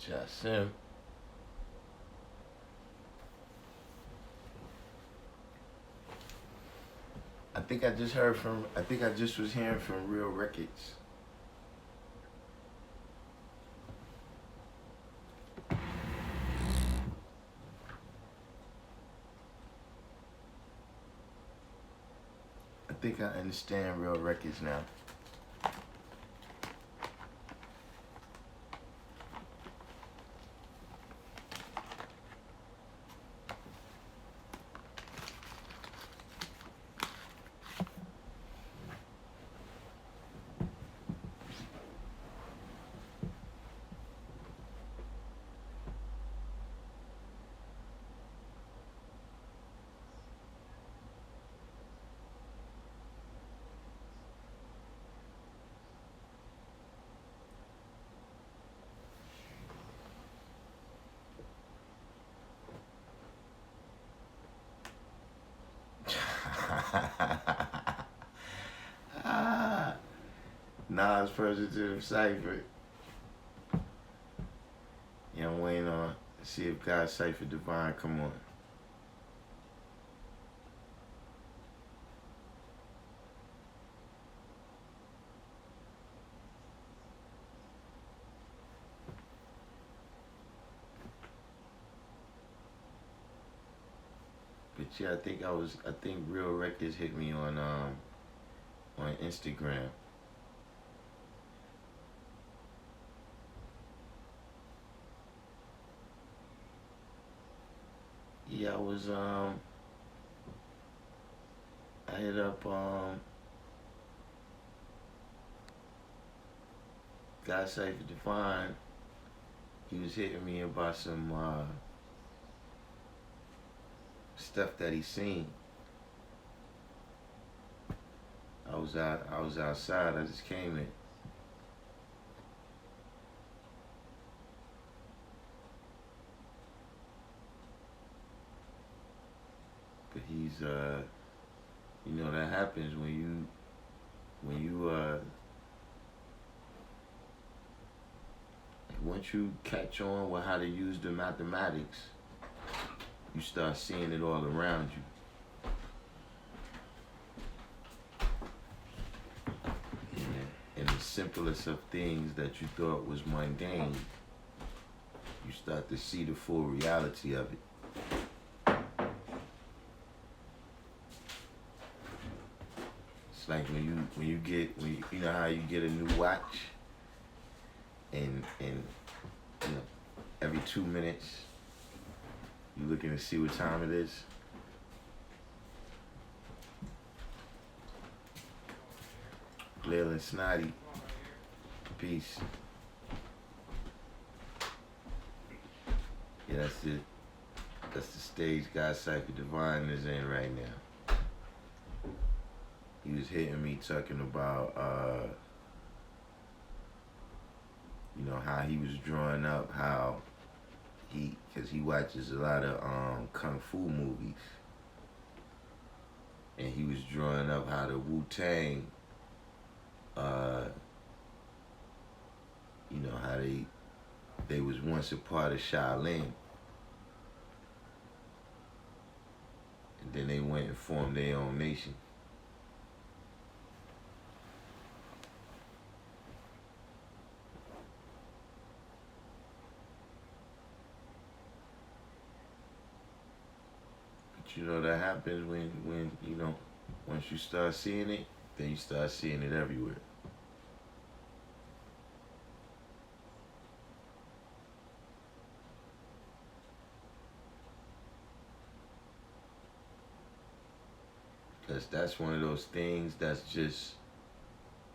Jasim. I think I just was hearing from Real Records. I think I understand Real Records now. Ah, Nas President of Cipher. Yeah, I'm waiting on see if God Cipher Divine come on. But yeah, I think Real Records hit me on Instagram. Yeah, I hit up God Cipher Divine. He was hitting me about some stuff that he seen. I was outside, I just came in. But he's you know that happens when you once you catch on with how to use the mathematics, you start seeing it all around you. And the simplest of things that you thought was mundane, you start to see the full reality of it. It's like when you get you know how you get a new watch and you know every 2 minutes you looking to see what time it is. Lil and Snotty, peace. Yeah, that's it. That's the stage God Cipher Divine is in right now. He was hitting me talking about you know how he was drawing up how because he watches a lot of kung fu movies, and he was drawing up how the Wu-Tang you know how they was once a part of Shaolin, and then they went and formed their own nation. But you know that happens when you know once you start seeing it, then you start seeing it everywhere. Because that's one of those things that's just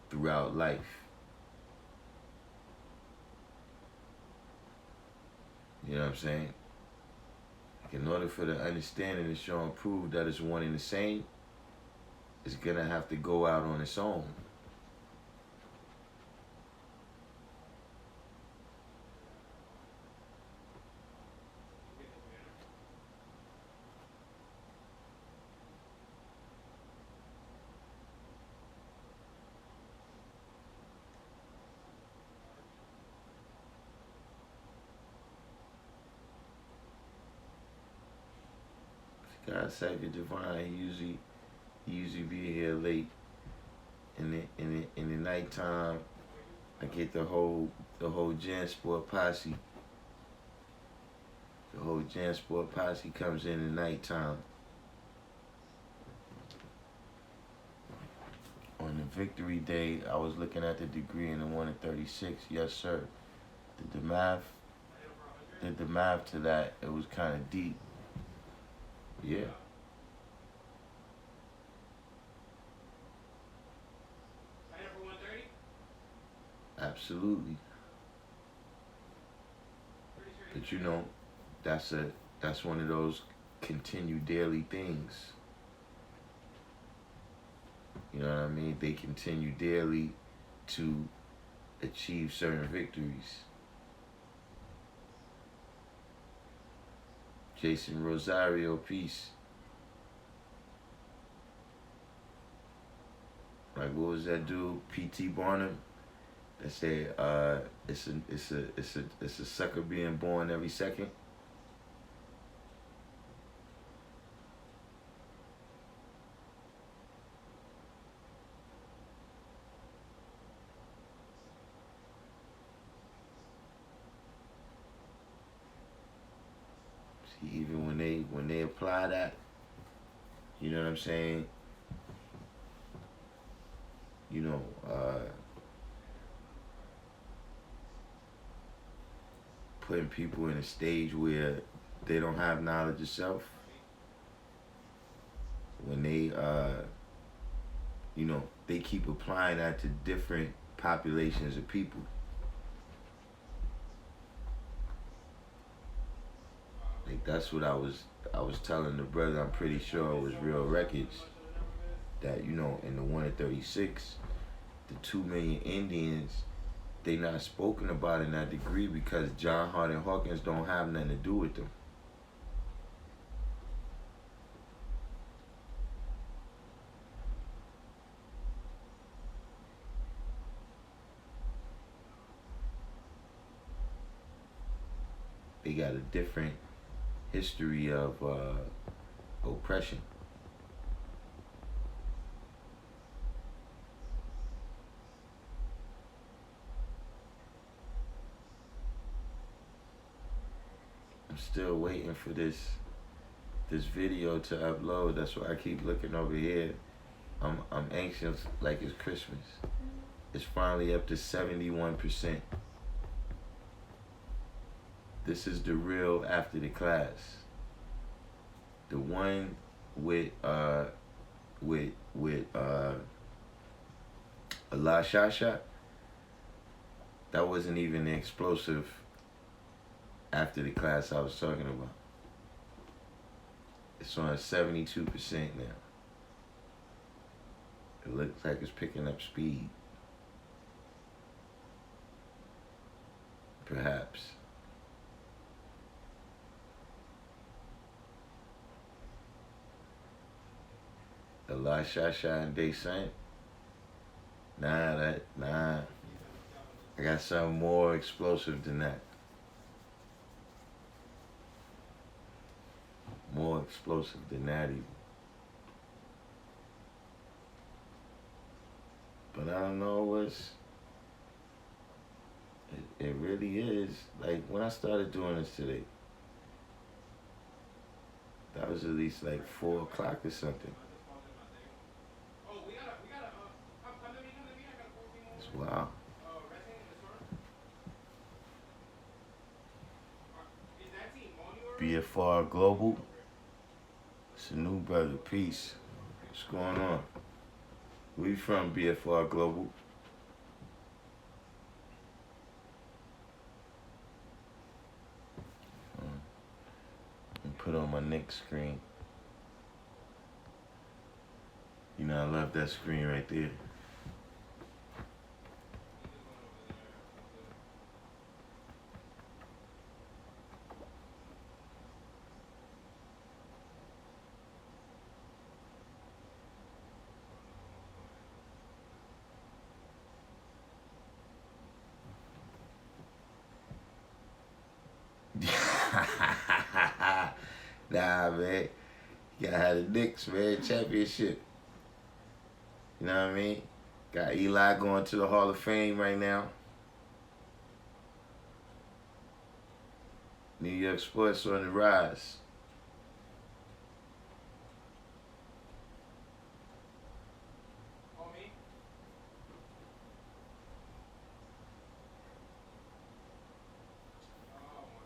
throughout life. You know what I'm saying? Like in order for the understanding to show and prove that it's one and the same, it's gonna have to go out on its own. Cipher Divine. He usually be here late. In the nighttime, I get the whole Jansport posse. The whole Jansport posse comes in the nighttime. On the victory day, I was looking at the degree in the 1 and 36. Yes, sir. Did the math to that. It was kind of deep. Yeah. Absolutely. But you know, that's one of those continue daily things. You know what I mean? They continue daily to achieve certain victories. Jason Rosario, peace. Like, what was that dude? P.T. Barnum? That said, it's a sucker being born every second. See, even when they apply that, you know what I'm saying? You know, putting people in a stage where they don't have knowledge of self. When they, you know, they keep applying that to different populations of people. Like, that's what I was telling the brother. I'm pretty sure it was Real Records that, you know, in the 1 in 36, the 2 million Indians, they not spoken about in that degree because John Hart and Hawkins don't have nothing to do with them. They got a different history of oppression. I'm still waiting for this video to upload. That's why I keep looking over here. I'm anxious like it's Christmas. It's finally up to 71%. This is the real after the class. The one with Allah Shasha, that wasn't even the explosive after the class I was talking about. It's on 72% now. It looks like it's picking up speed. Perhaps. Allah Shasha and Day Saint. Nah. I got something more explosive than that. More explosive than that even. But I don't know what's... It really is. Like, when I started doing this today, that was at least like 4 o'clock or something. It's wow. BFR Global. It's a new brother. Peace. What's going on? We from BFR Global. Put on my next screen. You know, I love that screen right there. Nah, man. Gotta have the Knicks, man, championship. You know what I mean? Got Eli going to the Hall of Fame right now. New York sports on the rise.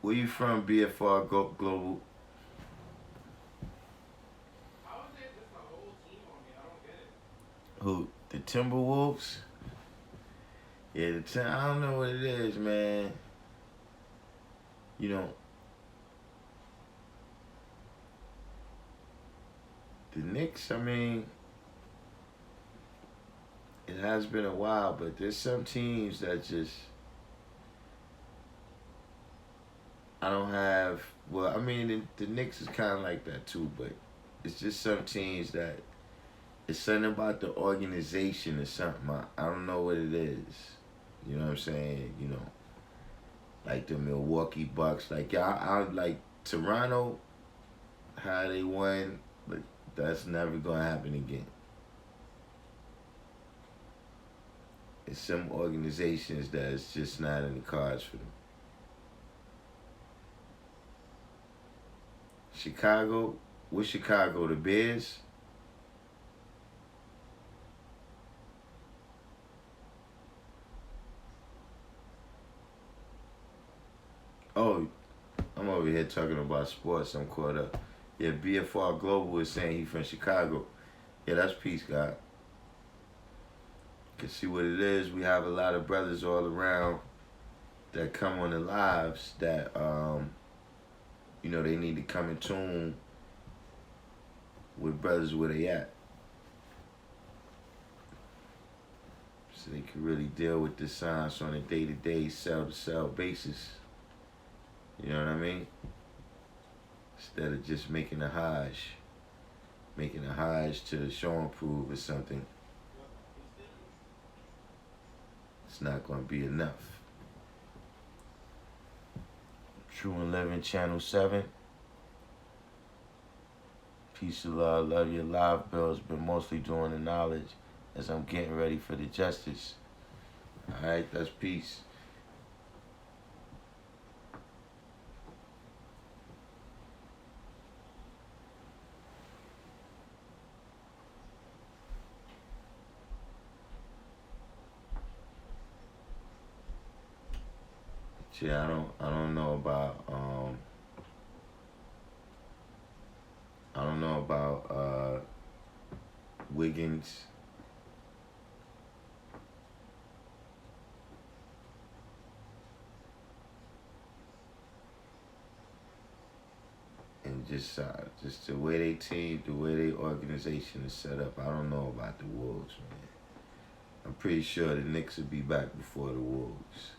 Where you from, BFR Global? Who? The Timberwolves? Yeah, I don't know what it is, man. You know, the Knicks, I mean, it has been a while, but there's some teams that just, I don't have, well, I mean, the Knicks is kind of like that too, but it's just some teams that, it's something about the organization or something. I don't know what it is. You know what I'm saying? You know, like the Milwaukee Bucks. Like, I like Toronto, how they won, but that's never going to happen again. It's some organizations that it's just not in the cards for them. Chicago, what's Chicago? The Bears? Oh, I'm over here talking about sports. I'm caught up. Yeah, BFR Global is saying he's from Chicago. Yeah, that's peace, God. Can see what it is. We have a lot of brothers all around that come on the lives that, you know, they need to come in tune with brothers where they at. So they can really deal with the science on a day-to-day, cell-to-cell basis. You know what I mean? Instead of just making a Hajj to show and prove or something. It's not going to be enough. True and Living Channel 7. Peace of love, love your live bills. Been mostly doing the knowledge as I'm getting ready for the justice. Alright, that's peace. Yeah, I don't know about Wiggins. And just the way they team, the way they organization is set up. I don't know about the Wolves, man. I'm pretty sure the Knicks will be back before the Wolves.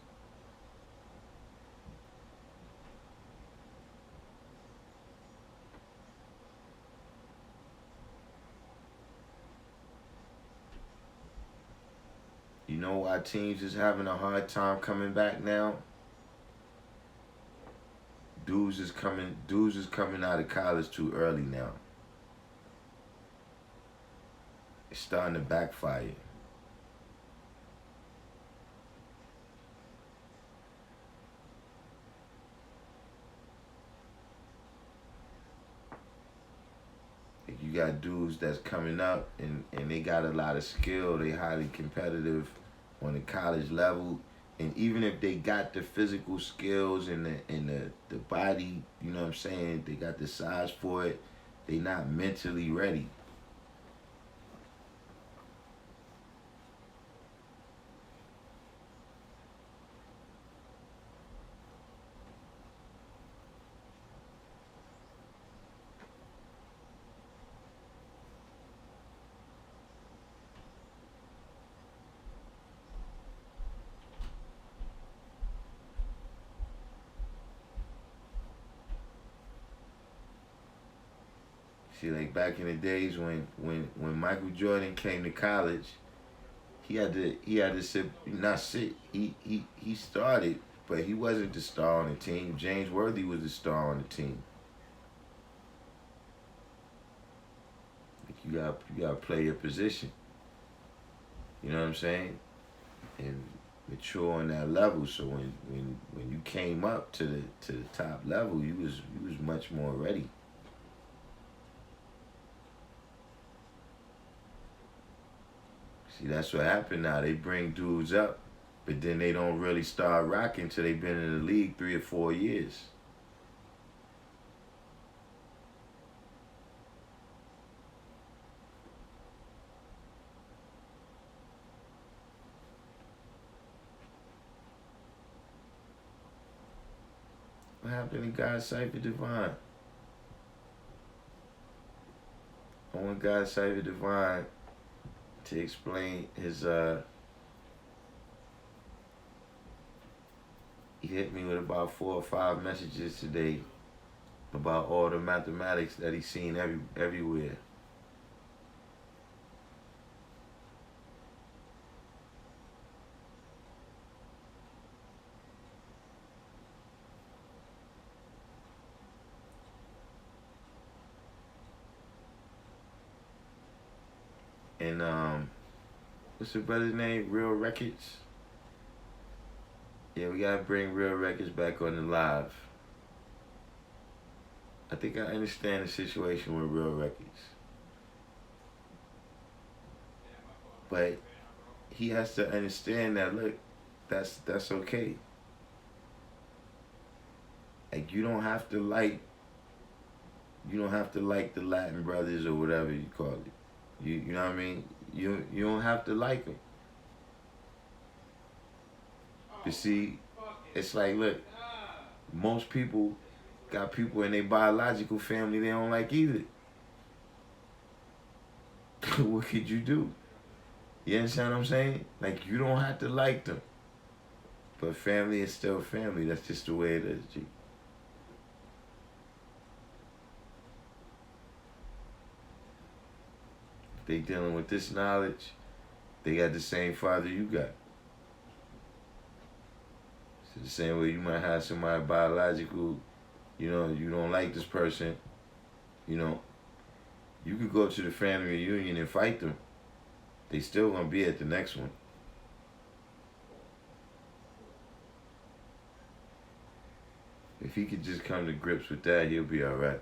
You know why teams is having a hard time coming back now? Dudes is coming out of college too early now. It's starting to backfire. You got dudes that's coming up and they got a lot of skill. They highly competitive on the college level. And even if they got the physical skills and the body, you know what I'm saying, they got the size for it, they not mentally ready. See, like back in the days when Michael Jordan came to college, he had to sit, not sit. He started, but he wasn't the star on the team. James Worthy was the star on the team. you gotta play your position. You know what I'm saying? And mature on that level. So when you came up to the top level, you was much more ready. See, that's what happened now. They bring dudes up, but then they don't really start rocking till they've been in the league 3 or 4 years. What happened to God Cipher Divine? I want God Cipher Divine to explain his he hit me with about 4 or 5 messages today about all the mathematics that he's seen everywhere. And what's the brother's name? Real Records? Yeah, we gotta bring Real Records back on the live. I think I understand the situation with Real Records. But he has to understand that, look, that's okay. Like you don't have to like the Latin brothers or whatever you call it. You know what I mean? You don't have to like them. But see, it's like, look, most people got people in their biological family they don't like either. What could you do? You understand what I'm saying? Like, you don't have to like them. But family is still family. That's just the way it is, G. If they dealing with this knowledge, they got the same father you got. So the same way you might have somebody biological, you know, you don't like this person, you know, you could go to the family reunion and fight them. They still gonna be at the next one. If he could just come to grips with that, he'll be all right.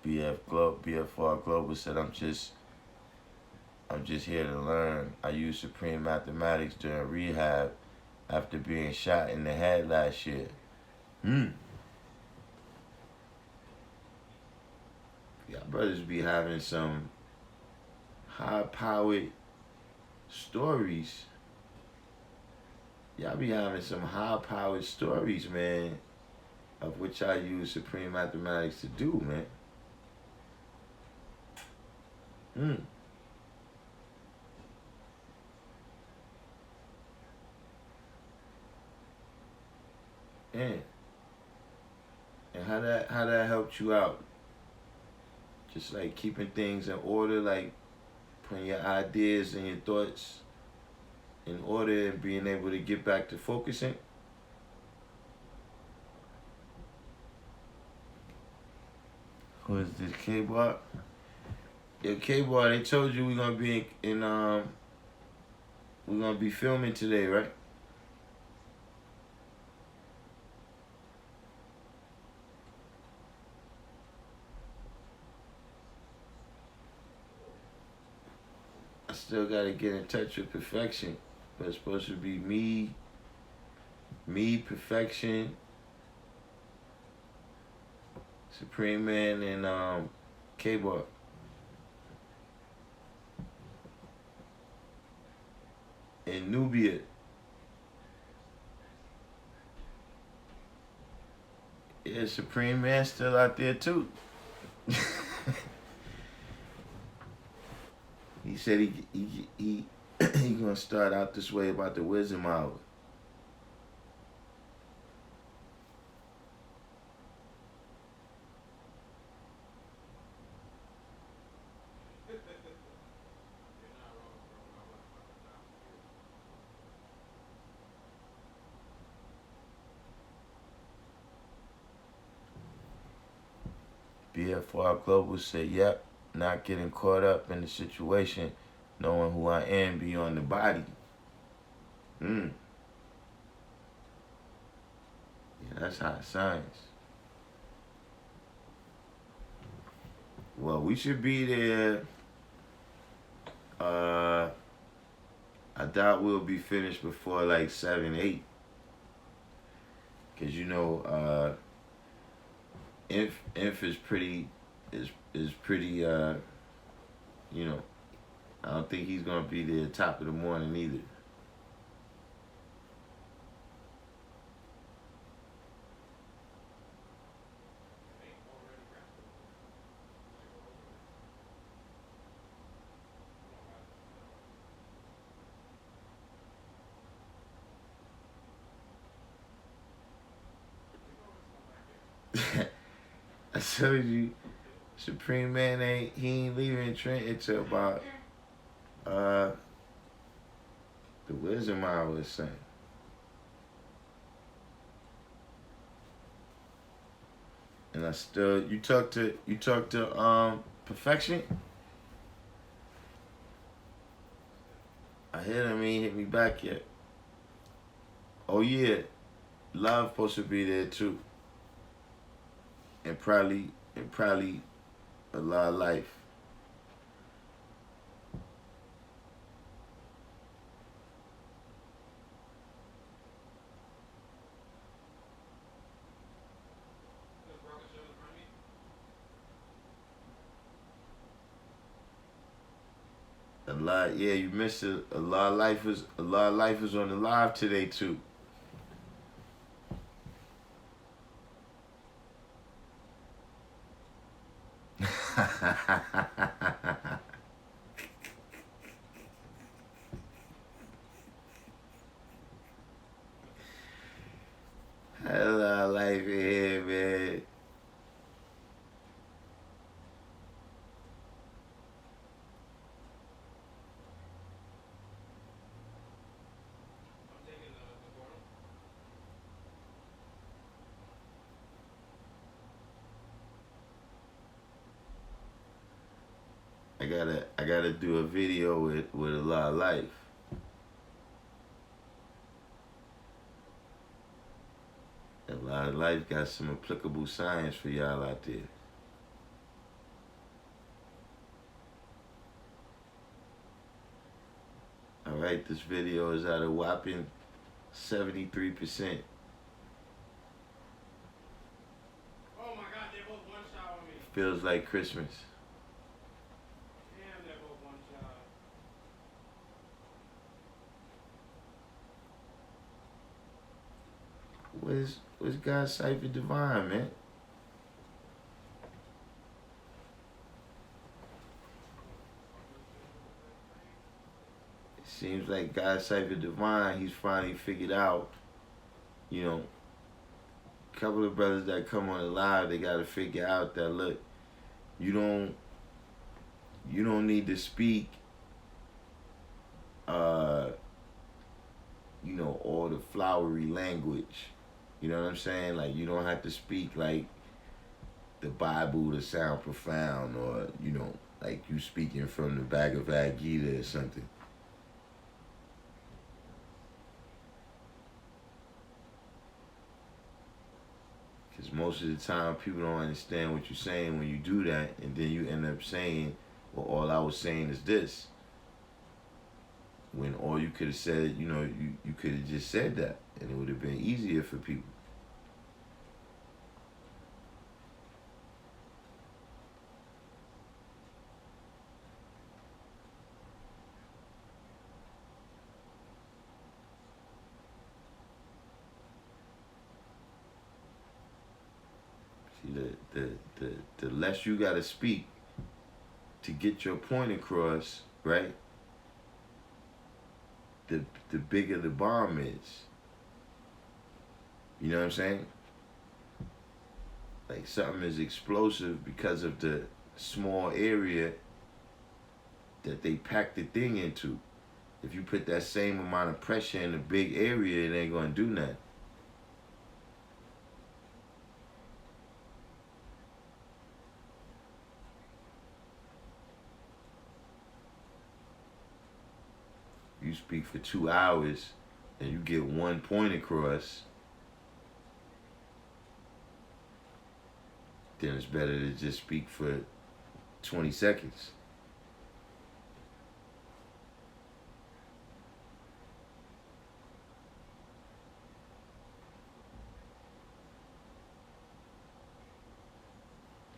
BFR Global said, I'm just here to learn. I used Supreme Mathematics during rehab after being shot in the head last year. Y'all brothers be having some high-powered stories. Y'all be having some high-powered stories, man, of which I use Supreme Mathematics to do, man. Man. And how that helped you out? Just like keeping things in order, like putting your ideas and your thoughts in order and being able to get back to focusing. Who is this, K-Bar? Yeah, K-Bar, they told you we're gonna be we're gonna be filming today, right? I still gotta get in touch with Perfection, but it's supposed to be me, Perfection, Supreme Man, and K-Bar. And Nubia. Yeah, Supreme Man still out there too. He said he gonna start out this way about the wisdom hour. BFR Global said, yep, not getting caught up in the situation, knowing who I am beyond the body. Yeah, that's how it sounds. Well, we should be there. I doubt we'll be finished before like 7, 8. Cause Inf is pretty you know, I don't think he's gonna be there top of the morning either. I told you, Supreme Man ain't leaving Trent until about the wisdom I was saying. And I still you talk to Perfection? I hit him, he ain't hit me back yet. Oh yeah. Love supposed to be there too. And probably a lot of life. A lot, yeah, you missed it. A lot of life is on the live today too. A lot of life in here, man. I gotta do a video with a lot of life. A lot of life got some applicable science for y'all out there. Alright, this video is at a whopping 73%. Oh my God, they both one shot on me. Feels like Christmas. Damn, they both one shot. Where's God's Cipher Divine, man? It seems like God's Cipher Divine, he's finally figured out, a couple of brothers that come on the live, they gotta figure out that look, you don't need to speak all the flowery language. You know what I'm saying? Like, you don't have to speak like the Bible to sound profound, or like you speaking from the Bhagavad Gita or something. Because most of the time people don't understand what you're saying when you do that, and then you end up saying, well, all I was saying is this. When all you could have said, you could have just said that, and it would have been easier for people. See, the less you gotta speak to get your point across, right? The bigger the bomb is. You know what I'm saying? Like, something is explosive because of the small area that they pack the thing into. If you put that same amount of pressure in a big area, it ain't gonna do nothing. you speak for 2 hours and you get one point across, then it's better to just speak for 20 seconds.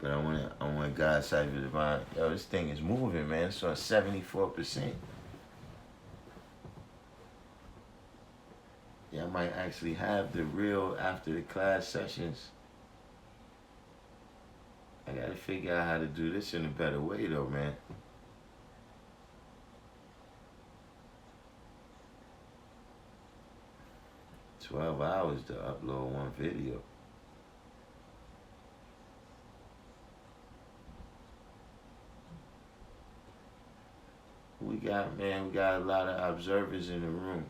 But I want God's Cipher Divine. Yo, this thing is moving, man. It's on 74%. Yeah, I might actually have the real after the class sessions. I gotta figure out how to do this in a better way though, man. $12 to upload one video. We got a lot of observers in the room.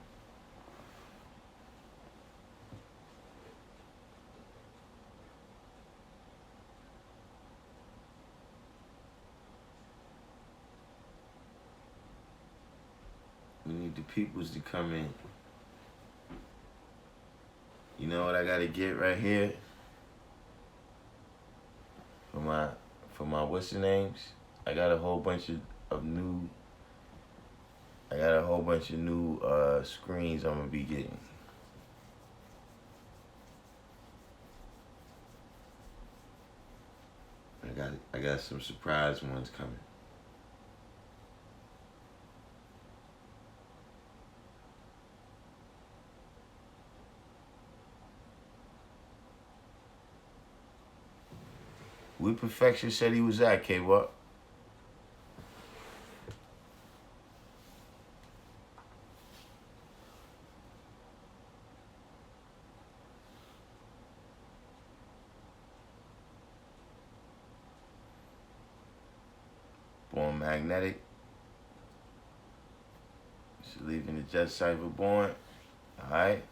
We need the peoples to come in. You know what I gotta get right here? For my what's the names? I got a whole bunch of new screens I'm gonna be getting. I got some surprise ones coming. Where Perfection said he was at, K-Walk? Born Magnetic. She's leaving the Jet Cipher Born. Alright.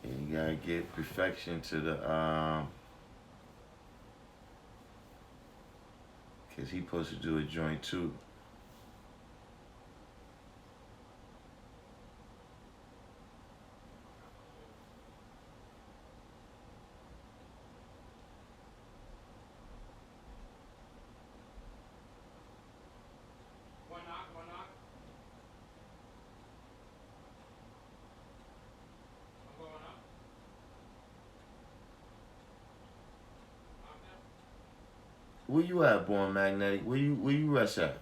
And you gotta get Perfection to the cause he supposed to do a joint too. One knock. I'm going up. Where you at, Born Magnetic? Where you rest at?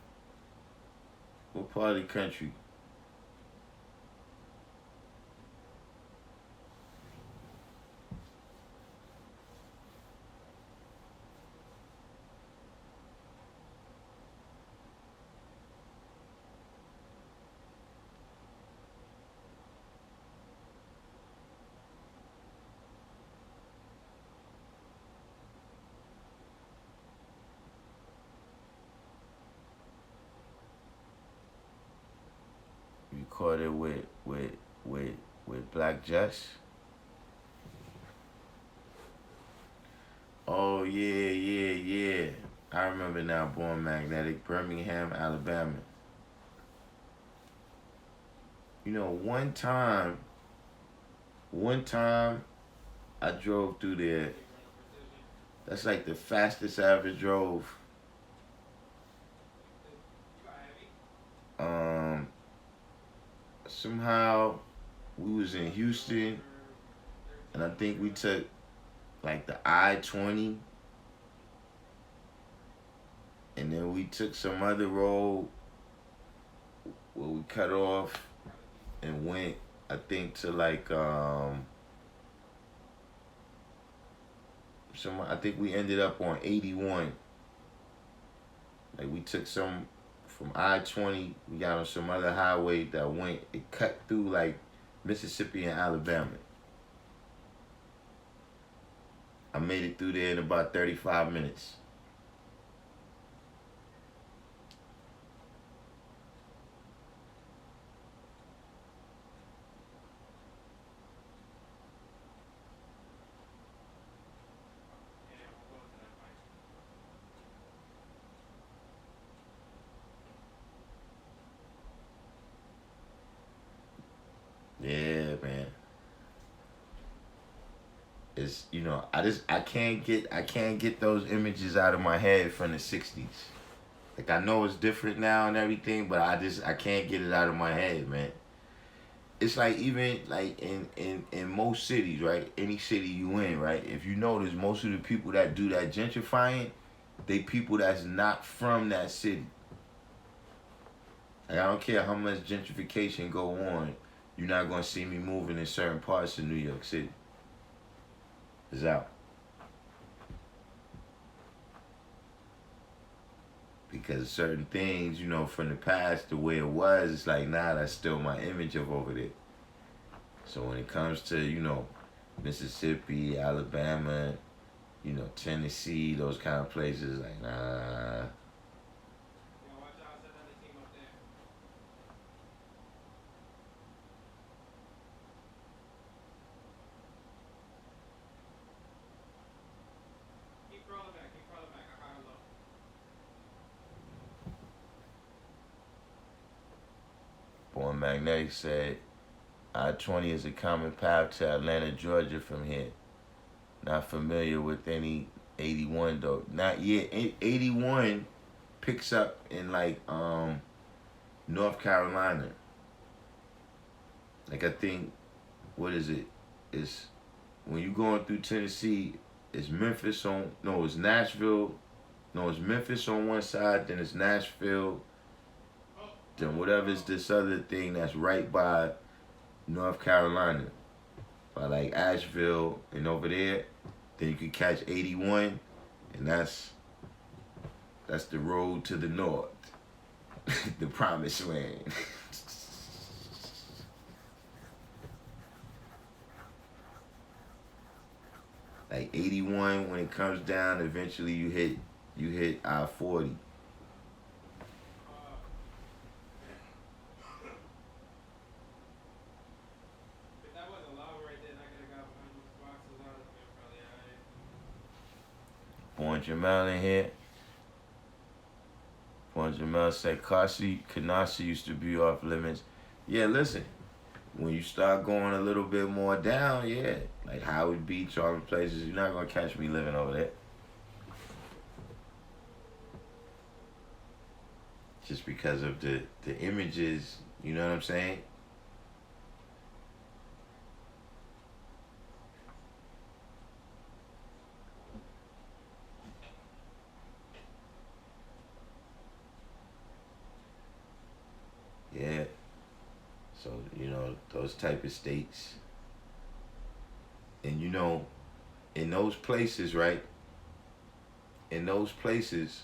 What part of the country? Recorded with Black Jess. Oh yeah. I remember now, Born Magnetic, Birmingham, Alabama. You know, one time I drove through there. That's like the fastest I ever drove. Somehow we was in Houston, and I think we took like the I-20, and then we took some other road where we cut off and went, I think, to like I think we ended up on 81. Like we took some from I-20, we got on some other highway that it cut through like Mississippi and Alabama. I made it through there in about 35 minutes. it's I can't get those images out of my head from the '60s. Like I know it's different now and everything, but I can't get it out of my head, man. It's like even like in most cities, right? Any city you in, right? If you notice, most of the people that do that gentrifying, they people that's not from that city. Like I don't care how much gentrification go on, you're not gonna see me moving in certain parts of New York City. It's out. Because certain things, from the past, the way it was, it's like, nah, that's still my image of over there. So when it comes to, Mississippi, Alabama, Tennessee, those kind of places, like, nah. Yeah, watch out, set another team up there. Keep crawling back, I got her low. Born Magnetic said, I-20 is a common path to Atlanta, Georgia from here. Not familiar with any 81 though. Not yet. 81 picks up in like North Carolina. Like I think, what is it? It's when you going through Tennessee, it's Memphis on it's Nashville. No, it's Memphis on one side, then it's Nashville. Then whatever's this other thing that's right by North Carolina. By like Asheville and over there. Then you can catch 81, and that's the road to the north, the promised land. Like 81, when it comes down, eventually you hit I-40. If that wasn't lava right there, and I could have got behind those boxes, I would have been probably alright. Born Jamal in here. Born Jamal said Kanasi used to be off limits. Yeah, listen. When you start going a little bit more down, yeah, like Howard Beach, all the places, you're not gonna catch me living over there. Just because of the images, you know what I'm saying? Yeah. So, those type of states. And in those places, right? In those places,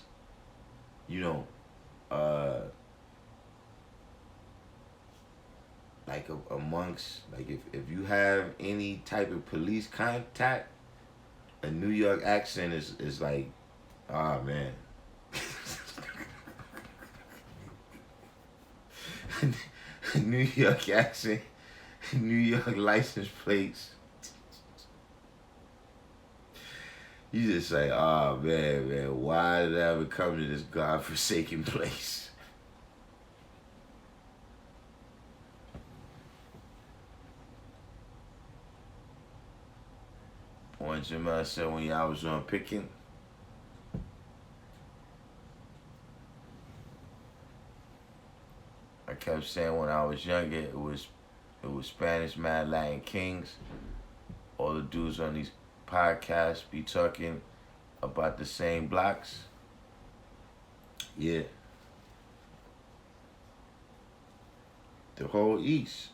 like amongst, like if you have any type of police contact, a New York accent is like, ah, man. New York accent, New York license plates. You just say, oh man, why did I ever come to this godforsaken place? One Jamal said when y'all was on picking, I kept saying when I was younger, it was Spanish Mad Latin Kings. All the dudes on these podcasts be talking about the same blocks. Yeah. The whole East.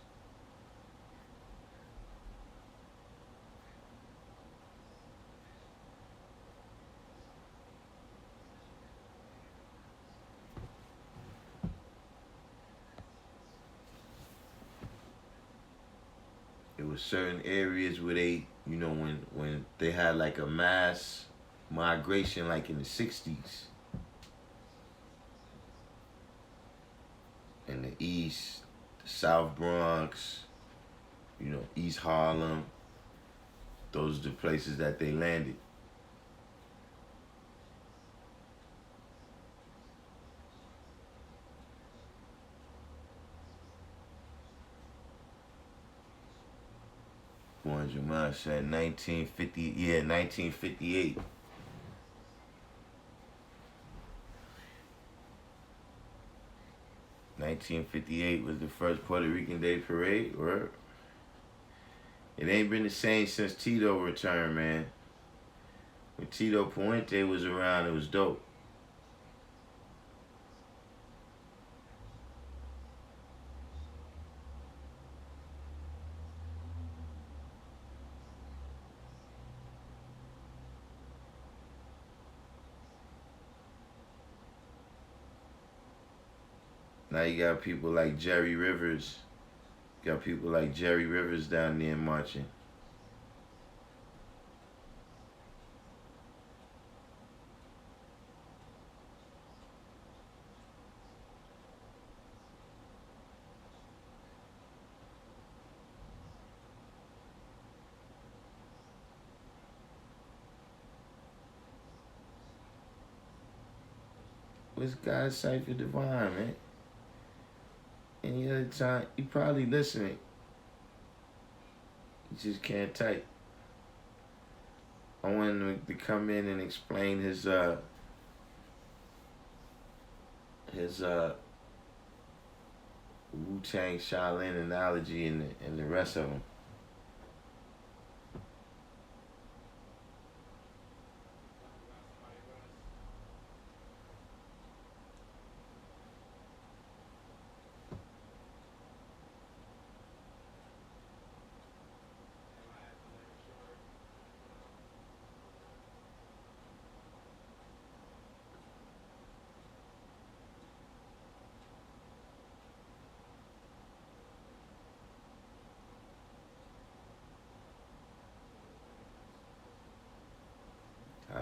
It was certain areas where they, when they had like a mass migration, like in the '60s, in the East, the South Bronx, East Harlem. Those are the places that they landed. Born Jamal said 1950, yeah, 1958. 1958 was the first Puerto Rican Day Parade, or it ain't been the same since Tito returned, man. When Tito Puente was around, it was dope. Now you got people like Jerry Rivers. Got people like Jerry Rivers down there marching. What's God's Cipher Divine, man? Any other time, you probably listening. You just can't type. I want him to come in and explain his Wu-Tang Shaolin analogy and the rest of them.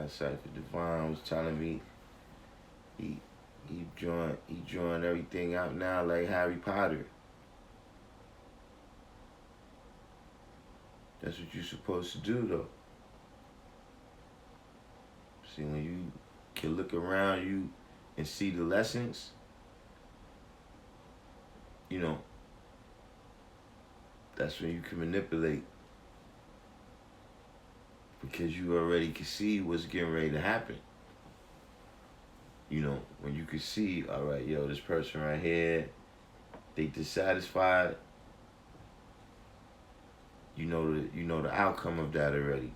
Cipher Divine was telling me he drawing everything out now like Harry Potter. That's what you're supposed to do, though. See, when you can look around you and see the lessons, you know, that's when you can manipulate. Because you already can see what's getting ready to happen. You know, when you can see, all right, yo, this person right here, they dissatisfied. You know the outcome of that already.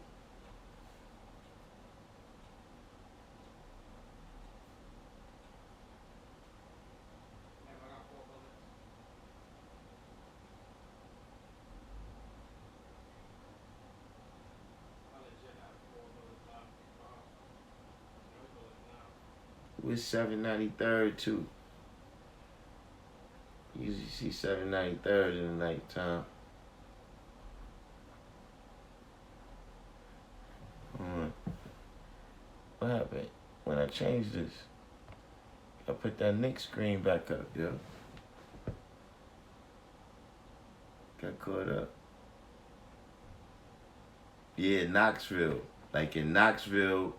With 793rd too. You usually see 793rd in the nighttime. What happened? When I changed this, I put that Nick screen back up, yo. Got caught up. Yeah, Knoxville. Like in Knoxville,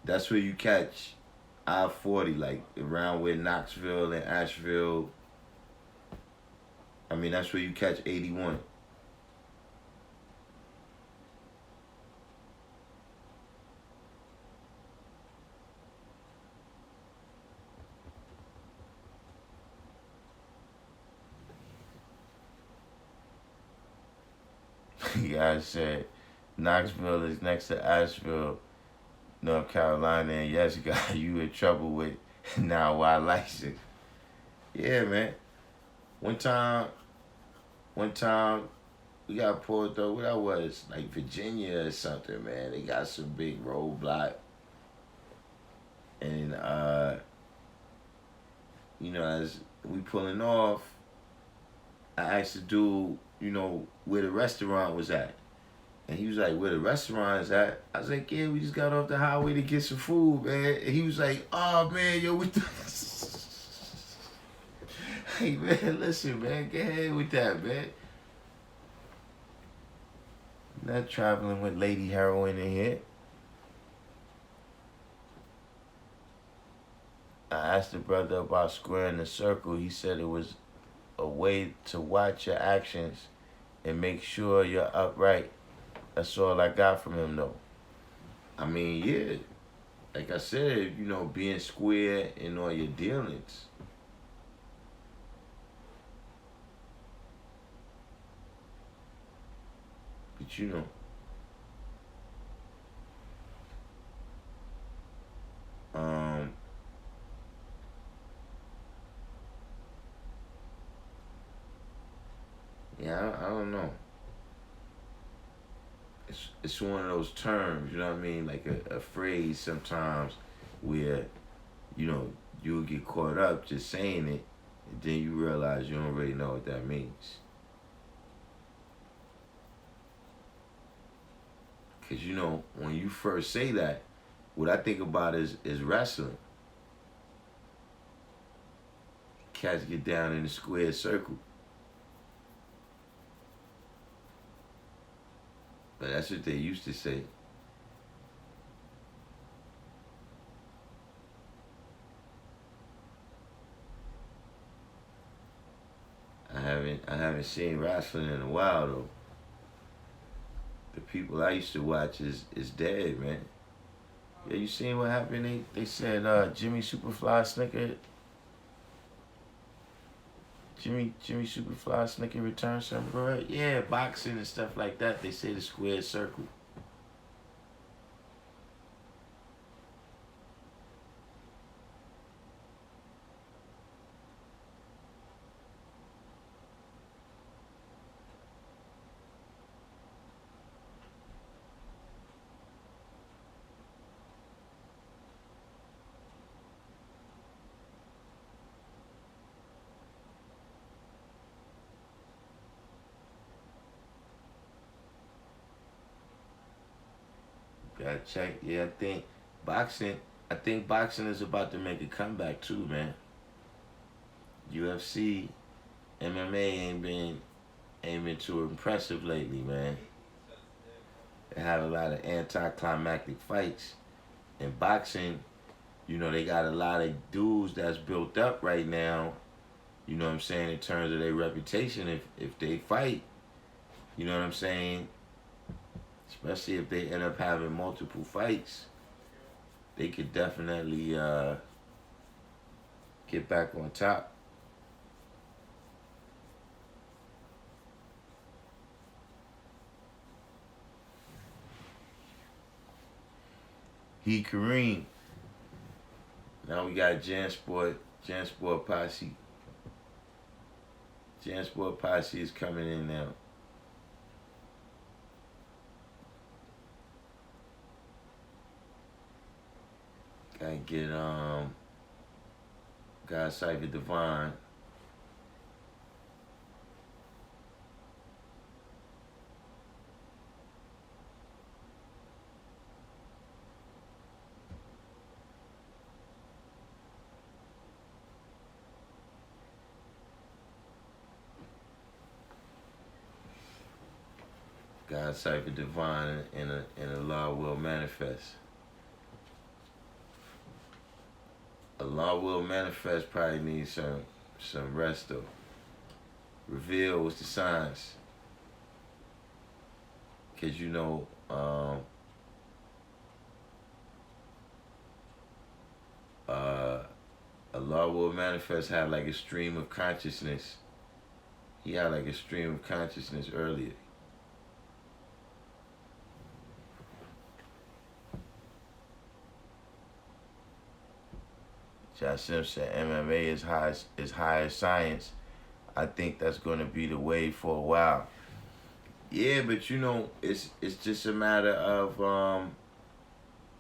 that's where you catch I-40, like around where Knoxville and Asheville. I mean, that's where you catch 81. You guys said Knoxville is next to Asheville, North Carolina, and yes, God, you in trouble with now why license. Yeah, man. One time, we got pulled though. What that was, like Virginia or something, man. They got some big roadblock, and you know, as we pulling off, I asked the dude, you know, where the restaurant was at. And he was like, where the restaurant is at? I was like, yeah, we just got off the highway to get some food, man. And he was like, oh, man, yo, what the... Hey, man, listen, man, get ahead with that, man. I'm not traveling with Lady Heroin in here. I asked the brother about squaring the circle. He said it was a way to watch your actions and make sure you're upright. That's all I got from him, though. I mean, yeah, like I said, you know, being square in all your dealings. But you know, um, yeah, I don't know. It's one of those terms, you know what I mean? Like a phrase sometimes where, you know, you'll get caught up just saying it, and then you realize you don't really know what that means. Because, you know, when you first say that, what I think about is wrestling. Cats get down in a square circle. But that's what they used to say. I haven't seen wrestling in a while though. The people I used to watch is dead, man. Yeah, you seen what happened? They said Jimmy Superfly Snicker returned something, bro. Yeah, boxing and stuff like that. They say the square circle. Gotta check. Yeah, I think boxing is about to make a comeback too, man. UFC, MMA ain't been too impressive lately, man. They have a lot of anticlimactic fights. In boxing, you know, they got a lot of dudes that's built up right now, you know what I'm saying, in terms of their reputation if they fight, you know what I'm saying? Especially if they end up having multiple fights, they could definitely get back on top. Kareem. Now we got Jansport Posse. Jansport Posse is coming in now. Gotta get got Cipher Divine. God Cipher Divine and a law will manifest. A law will manifest probably needs some rest though. Reveal what's the signs. Cause you know, a law will manifest had like a stream of consciousness. He had like a stream of consciousness earlier. Josh Simpson, MMA is high as science. I think that's going to be the way for a while. Yeah, but you know, it's just a matter of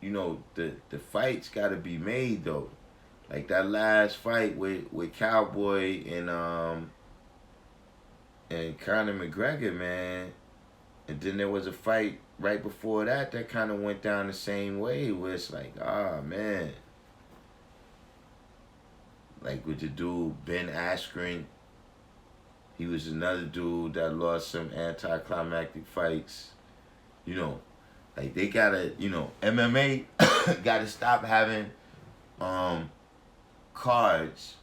you know, the fights got to be made though. Like that last fight with Cowboy and Conor McGregor, man. And then there was a fight right before that kind of went down the same way, where it's like, ah, man. Like with the dude, Ben Askren. He was another dude that lost some anticlimactic fights. You know, like they gotta, you know, MMA gotta stop having cards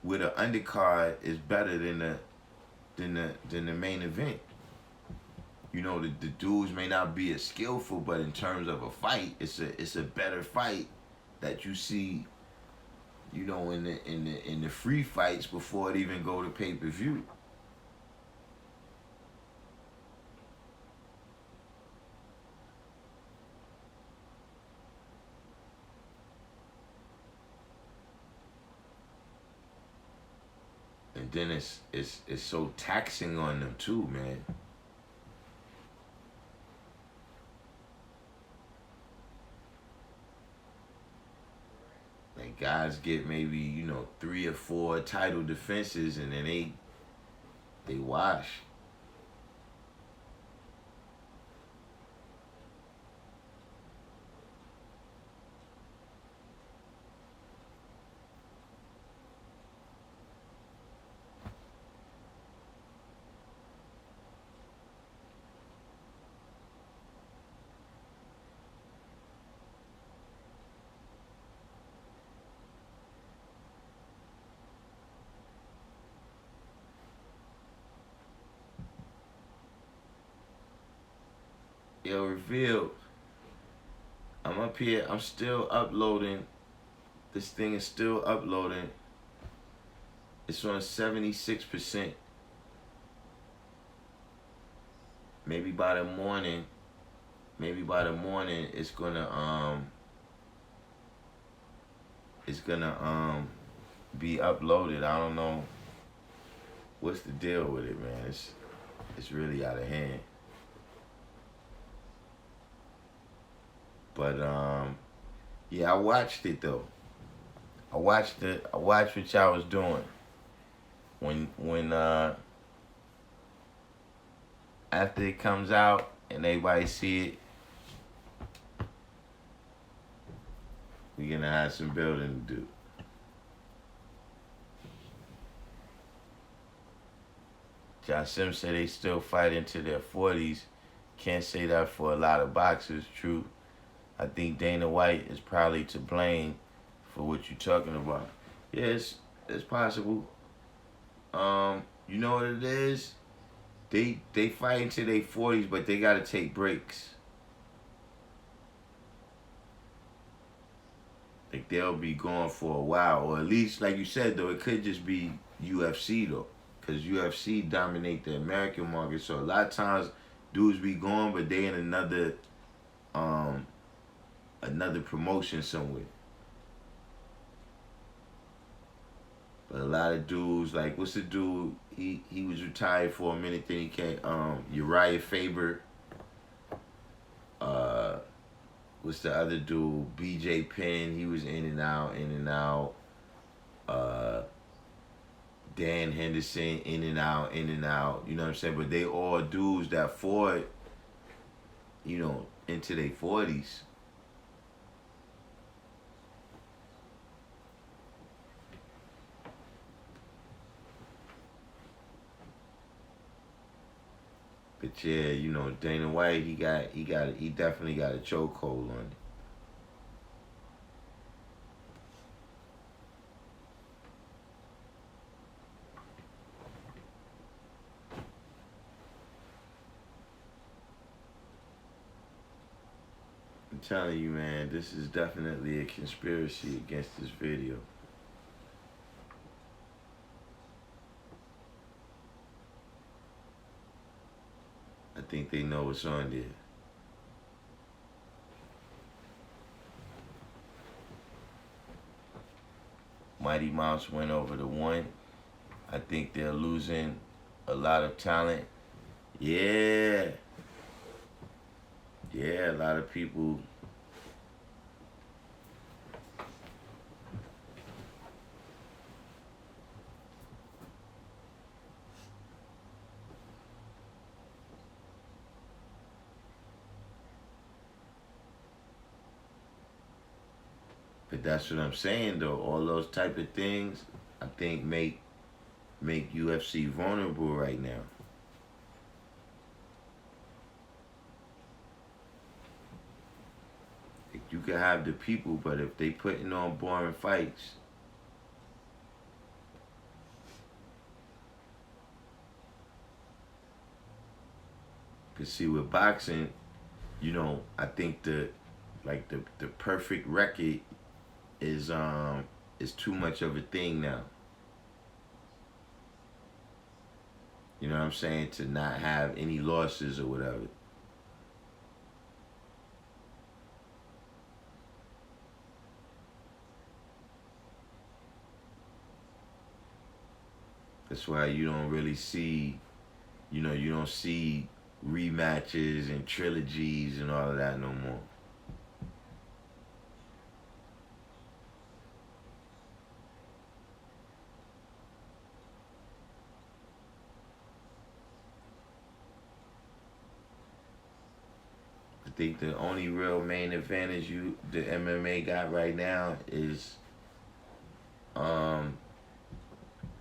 where the undercard is better than than the main event. You know, the dudes may not be as skillful, but in terms of a fight, it's a better fight that you see, you know, in the free fights before it even go to pay-per-view. And then it's so taxing on them too, man. Like guys get maybe, you know, 3 or 4 title defenses and then they wash. Yo, reveal. I'm up here. I'm still uploading. This thing is still uploading. It's on 76%. Maybe by the morning, it's gonna be uploaded. I don't know what's the deal with it, man. It's really out of hand. But yeah, I watched it though. I watched what y'all was doing. When after it comes out and everybody see it, we gonna have some building to do. Jasim said they still fight into their 40s. Can't say that for a lot of boxers. True. I think Dana White is probably to blame for what you're talking about. Yes, it's possible. You know what it is? They fight into their 40s, but they gotta take breaks. Like they'll be gone for a while, or at least, like you said though, it could just be UFC though, because UFC dominate the American market. So a lot of times, dudes be gone, but they in another promotion somewhere. But a lot of dudes, like what's the dude? He was retired for a minute, then he came. Uriah Faber. What's the other dude? BJ Penn. He was in and out. Dan Henderson, in and out. You know what I'm saying? But they all dudes that fought, you know, into their 40s. But yeah, you know, Dana White, he definitely got a chokehold on it. I'm telling you, man, this is definitely a conspiracy against this video. I think they know what's on there. Mighty Mouse went over to 1. I think they're losing a lot of talent. Yeah. Yeah, a lot of people. But that's what I'm saying though. All those type of things, I think make UFC vulnerable right now. Like, you can have the people, but if they putting on boring fights, 'Cause see, with boxing, I think the perfect record is too much of a thing now. You know what I'm saying? To not have any losses or whatever. That's why you don't really see, you don't see rematches and trilogies and all of that no more. I think the only real main advantage the MMA got right now is,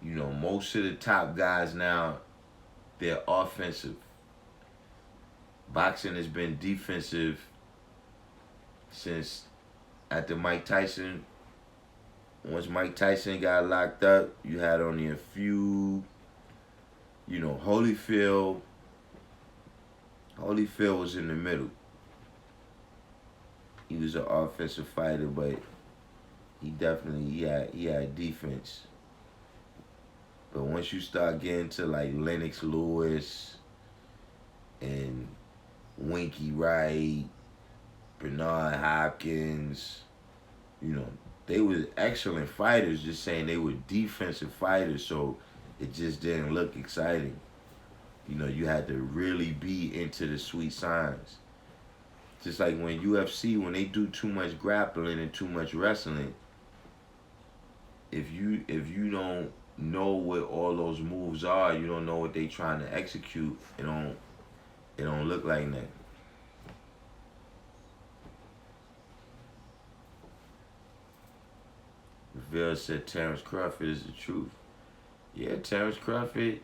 most of the top guys now, they're offensive. Boxing has been defensive since after Mike Tyson. Once Mike Tyson got locked up, you had only a few, Holyfield was in the middle. He was an offensive fighter, but he had defense. But once you start getting to like Lennox Lewis and Winky Wright, Bernard Hopkins, they were excellent fighters, just saying they were defensive fighters, so it just didn't look exciting. You had to really be into the sweet signs. Just like when UFC, when they do too much grappling and too much wrestling, if you don't know what all those moves are, you don't know what they trying to execute, it don't look like that. Ville said Terrence Crawford is the truth. Yeah, Terrence Crawford,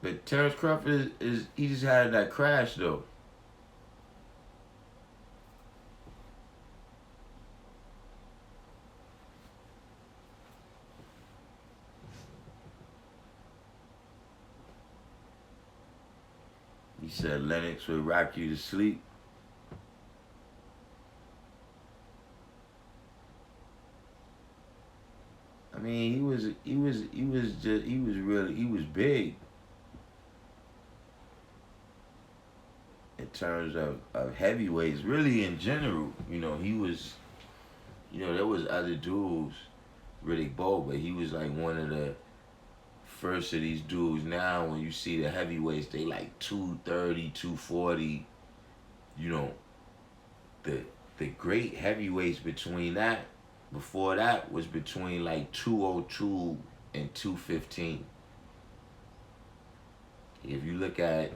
but Terrence Crawford he just had that crash though. He said Lennox would rock you to sleep. I mean, he was big in terms of heavyweights, really in general. He was, there was other dudes, Riddick Bowe, but he was like one of the first of these dudes. Now when you see the heavyweights, they like 230, 240. The great heavyweights before that was between like 202 and 215. If you look at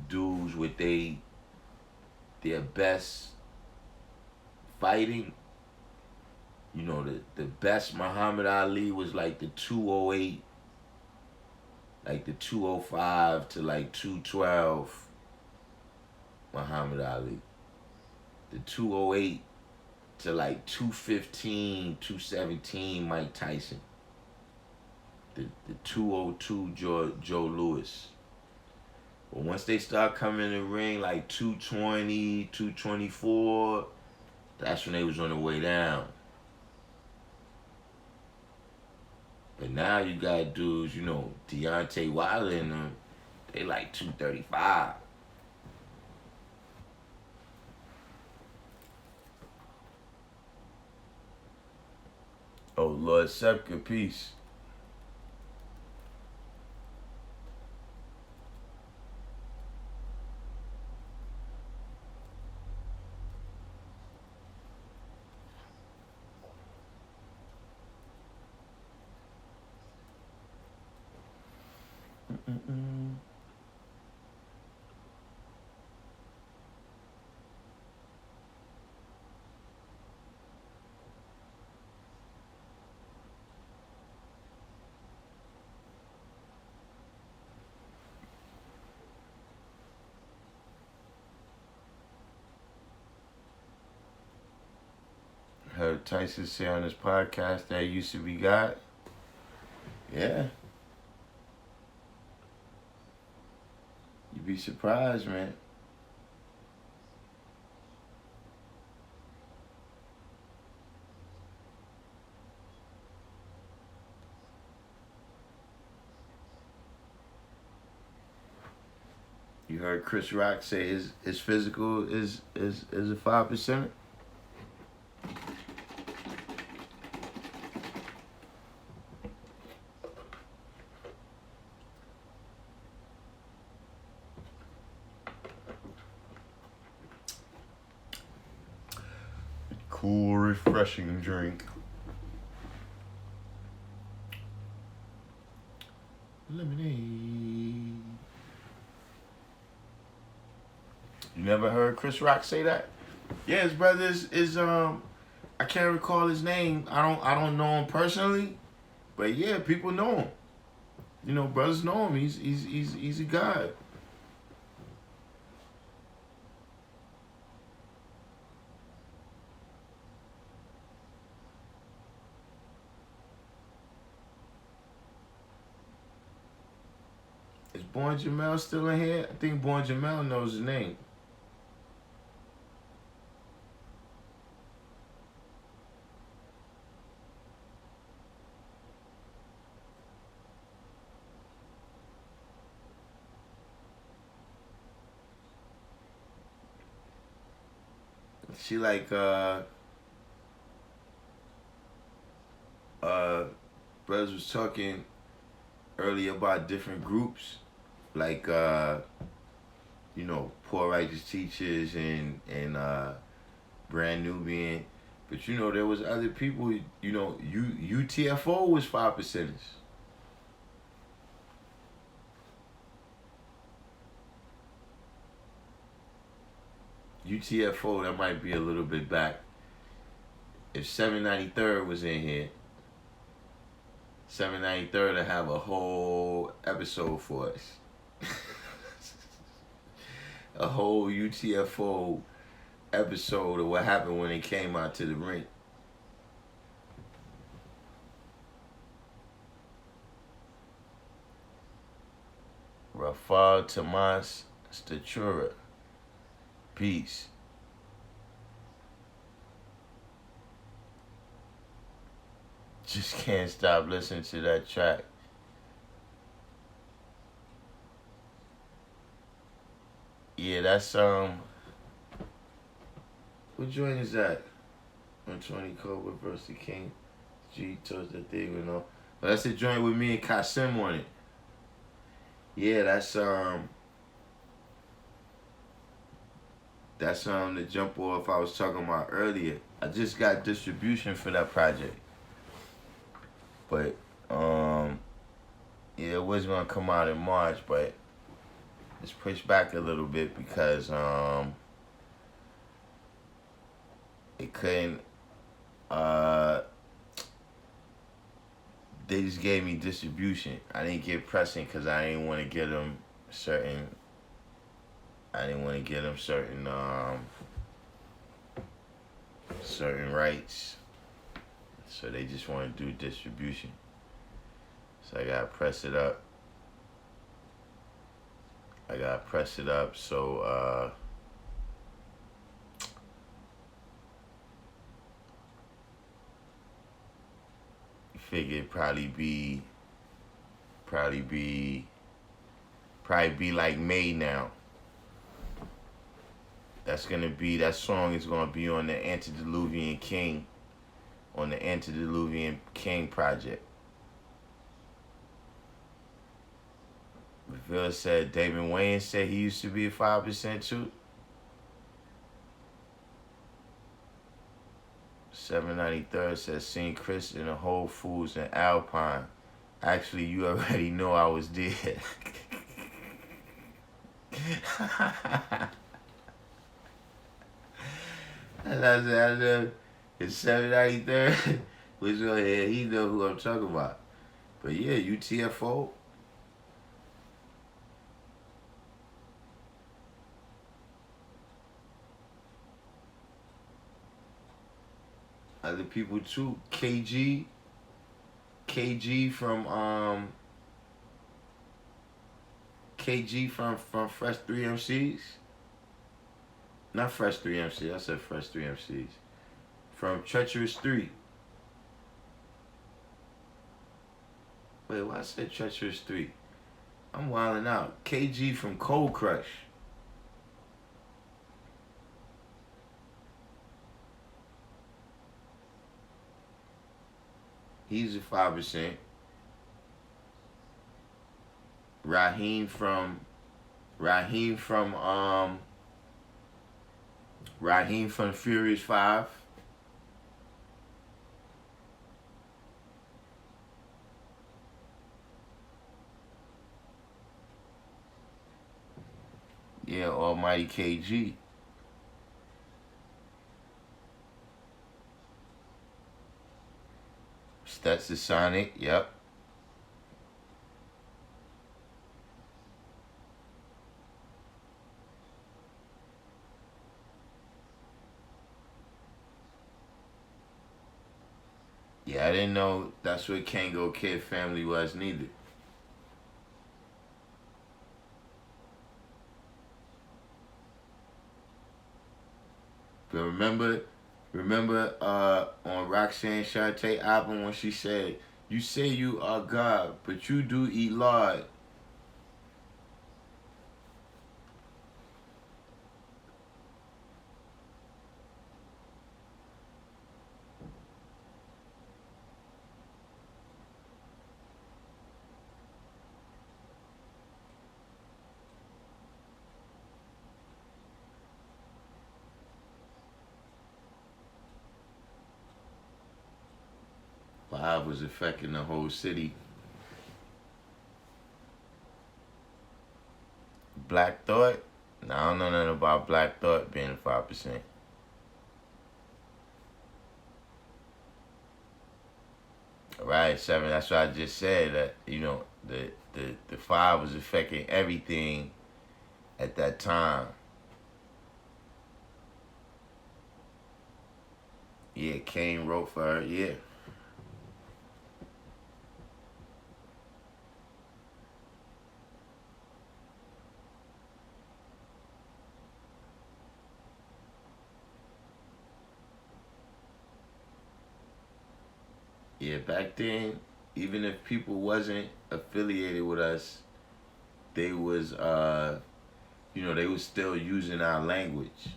dudes with their best fighting, the best Muhammad Ali was like the 208, like the 205 to like 212 Muhammad Ali. The 208 to like 215, 217 Mike Tyson. The 202 Joe Louis. But once they start coming in the ring like 220, 224, that's when they was on the way down. But now you got dudes, Deontay Wilder and them, they like 235. Oh, Lord Sepka, peace. Heard Tyson say on his podcast that used to be God. Yeah. be surprised, man. You heard Chris Rock say his physical is a 5%. Cool, refreshing drink. Lemonade. You never heard Chris Rock say that? Yeah, his brother is I can't recall his name. I don't know him personally, but yeah, people know him. You know, brothers know him. He's a god. Is Born Jamel still in here? I think Born Jamel knows his name. She like brothers was talking earlier about different groups, like you know, Poor Righteous Teachers and Brand Nubian, but you know there was other people. You know, UTFO was 5%ers. UTFO, that might be a little bit back. If 793rd was in here, 793rd to have a whole episode for us. A whole UTFO episode of what happened when they came out to the ring. Rafal Tomas Statura. Peace. Just can't stop listening to that track. Yeah, that's what joint is that? 120 Cobra versus the King. G towards the thing, you know. But that's the joint with me and Kasim on it. Yeah, that's the jump off I was talking about earlier. I just got distribution for that project. But yeah, it was gonna come out in March, but it's pushed back a little bit because it couldn't they just gave me distribution. I didn't get pressing because I didn't want to get them certain certain rights. So they just want to do distribution. So I gotta press it up. So figured probably be like May now. That song is gonna be on the Antediluvian King project. Reveal said David Wayne said he used to be a 5% too. 793rd says seen Chris in the Whole Foods in Alpine. Actually, you already know I was there. And I know it's 793rd. Which one here? He know who I'm talking about. But yeah, UTFO. Other people too. KG from KG from Fresh 3 MCs? Not Fresh 3 MCs. I said Fresh 3 MCs. From Treacherous 3. Wait, why I said Treacherous 3? I'm wilding out. KG from Cold Crush. He's a 5%. Raheem from Furious 5. Yeah, Almighty KG. That's the Sonic, yep. Yeah, I didn't know that's what Kango Kid family was neither. But remember on Roxanne Shante album when she said, "You say you are God, but you do eat lard." Vibe was affecting the whole city. Black Thought? No, I don't know nothing about Black Thought being 5%. Right, 7. That's what I just said. That the 5 was affecting everything at that time. Yeah, Kane wrote for her. Yeah. Yeah, back then, even if people wasn't affiliated with us, they was they was still using our language.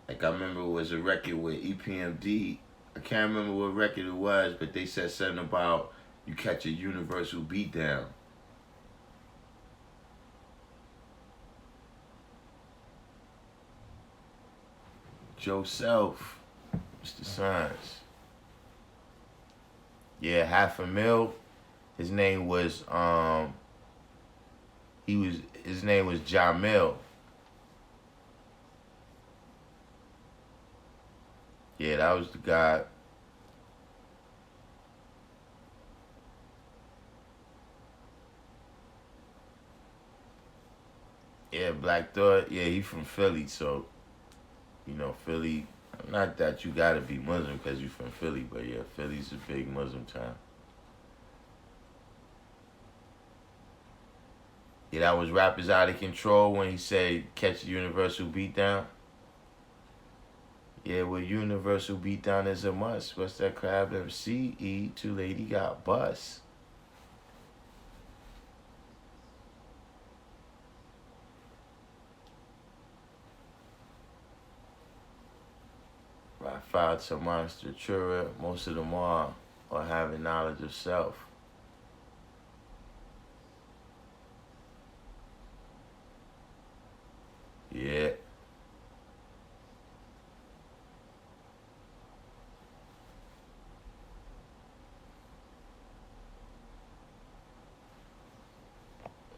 Like I remember it was a record with EPMD. I can't remember what record it was, but they said something about you catch a universal beatdown. Joe Self, Mr. Science. Yeah, $500,000. His name was his name was Jamil. Yeah, that was the guy. Yeah, Black Thought. Yeah, he from Philly, so Philly. Not that you gotta be Muslim because you from Philly, but yeah, Philly's a big Muslim town. Yeah, that was Rappers Out of Control when he said catch the universal beatdown. Yeah, well, universal beatdown is a must. What's that crab MC? Too late, he got bust. Rafael to Monster Trura, most of them are having knowledge of self. Yeah.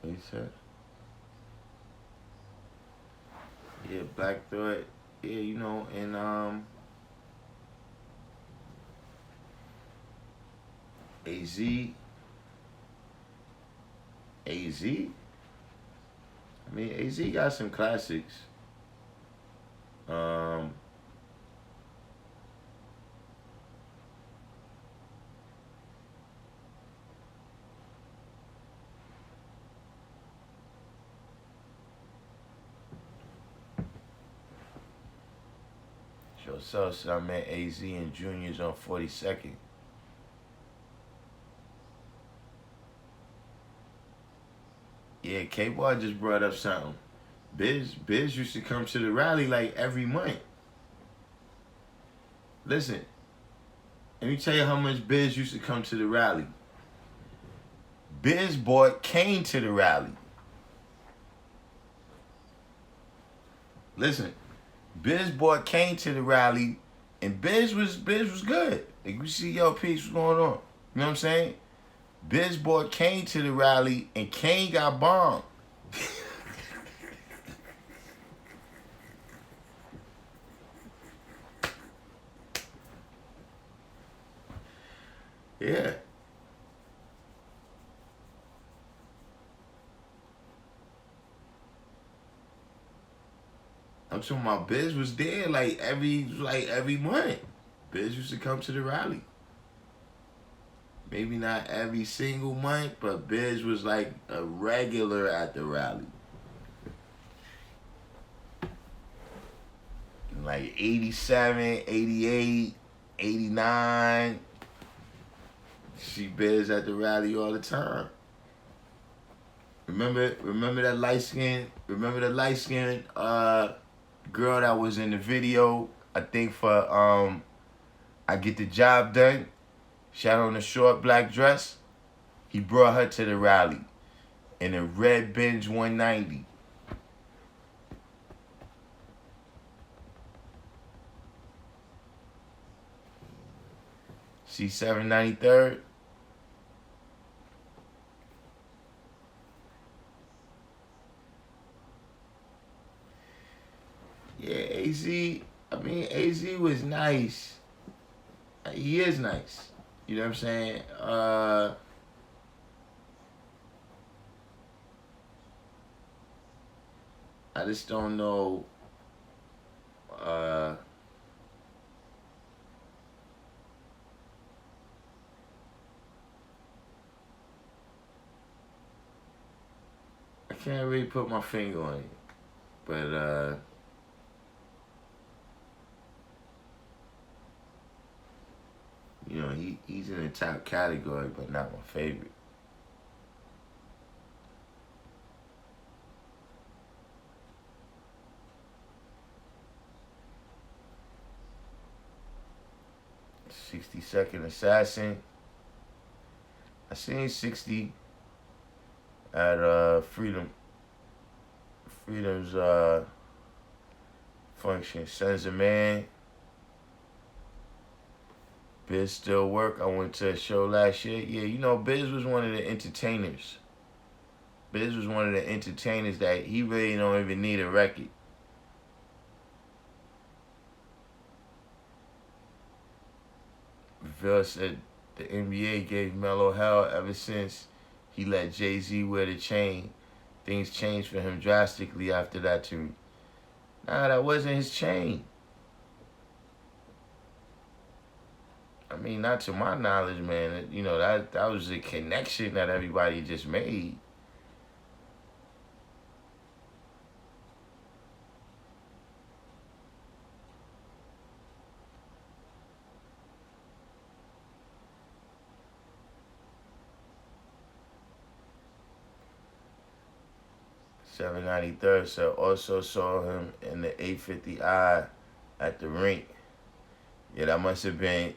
What he said? Yeah, Black Thought. Yeah, and AZ. AZ? I mean, AZ got some classics. Joe Sell said I met AZ and Juniors on 42nd. Yeah, K-Boy just brought up something. Biz used to come to the rally like every month. Listen, let me tell you how much Biz used to come to the rally. Biz bought Kane to the rally. Listen, Biz bought Kane to the rally, and Biz was good. Like, you see, yo, peace, what's going on? You know what I'm saying? Biz bought Kane to the rally, and Kane got bombed. Yeah. I'm talking about Biz was there like every month. Biz used to come to the rally. Maybe not every single month, but Biz was like a regular at the rally. Like 87, 88, 89. See Biz at the rally all the time. Remember that light skin girl that was in the video, I think for I Get the Job Done. She had on a short black dress. He brought her to the rally in a red Benz 190. C793rd. Yeah, AZ was nice. He is nice. You know what I'm saying? I just don't know. I can't really put my finger on it, but you know, he's in the top category, but not my favorite. "62nd Assassin." I seen 60 at Freedom's function. Sons of Man. Biz still work. I went to a show last year. Yeah, you know, Biz was one of the entertainers. Biz was one of the entertainers that he really don't even need a record. Ville said the NBA gave Melo hell ever since he let Jay-Z wear the chain. Things changed for him drastically after that too. Nah, that wasn't his chain. I mean, not to my knowledge, man. You know, that was a connection that everybody just made. "793rd said also saw him in the 850i at the rink." Yeah, that must have been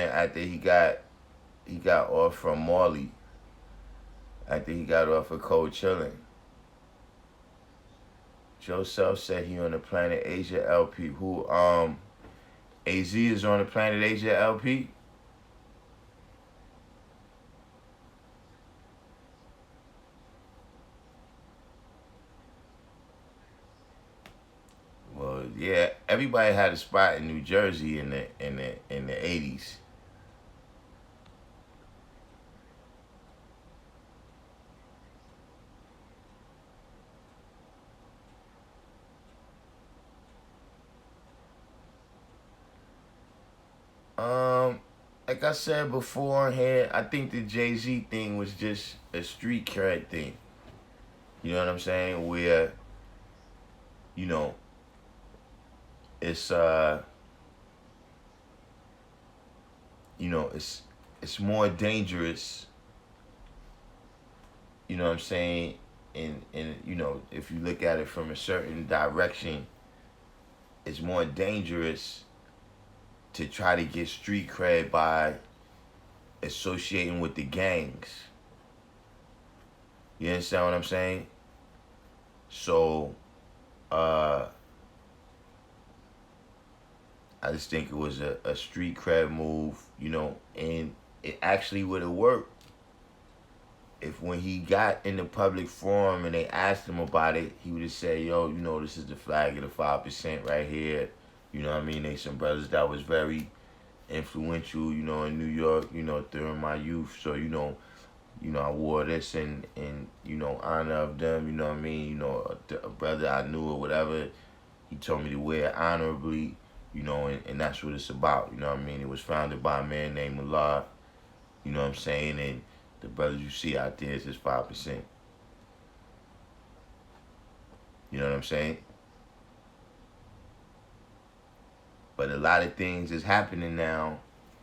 after he got off from Marley. After he got off of Cold Chillin'. Joe Self said he on the Planet Asia LP. Who AZ is on the Planet Asia LP? Well, yeah, everybody had a spot in New Jersey in the 80s. Like I said before here, I think the Jay-Z thing was just a street cred thing. You know what I'm saying? Where, you know, it's you know, it's more dangerous, you know what I'm saying? And you know, if you look at it from a certain direction, it's more dangerous to try to get street cred by associating with the gangs. You understand what I'm saying? So, I just think it was a street cred move, you know, and it actually would have worked if when he got in the public forum and they asked him about it, he would have said, yo, you know, this is the flag of the 5% right here. You know what I mean? They some brothers that was very influential, you know, in New York, you know, during my youth. So, I wore this in you know, honor of them, you know what I mean? You know, a brother I knew or whatever, he told me to wear it honorably, you know, and that's what it's about, you know what I mean? It was founded by a man named Allah, you know what I'm saying? And the brothers you see out there is just 5%. You know what I'm saying? But a lot of things is happening now,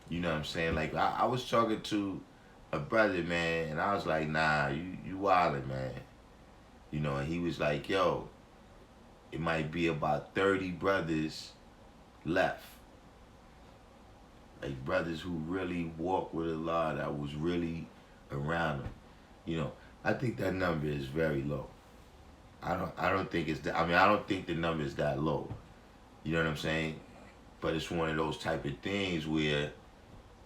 you know what I'm saying? Like, I was talking to a brother, man, and I was like, nah, you wildin', man. You know, and he was like, yo, it might be about 30 brothers left. Like brothers who really walk with Allah, that was really around them. You know, I think that number is very low. I don't think it's that, I don't think the number is that low. You know what I'm saying? But it's one of those type of things where,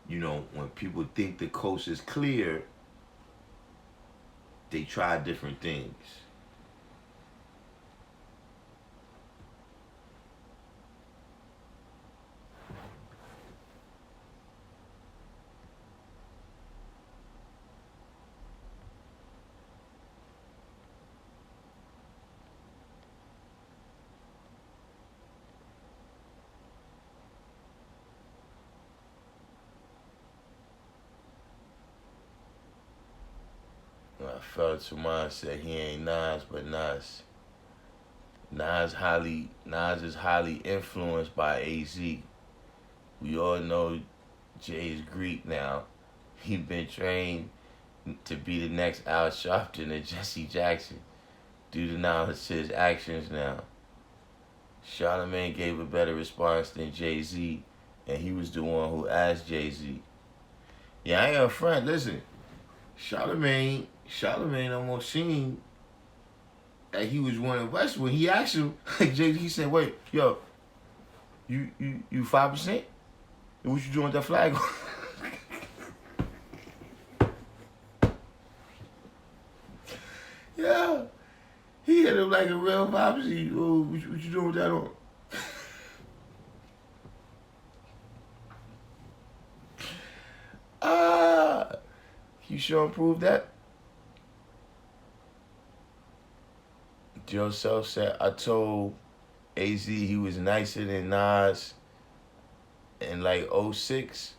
you know, when people think the coast is clear, they try different things. I felt to mine said he ain't Nas, but Nas. Nas is highly influenced by AZ. We all know Jay's Greek now. He been trained to be the next Al Sharpton and Jesse Jackson due to knowledge to his actions now. Charlamagne gave a better response than Jay-Z, and he was the one who asked Jay-Z. Yeah, I ain't a friend. Listen, Charlamagne almost seemed that he was one of us when he asked him. Like Jay-Z, he said, "Wait, yo, you 5%? What you doing with that flag?" Yeah, he hit him like a real 5%. Oh, what you doing with that on? Ah, you sure prove that? Joe Self said, I told AZ he was nicer than Nas in like '06.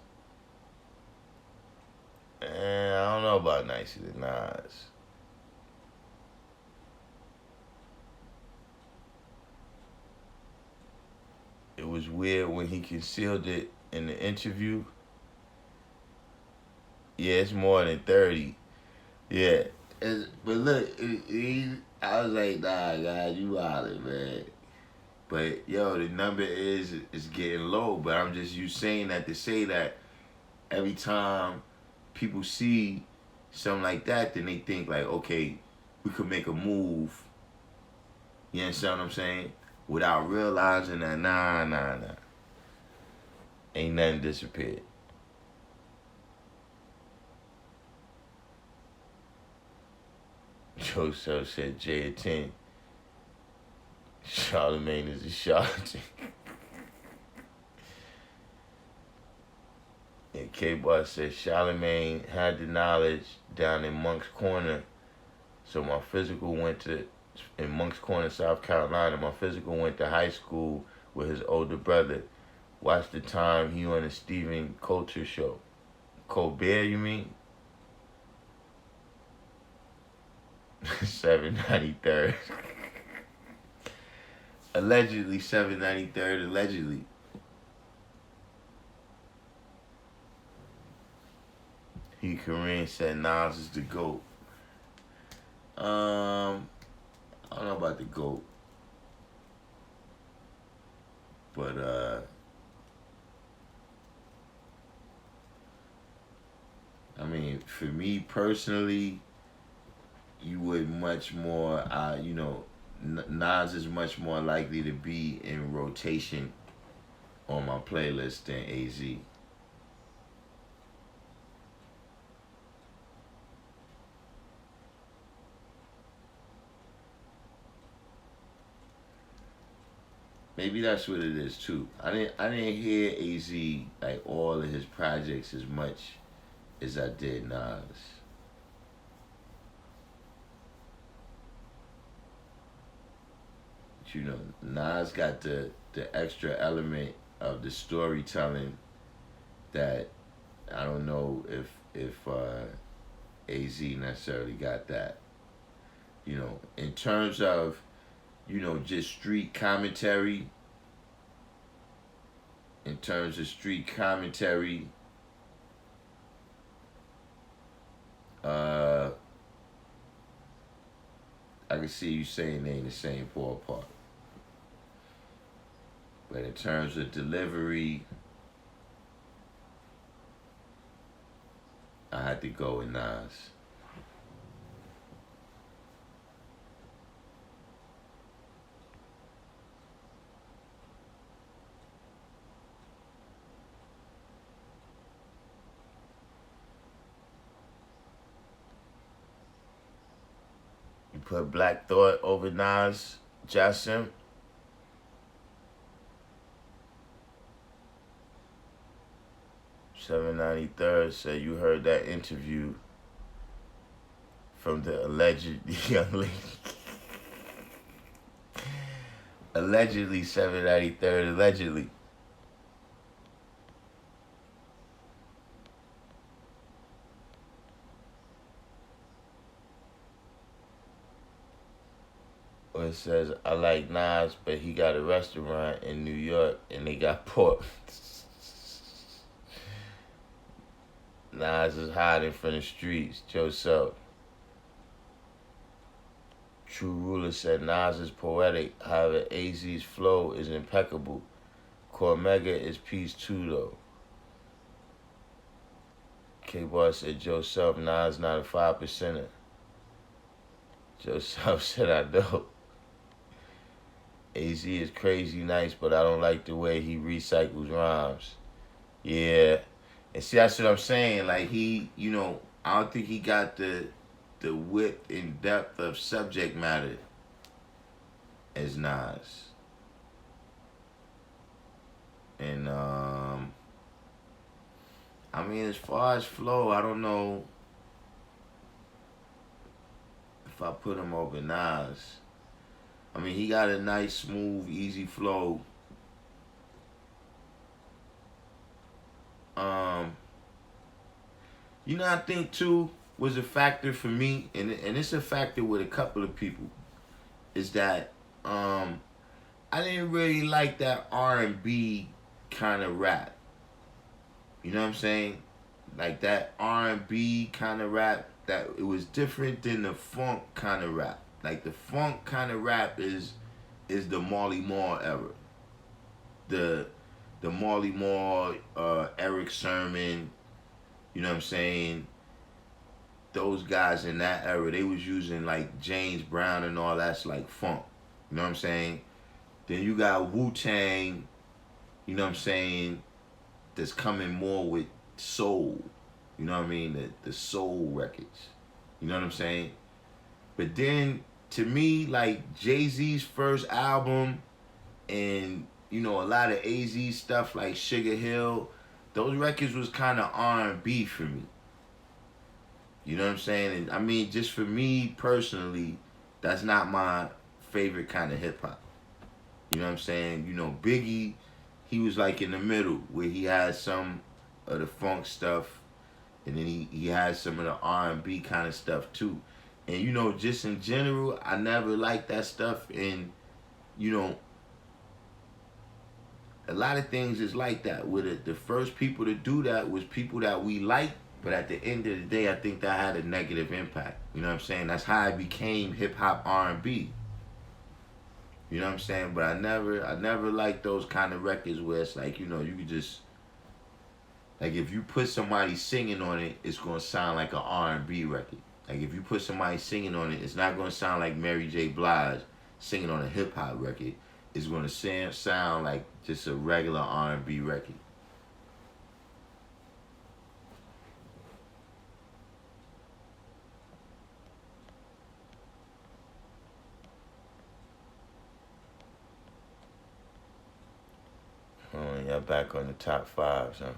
And I don't know about nicer than Nas. It was weird when he concealed it in the interview. Yeah, it's more than 30. Yeah. But look, I was like, nah, God, you wildin', man. But yo, the number is getting low. But I'm just you saying that to say that every time people see something like that, then they think like, okay, we could make a move. You understand what I'm saying? Without realizing that, nah. Ain't nothing disappeared. Joseph said J at 10. Charlamagne is a charlatan. And K-Bar said Charlamagne had the knowledge down in Monk's Corner. So my physical went to, in Monk's Corner, South Carolina, my physical went to high school with his older brother. Watched the time he on the Stephen Colbert show. Colbert, you mean? 793rd. Allegedly 793rd, allegedly. Kareem said Nas is the GOAT. I don't know about the GOAT. But I mean, for me personally, you would much more, Nas is much more likely to be in rotation on my playlist than AZ. Maybe that's what it is too. I didn't hear AZ like all of his projects as much as I did Nas. But, Nas got the extra element of the storytelling that I don't know if AZ necessarily got that. In terms of just street commentary. In terms of street commentary, I can see you saying they in the same ballpark. But in terms of delivery, I had to go with Nas. You put Black Thought over Nas, Jasim? $7.93 said you heard that interview from the alleged young lady. Allegedly, $7.93, allegedly. Or it says, I like Nas, but he got a restaurant in New York and they got pork. Nas is hiding from the streets. Joe So. True Ruler said Nas is poetic, however AZ's flow is impeccable. Cormega is peace too though. K-Bar said Joe Self, Nas not a 5%er. Joe Self said I know. AZ is crazy nice, but I don't like the way he recycles rhymes. Yeah. And see, that's what I'm saying. Like, I don't think he got the width and depth of subject matter as Nas. And, I mean, as far as flow, I don't know if I put him over Nas. I mean, he got a nice, smooth, easy flow. I think too was a factor for me, and it's a factor with a couple of people, is that I didn't really like that R&B kind of rap. You know what I'm saying? Like that R&B kind of rap, that it was different than the funk kind of rap. Like the funk kind of rap is the Marley Marl era. The Marley Marl, Eric Sermon, you know what I'm saying? Those guys in that era, they was using like James Brown and all that's like funk. You know what I'm saying? Then you got Wu-Tang, you know what I'm saying, that's coming more with soul. You know what I mean? The soul records. You know what I'm saying? But then, to me, like Jay-Z's first album and, a lot of AZ stuff like Sugar Hill, those records was kind of R&B for me. You know what I'm saying? And I mean, just for me personally, that's not my favorite kind of hip-hop. You know what I'm saying? Biggie, he was like in the middle where he had some of the funk stuff and then he had some of the R&B kind of stuff too. And just in general, I never liked that stuff. And a lot of things is like that. Where the first people to do that was people that we like But at the end of the day, I think that had a negative impact. You know what I'm saying? That's how I became hip hop R&B. You know what I'm saying? But I never liked those kind of records where it's like, you could just, like, if you put somebody singing on it, it's gonna sound like an R&B record. Like, if you put somebody singing on it, it's not gonna sound like Mary J. Blige singing on a hip hop record. It's gonna sound like just a regular R&B record. Oh, y'all back on the top fives, huh?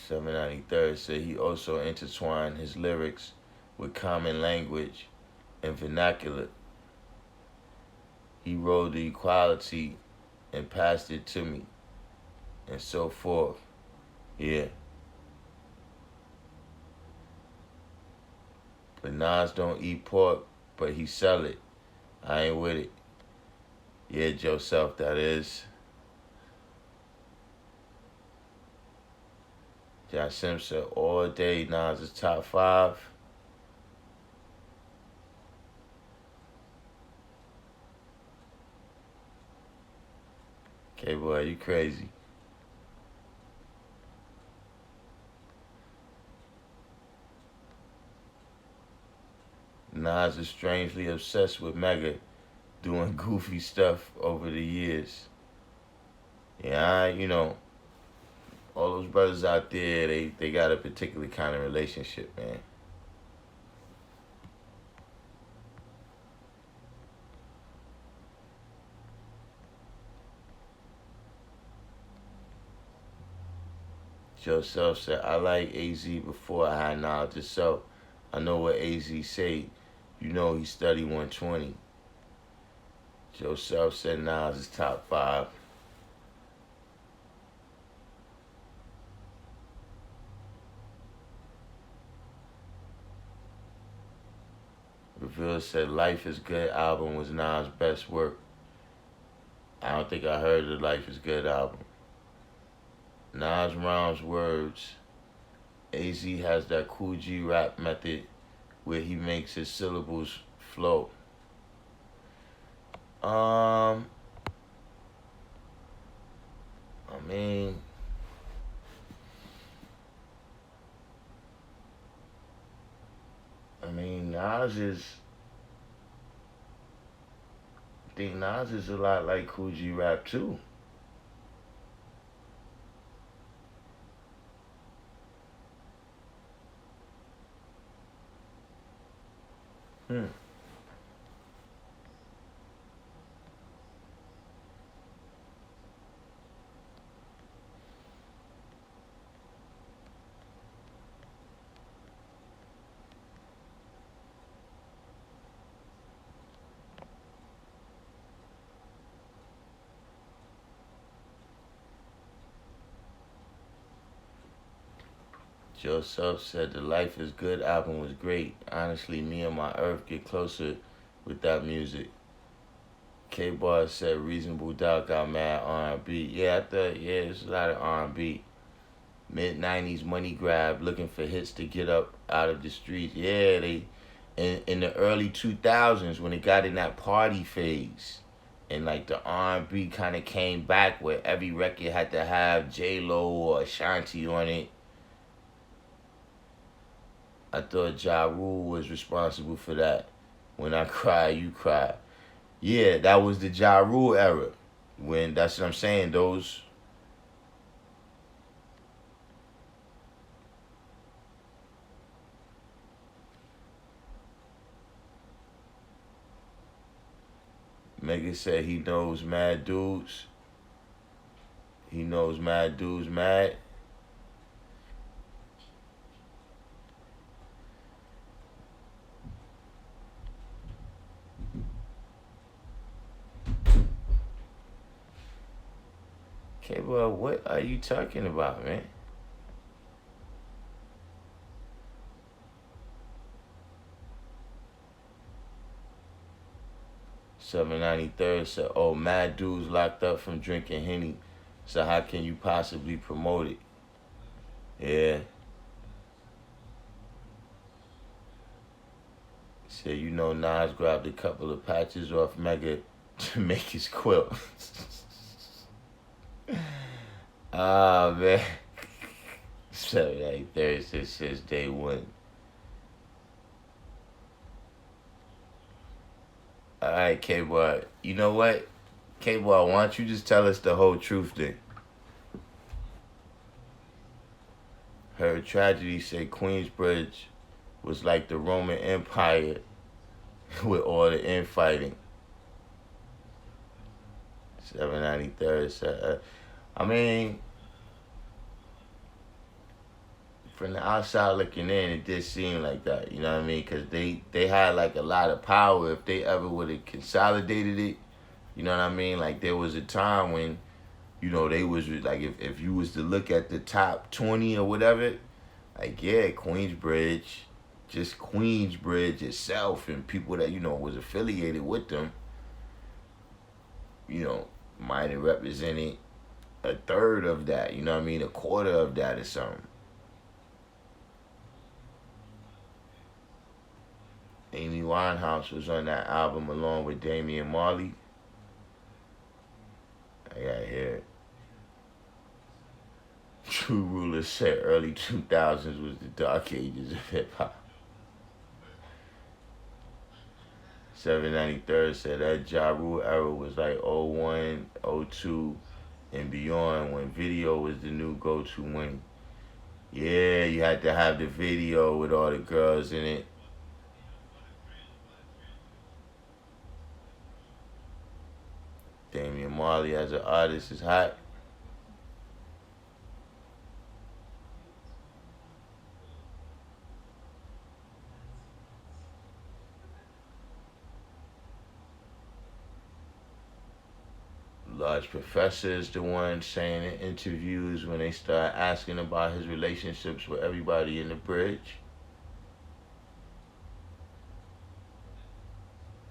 793rd said he also intertwined his lyrics with common language and vernacular. He wrote the equality and passed it to me, and so forth. Yeah. But Nas don't eat pork, but he sell it. I ain't with it. Yeah, Joseph, that is. John Simpson, all day, Nas is top five. Okay, boy, you crazy. Nas is strangely obsessed with Mega doing goofy stuff over the years. Yeah, all those brothers out there, they got a particular kind of relationship, man. Joseph said, I like AZ before I had knowledge of self. I know what AZ say. You know he studied 120. Joseph said Nas is top five. Reveal said Life is Good album was Nas' best work. I don't think I heard the Life is Good album. Nas rhymes words. AZ has that Cool G rap method where he makes his syllables flow. I mean, Nas is. I think Nas is a lot like Cool G rap too. Hmm. Joseph said the Life is Good album was great. Honestly, me and my Earth get closer with that music. K-Bar said Reasonable Doubt got mad R&B. Yeah, I thought, there's a lot of R&B. Mid-90s money grab, looking for hits to get up out of the streets. Yeah, they in the early 2000s when it got in that party phase. And like the R&B kind of came back where every record had to have J-Lo or Ashanti on it. I thought Ja Rule was responsible for that. When I cry, you cry. Yeah, that was the Ja Rule era. When that's what I'm saying. Those Mega said he knows mad dudes. He knows mad dudes mad. Okay, well, what are you talking about, man? 793rd said, oh, mad dudes locked up from drinking Henny. So how can you possibly promote it? Yeah. Said, you know, Nas grabbed a couple of patches off Mega to make his quilt. Ah, man. 793rd said since day one. All right, K-Boy. You know what? K-Boy, why don't you just tell us the whole truth then? Her tragedy said Queensbridge was like the Roman Empire with all the infighting. 793rd said, I mean, from the outside looking in, it did seem like that, you know what I mean? Because they had like a lot of power. If they ever would have consolidated it, you know what I mean? Like there was a time when, you know, they was like, if you was to look at the top 20 or whatever, like, yeah, Queensbridge, just Queensbridge itself and people that, you know, was affiliated with them, you know, might have represented a third of that, you know what I mean? A quarter of that or something. Amy Winehouse was on that album along with Damian Marley. I got here. True Ruler said early 2000s was the dark ages of hip-hop. 793rd said that Ja Rule era was like 01, 02, and beyond when video was the new go-to when. Yeah, you had to have the video with all the girls in it. Damian Marley as an artist is hot. Large Professor is the one saying in interviews when they start asking about his relationships with everybody in the bridge.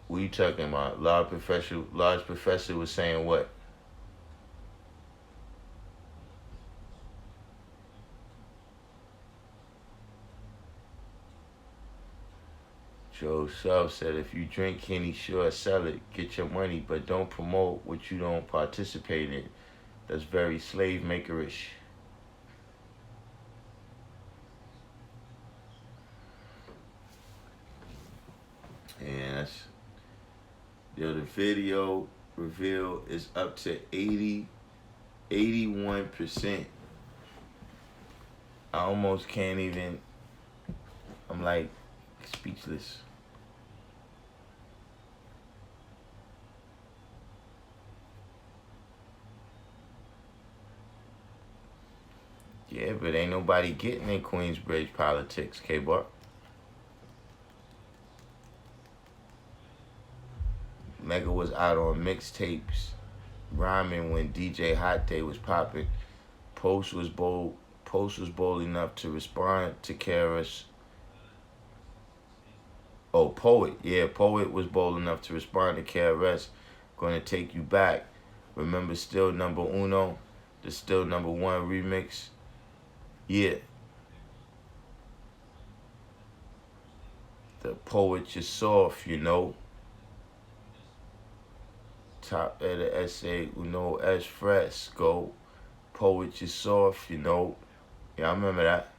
What are you talking about? Large Professor was saying what? Joe Sub said, if you drink Henny, sure, sell it. Get your money, but don't promote what you don't participate in. That's very slave makerish. And that's, yo, the video reveal is up to 81%. I almost can't even, I'm like speechless. Yeah, but ain't nobody getting in Queensbridge politics, K-Bar. Mega was out on mixtapes, rhyming when DJ Hot Day was popping. Post was bold enough to respond to KRS. Oh, Poet. Yeah, Poet was bold enough to respond to KRS. Gonna take you back. Remember Still Number Uno? The Still Number One remix? Yeah. The Poet you're soft, you know. Top of the essay, Uno es fresco. Poet you're soft, you know. Yeah, I remember that.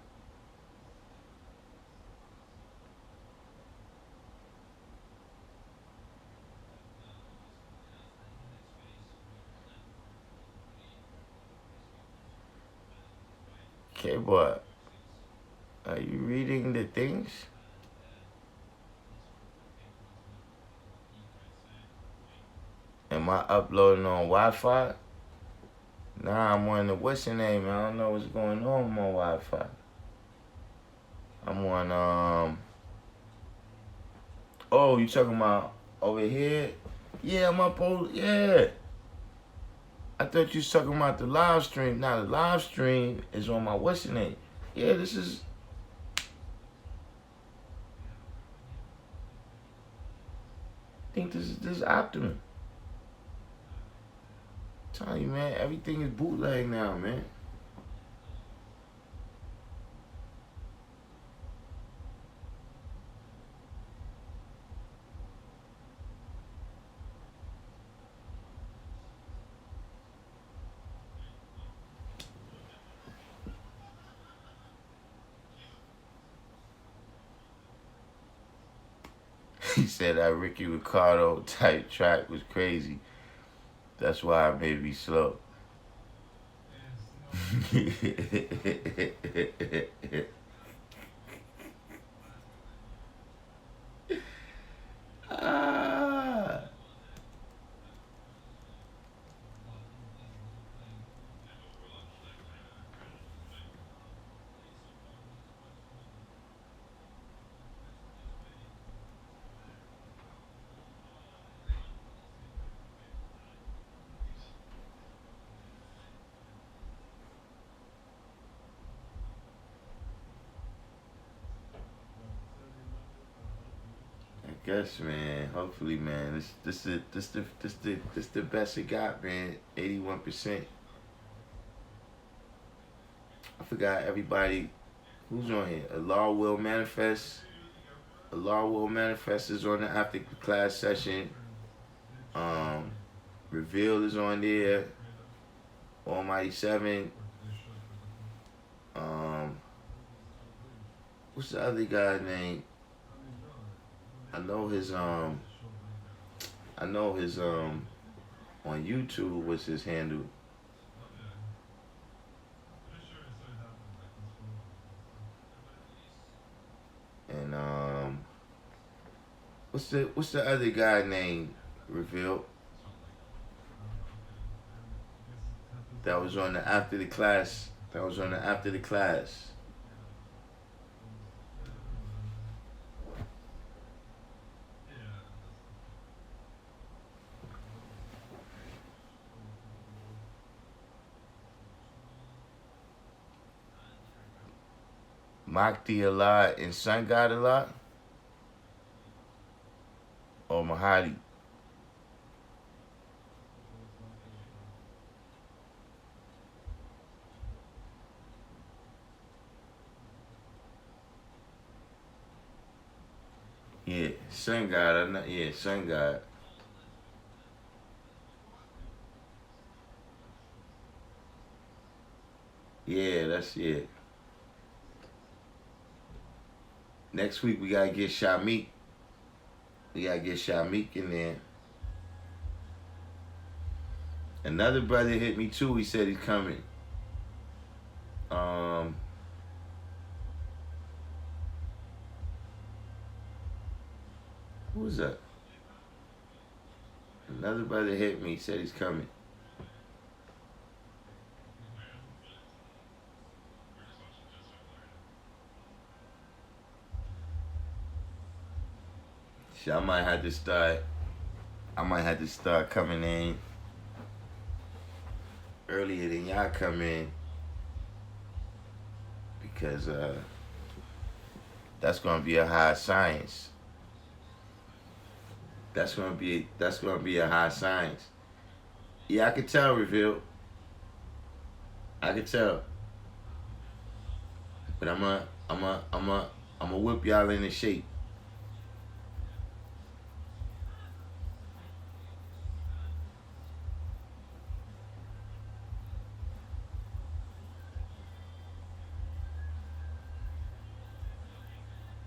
Okay, but are you reading the things? Am I uploading on Wi-Fi? Nah, I'm on the, what's the name? I don't know what's going on with my Wi-Fi. I'm on, oh, you talking about over here? Yeah, I'm up over, yeah. I thought you was talking about the live stream. Now, the live stream is on my, what's the name? Yeah, this is, think this is optimum. I'm telling you, man, everything is bootleg now, man. He said that Ricky Ricardo type track was crazy. That's why it made me slow. Ah. I guess, man. Hopefully, man. This the best it got, man. 81%. I forgot everybody who's on here. Allah Will Manifest. Allah Will Manifest is on the after class session. Reveal is on there. Almighty 7. What's the other guy's name? I know his on YouTube was his handle. And what's the other guy name? Reveal. That was on the after the class. Mahdi Allah and Sun God Allah? Or Mahadi? Yeah, Sun God. Yeah, Sun God. Yeah, that's it. Next week we gotta get Shamik. We gotta get Shamik in there. Another brother hit me too. He said he's coming. Who was that? Another brother hit me. He said he's coming. Shit, I might have to start coming in earlier than y'all come in, because that's gonna be a high science. That's gonna be a high science. Yeah, I can tell, Reveal. I can tell. But I'm a whip y'all into shape.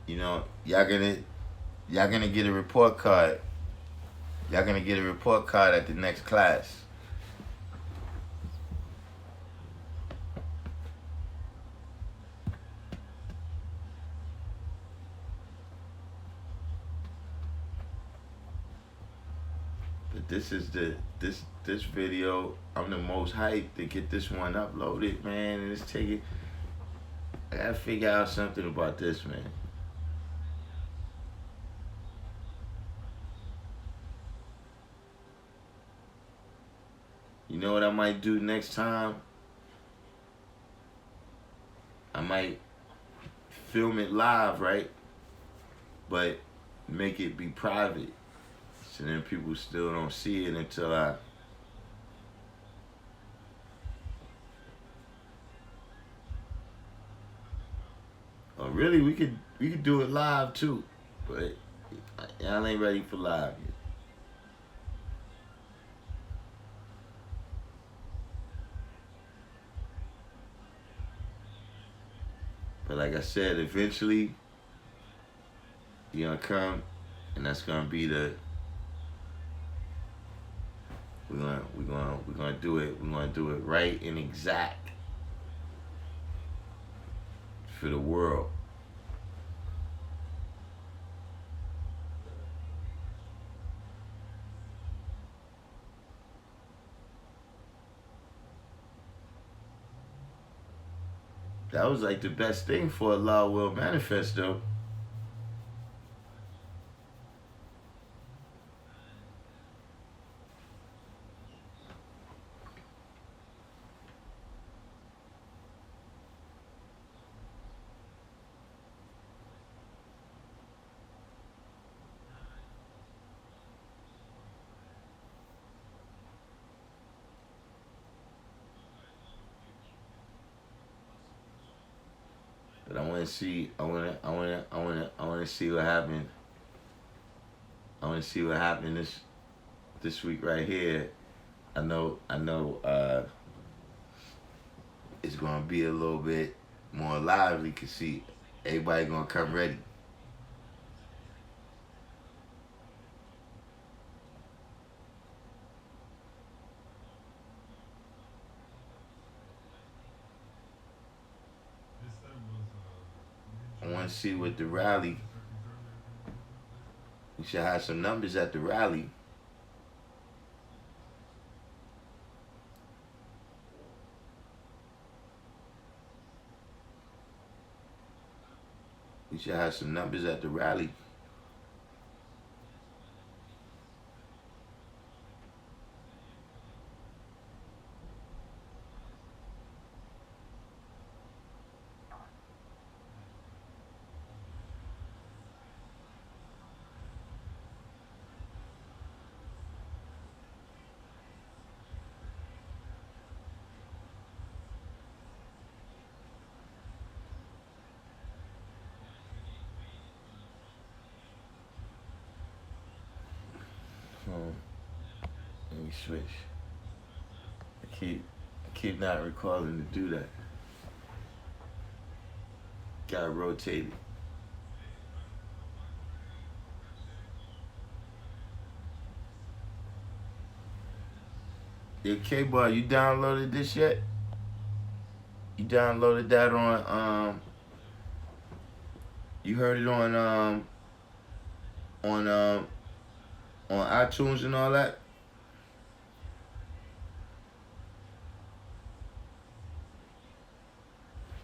You know, y'all gonna get a report card. Y'all gonna get a report card at the next class. But this is this video. I'm the most hyped to get this one uploaded, man. And I gotta figure out something about this, man. You know what I might do next time? I might film it live, right? But make it be private. So then people still don't see it until I. Oh, really? We could do it live too, but y'all ain't ready for live yet. But like I said, eventually you're gonna come, and that's gonna be the. We're gonna do it. We're gonna do it right and exact for the world. That was like the best thing for Allah Will Manifest though. But I want to see. I want to see what happened. I want to see what happened this week right here. I know. It's gonna be a little bit more lively. Cause see, everybody gonna come ready. I want to see what the rally. We should have some numbers at the rally. We should have some numbers at the rally. Let me switch. I keep not recalling to do that. Gotta rotate it. Yo, K-Bar, you downloaded this yet? You downloaded that on you heard it on on iTunes and all that?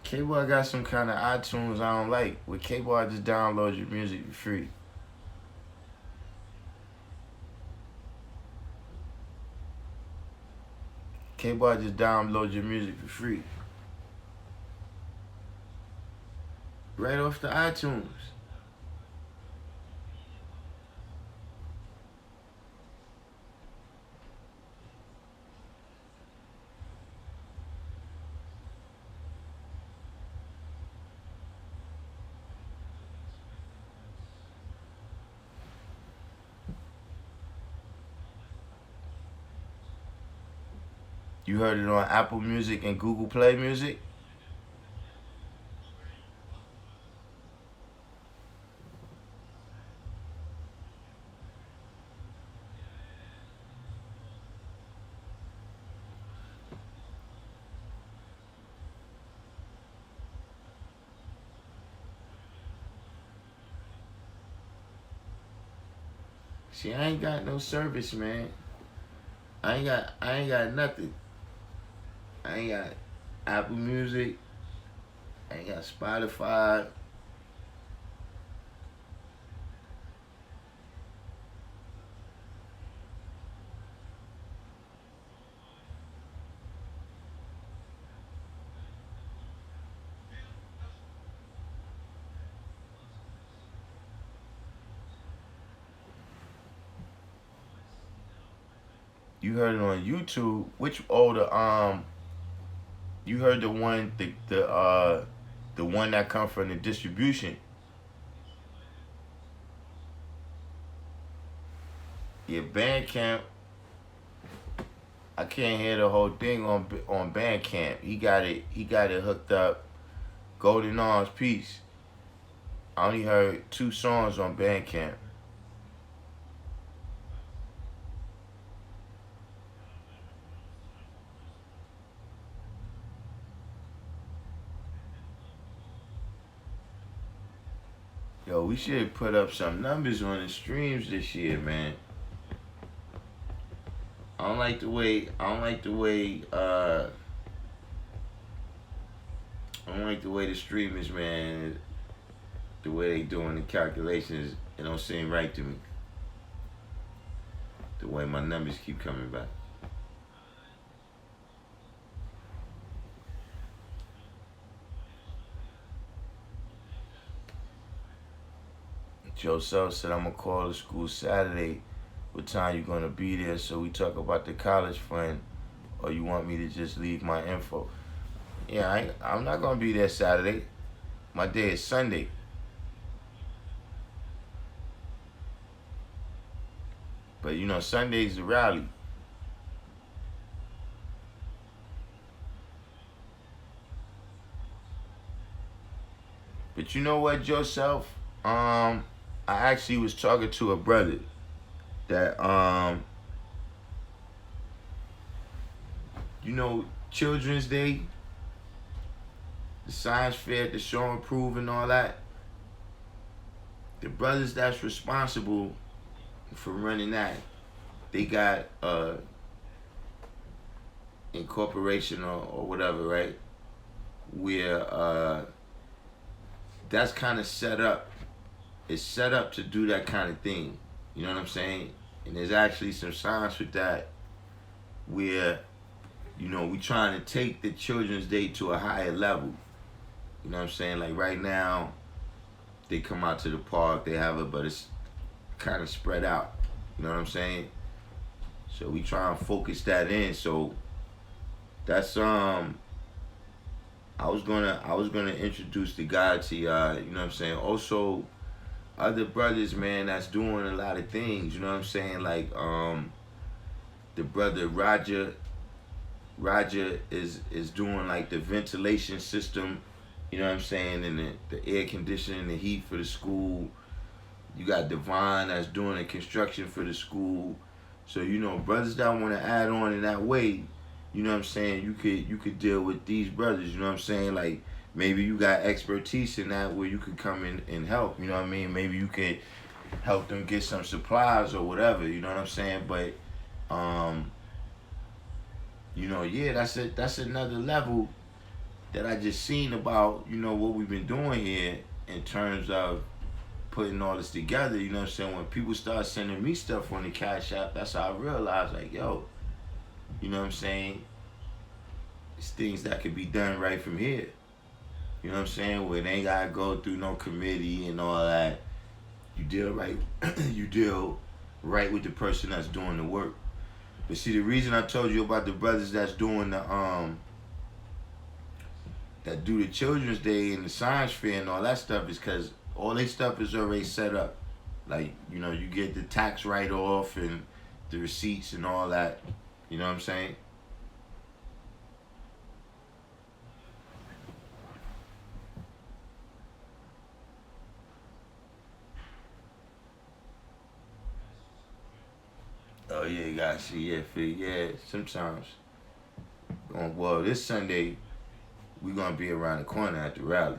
K-Bar got some kind of iTunes I don't like. With K-Bar, just download your music for free. K-Bar just download your music for free. Right off the iTunes. You heard it on Apple Music and Google Play Music? See, I ain't got no service, man. I ain't got nothing. I ain't got Apple Music. I ain't got Spotify. You heard it on YouTube. Which older you heard the one the one that come from the distribution. Yeah, Bandcamp. I can't hear the whole thing on Bandcamp. He got it hooked up. Golden Arms Peace. I only heard 2 songs on Bandcamp. Yo, we should put up some numbers on the streams this year, man. I don't like the way the streamers, man, the way they doing the calculations, it don't seem right to me. The way my numbers keep coming back. Joe Self said, I'm gonna call the school Saturday. What time you gonna be there? So we talk about the college fund, or you want me to just leave my info? Yeah, I'm not gonna be there Saturday. My day is Sunday. But you know, Sunday's the rally. But you know what, Joseph? I actually was talking to a brother that you know, Children's Day, the science fair, the show and prove and all that. The brothers that's responsible for running that, they got incorporation or whatever, right? Where that's kind of set up. It's set up to do that kind of thing. You know what I'm saying? And there's actually some science with that where, you know, we trying to take the Children's Day to a higher level. You know what I'm saying? Like right now, they come out to the park, they have it, but it's kind of spread out. You know what I'm saying? So we try and focus that in. So that's I was gonna introduce the guy to y'all. You know what I'm saying? Also, other brothers, man, that's doing a lot of things. You know what I'm saying? Like the brother Roger is doing like the ventilation system. You know what I'm saying? And the air conditioning, the heat for the school. You got Divine that's doing the construction for the school. So, you know, brothers that want to add on in that way, you know what I'm saying, you could deal with these brothers, you know what I'm saying? Like maybe you got expertise in that where you could come in and help, you know what I mean? Maybe you could help them get some supplies or whatever, you know what I'm saying? But you know, yeah, that's another level that I just seen about, you know, what we've been doing here in terms of putting all this together. You know what I'm saying? When people start sending me stuff on the Cash App, that's how I realized, like, yo, you know what I'm saying? It's things that could be done right from here. You know what I'm saying? Where they ain't gotta go through no committee and all that. You deal right you deal right with the person that's doing the work. But see, the reason I told you about the brothers that's doing the that do the Children's Day and the science fair and all that stuff is because all their stuff is already set up. Like, you know, you get the tax write-off and the receipts and all that. You know what I'm saying? Oh yeah, you gotta see, yeah, sometimes. Well, this Sunday, we're gonna be around the corner at the rally.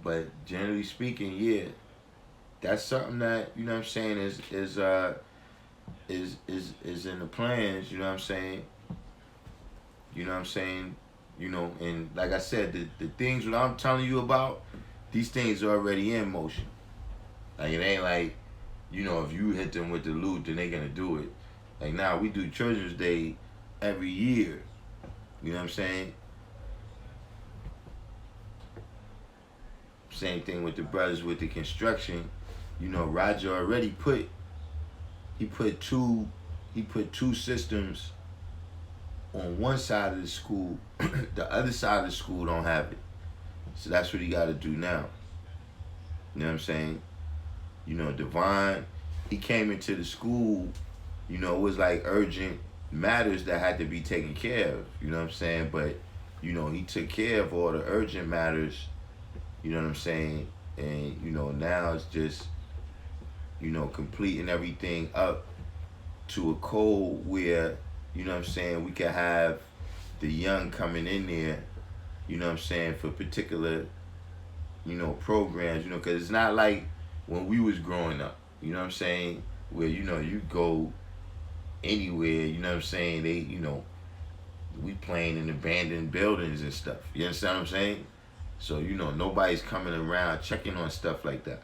But generally speaking, yeah, that's something that, you know what I'm saying, is in the plans, you know what I'm saying? You know what I'm saying? You know, and like I said, the things that I'm telling you about, these things are already in motion. Like it ain't like, you know, if you hit them with the loot, then they gonna do it. Like now we do Children's Day every year. You know what I'm saying? Same thing with the brothers with the construction. You know, Roger already put he put two systems on one side of the school. The other side of the school don't have it. So that's what he got to do now. You know what I'm saying? You know, Divine, he came into the school, you know, it was like urgent matters that had to be taken care of. You know what I'm saying? But, you know, he took care of all the urgent matters, you know what I'm saying? And, you know, now it's just, you know, completing everything up to a code where, you know what I'm saying, we can have the young coming in there, you know what I'm saying, for particular, you know, programs, you know, because it's not like when we was growing up, you know what I'm saying, where, you know, you go anywhere, you know what I'm saying, they, you know, we playing in abandoned buildings and stuff, you understand what I'm saying? So, you know, nobody's coming around checking on stuff like that.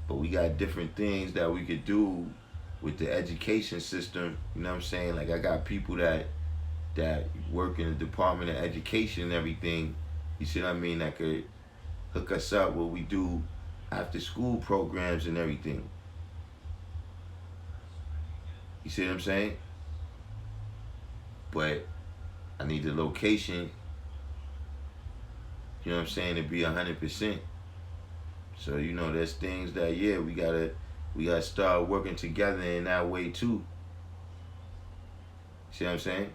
But we got different things that we could do with the education system, you know what I'm saying? Like I got people that work in the Department of Education and everything, you see what I mean, that could hook us up where we do after school programs and everything. You see what I'm saying? But I need the location, you know what I'm saying, to be 100%. So, you know, there's things that, yeah, we gotta start working together in that way too. See what I'm saying?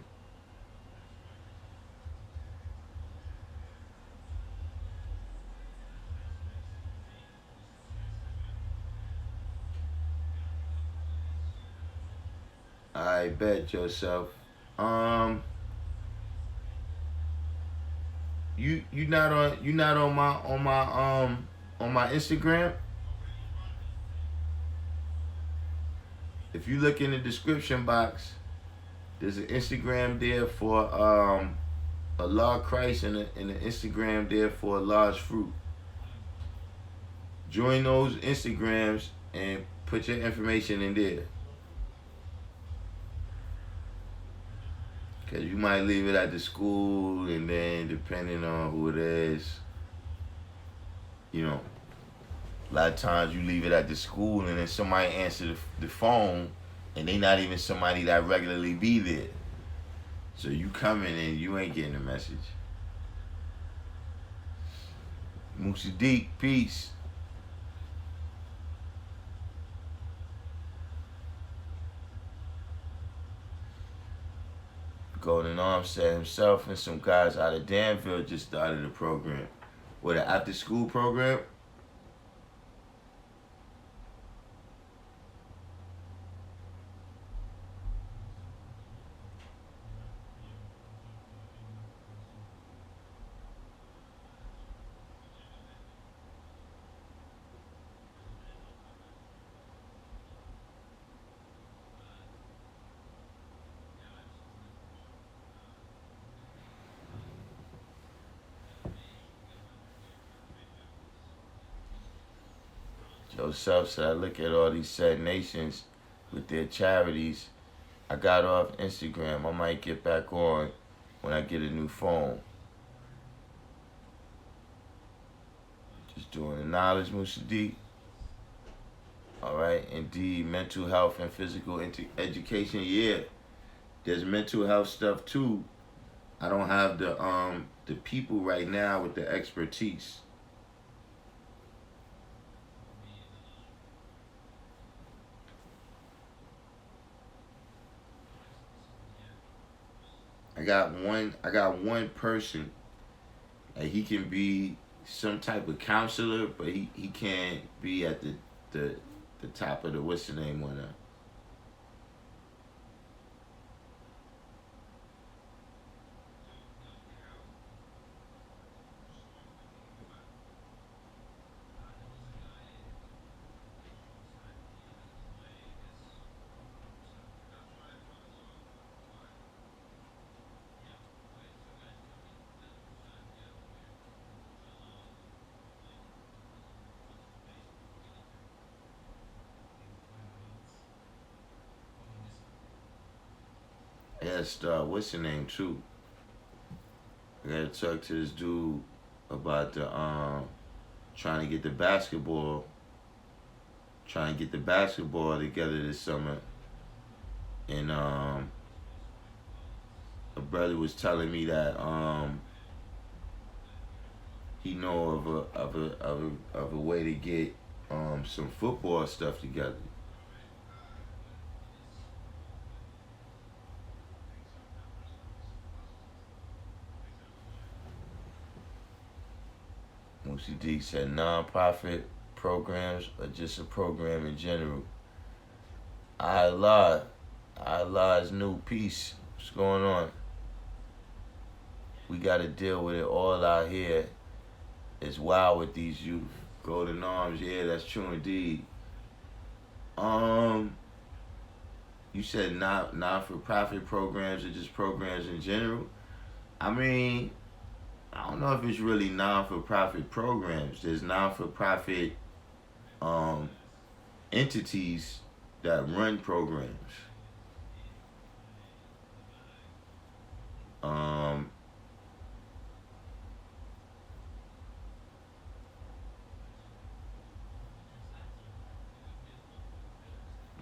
I bet yourself. You not on my Instagram. If you look in the description box, there's an Instagram there for AllahChrist and an Instagram there for large fruit. Join those Instagrams and put your information in there. Cause you might leave it at the school, and then depending on who it is, you know, a lot of times you leave it at the school, and then somebody answer the phone, and they not even somebody that regularly be there. So you coming and you ain't getting the message. Musadik, peace. Golden Arm said himself and some guys out of Danville just started a program. What, an after school program? Joseph said, I look at all these said nations with their charities. I got off Instagram. I might get back on when I get a new phone. Just doing the knowledge, Musadik. Alright, indeed, mental health and physical education, yeah. There's mental health stuff too. I don't have the people right now with the expertise. I got one person, and he can be some type of counselor, but he can't be at the top of the what's the name one up. I gotta start what's the name too. I gotta talk to this dude about the trying to get the basketball trying to get the basketball together this summer, and a brother was telling me that he know of a way to get some football stuff together. Musi D said non-profit programs or just a program in general. Allah's new peace. What's going on? We got to deal with it all out here. It's wild with these youth. Golden Arms, yeah, that's true indeed. You said not-for-profit programs or just programs in general. I mean, I don't know if it's really non-for-profit programs. There's non-for-profit entities that run programs.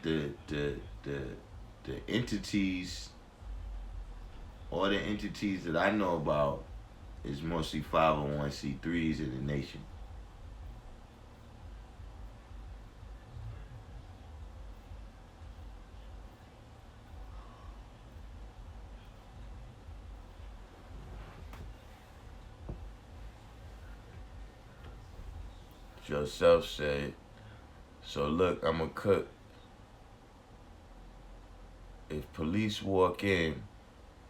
The entities, all the entities that I know about is mostly 501c3s in the nation. Joseph said, so look, I'm a cook. If police walk in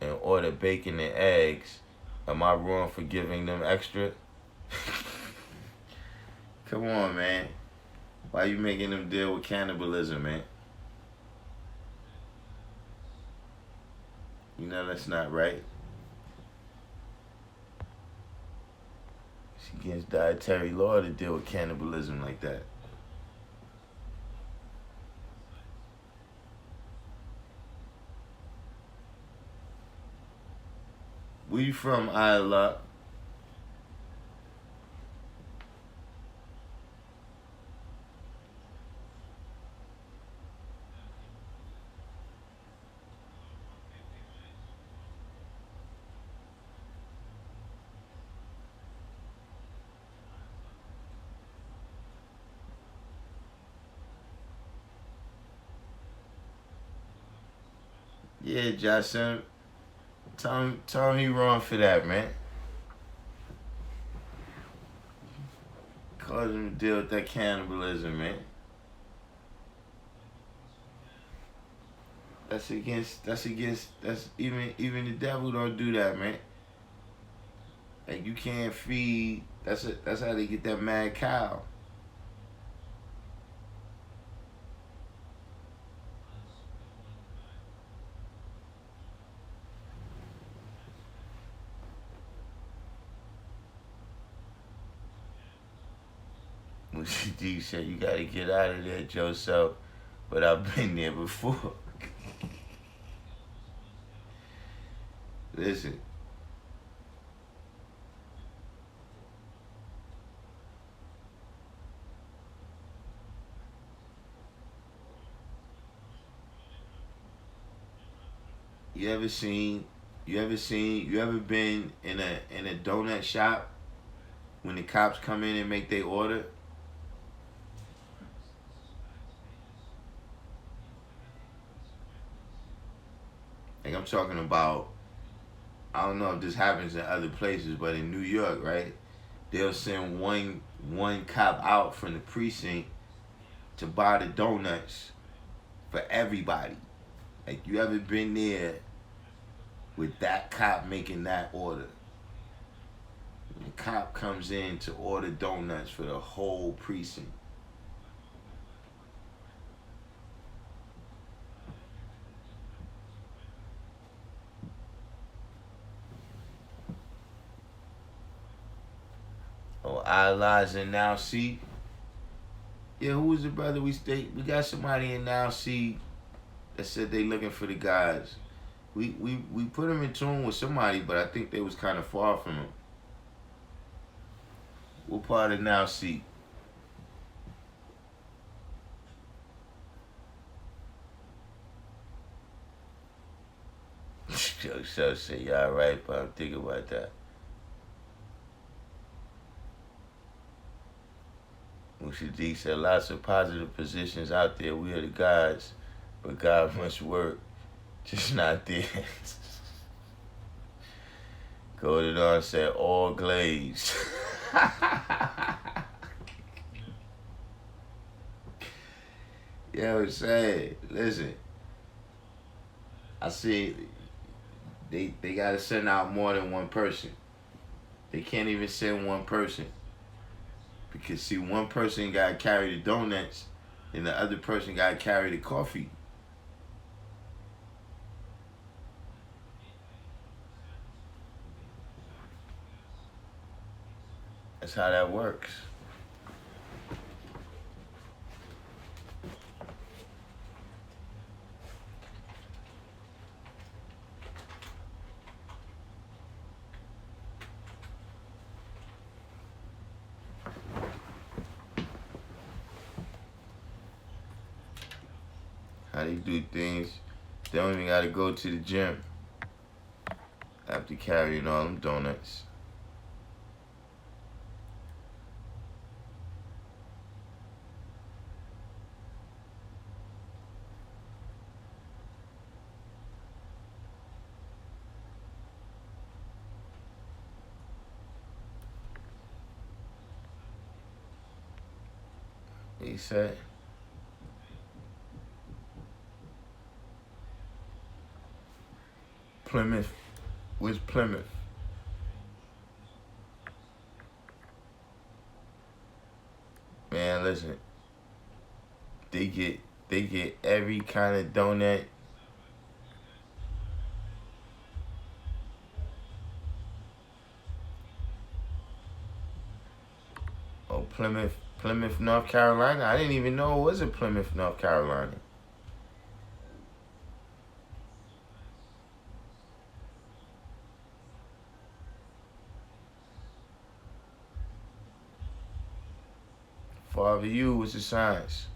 and order bacon and eggs, am I wrong for giving them extra? Come on, man. Why you making them deal with cannibalism, man? You know that's not right. It's against dietary law to deal with cannibalism like that. Where you from, Allah? Yeah, Jason. Tell him he wrong for that, man. Cause him to deal with that cannibalism, man. That's even the devil don't do that, man. Like you can't feed. That's how they get that mad cow. D said you gotta get out of there, Joseph. But I've been there before. Listen. You ever been in a donut shop when the cops come in and make their order? Like I'm talking about, I don't know if this happens in other places, but in New York, right? They'll send one cop out from the precinct to buy the donuts for everybody. Like you ever been there with that cop making that order? The cop comes in to order donuts for the whole precinct. Oh, Allah's in now see. Yeah, who was the brother we got somebody in now see that said they looking for the guys. We put him in tune with somebody, but I think they was kind of far from him. What part of now see? So say, y'all right, but I'm thinking about that. Mushadi said, lots of positive positions out there. We are the gods, but God must work, just not there. Golden Dawn said, all glazed. Yo, say, listen. I see they gotta send out more than one person. They can't even send one person. Because see, one person gotta carry the donuts and the other person gotta carry the coffee. That's how that works. How they do things. They don't even gotta go to the gym after carrying all them donuts. He said, Plymouth. Where's Plymouth? Man, listen. They get every kind of donut. Oh, Plymouth, North Carolina. I didn't even know it was in Plymouth, North Carolina. Father, you was the science.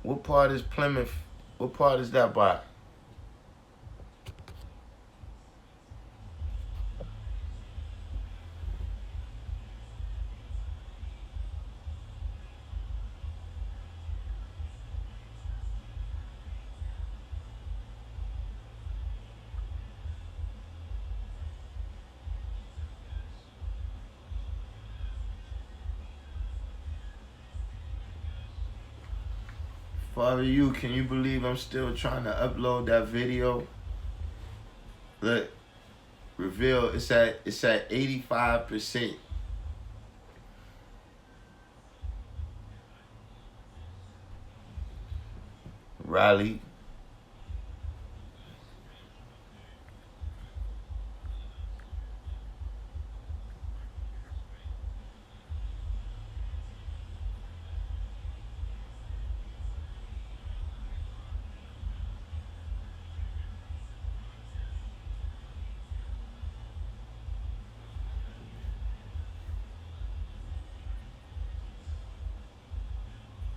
What part is Plymouth? What part is that by? Father, you, can you believe I'm still trying to upload that video? Look, reveal, it's at 85%. Raleigh.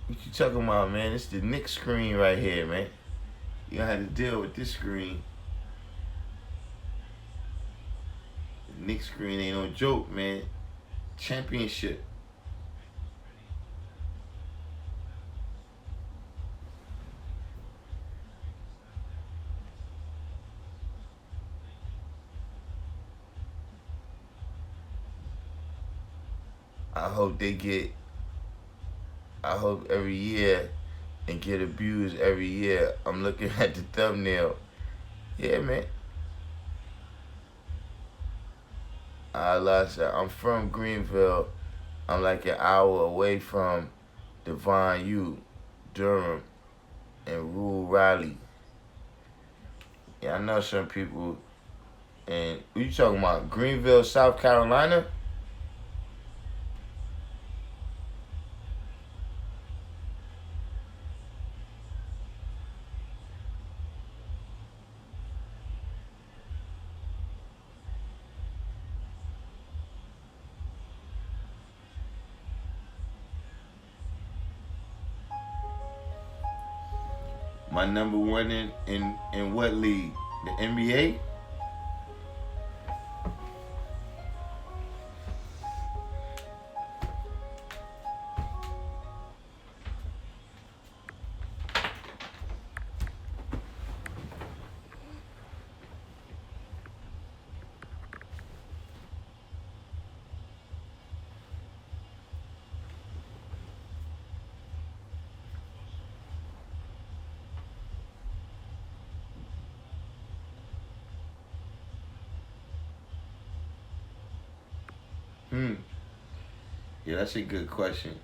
What you talking about, man? It's the Nick screen right here, man. You gonna have to deal with this screen. The Nick screen ain't no joke, man. Championship. I hope every year and get abused every year. I'm looking at the thumbnail. Yeah, man. Allah said, I'm from Greenville. I'm like an hour away from Divine U, Durham, and Rural Raleigh. Yeah, I know some people. And what you talking about? Greenville, South Carolina? My number one in what league? The NBA? Yeah, that's a good question.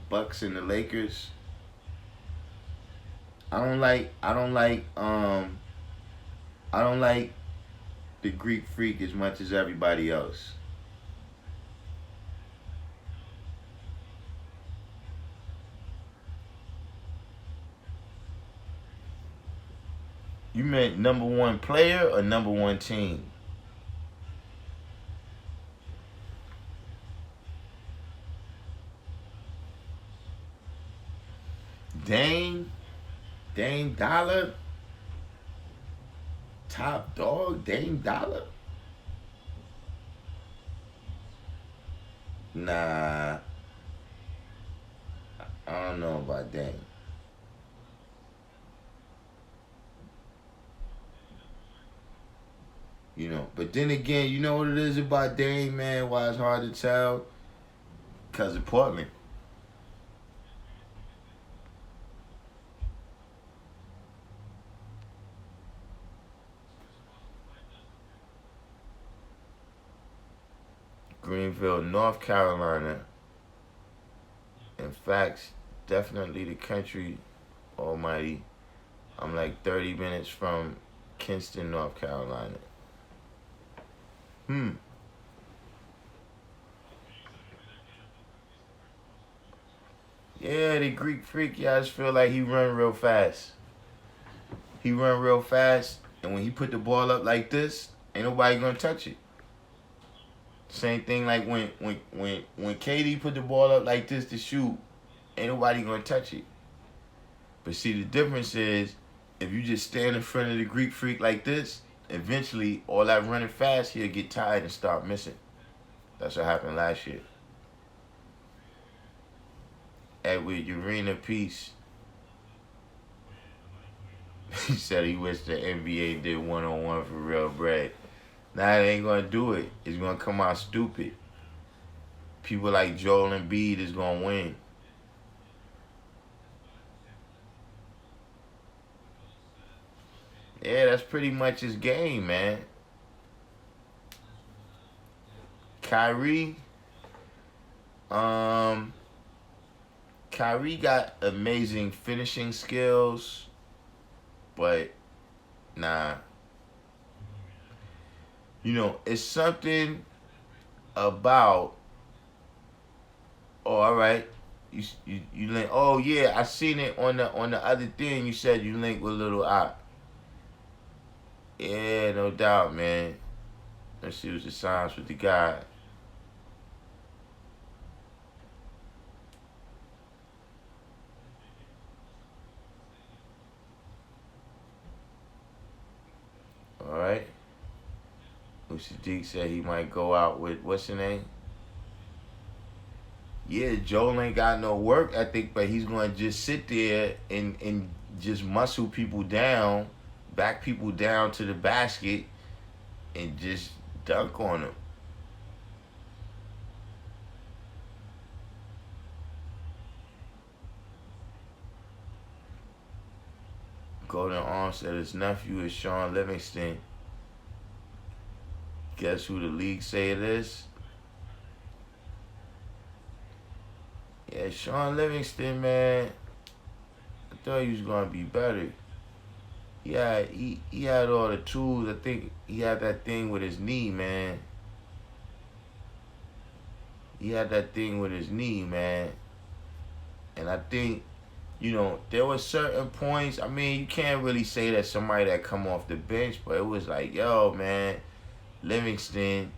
Bucks and the Lakers. I don't like the Greek Freak as much as everybody else. You meant number one player or number one team? Dame? Dame Dollar? Top dog? Dame Dollar? Nah, I don't know about Dame. You know, but then again, you know what it is about Dame, man? Why it's hard to tell? Because of Portland. Greenville, North Carolina. In fact, definitely the country almighty. I'm like 30 minutes from Kinston, North Carolina. Yeah, the Greek Freak, yeah, I just feel like he run real fast. He run real fast, and when he put the ball up like this, ain't nobody gonna touch it. Same thing like when KD put the ball up like this to shoot, ain't nobody gonna touch it. But see, the difference is, if you just stand in front of the Greek Freak like this, eventually all that running fast, he'll get tired and start missing. That's what happened last year. Edward Urena Peace. He said he wished the NBA did one-on-one for real bread. Nah, it ain't gonna do it. It's gonna come out stupid. People like Joel Embiid is gonna win. Yeah, that's pretty much his game, man. Kyrie, Kyrie got amazing finishing skills, but nah. You know, it's something about. Oh, all right. You link. Oh yeah, I seen it on the other thing. You said you link with Little Op. Yeah, no doubt, man. Let's see what's the signs with the guy. All right. Sadiq said he might go out with what's the name? Yeah, Joel ain't got no work ethic, but he's gonna just sit there and just muscle people down, back people down to the basket, and just dunk on them. Golden Arm said his nephew is Sean Livingston. Guess who the league say it is? Yeah, Sean Livingston, man. I thought he was gonna be better. Yeah, he had all the tools. I think he had that thing with his knee, man. He had that thing with his knee, man. And I think there were certain points. I mean, you can't really say that somebody that come off the bench, but it was like, yo, man, Livingston,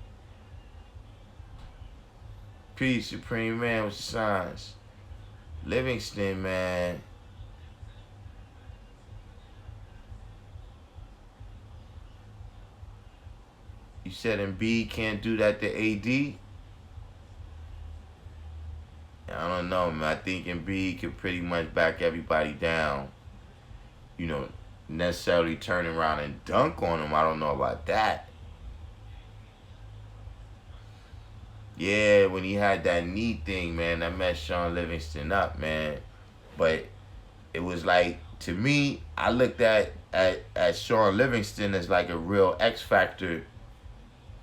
peace, supreme man with the signs. Livingston, man. You said Embiid can't do that to AD? I don't know, man. I think Embiid can pretty much back everybody down. Necessarily turn around and dunk on him. I don't know about that. Yeah, when he had that knee thing, man, that messed Sean Livingston up, man. But it was like, to me, I looked at Sean Livingston as like a real X factor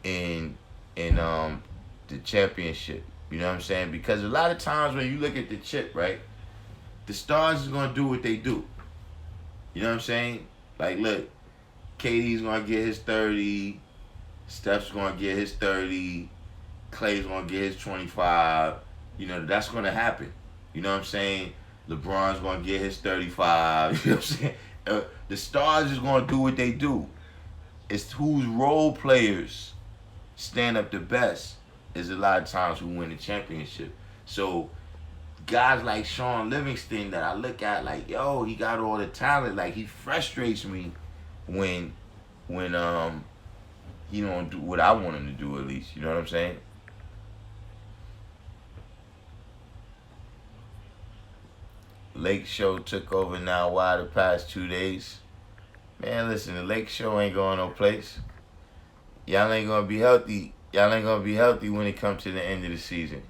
in the championship. You know what I'm saying? Because a lot of times when you look at the chip, right, the stars is gonna do what they do. You know what I'm saying? Like, look, KD's gonna get his 30, Steph's gonna get his 30, Clay's gonna get his 25. That's gonna happen. You know what I'm saying? LeBron's gonna get his 35. You know what I'm saying? The stars is gonna do what they do. It's whose role players stand up the best is a lot of times who win the championship. So guys like Sean Livingston that I look at like, yo, he got all the talent. Like, he frustrates me when he don't do what I want him to do, at least. You know what I'm saying? Lake Show took over now. Why the past 2 days? Man, listen, the Lake Show ain't going no place. Y'all ain't gonna be healthy. Y'all ain't gonna be healthy when it comes to the end of the season.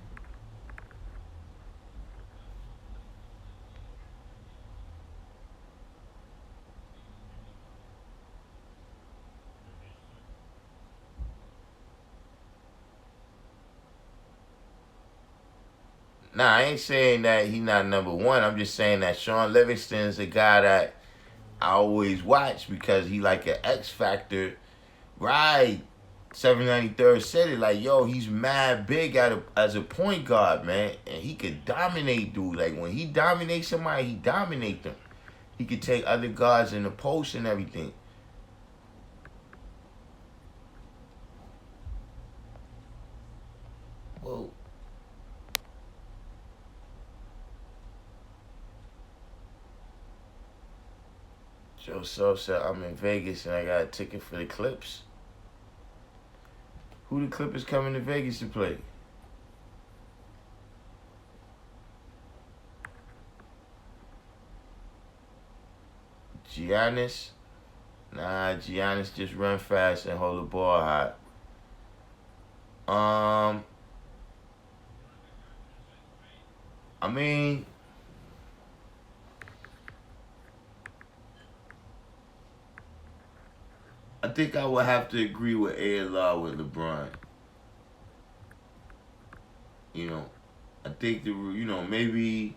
Nah, I ain't saying that he not number one. I'm just saying that Sean Livingston is a guy that I always watch because he like an X factor. Right. 793rd said it like, yo, he's mad big as a point guard, man. And he could dominate, dude. Like, when he dominates somebody, he dominate them. He could take other guards in the post and everything. Whoa. Joe Self said, I'm in Vegas and I got a ticket for the Clips. Who the Clippers coming to Vegas to play? Giannis? Nah, Giannis just run fast and hold the ball hot. I mean, I think I would have to agree with A-Law with LeBron. I think maybe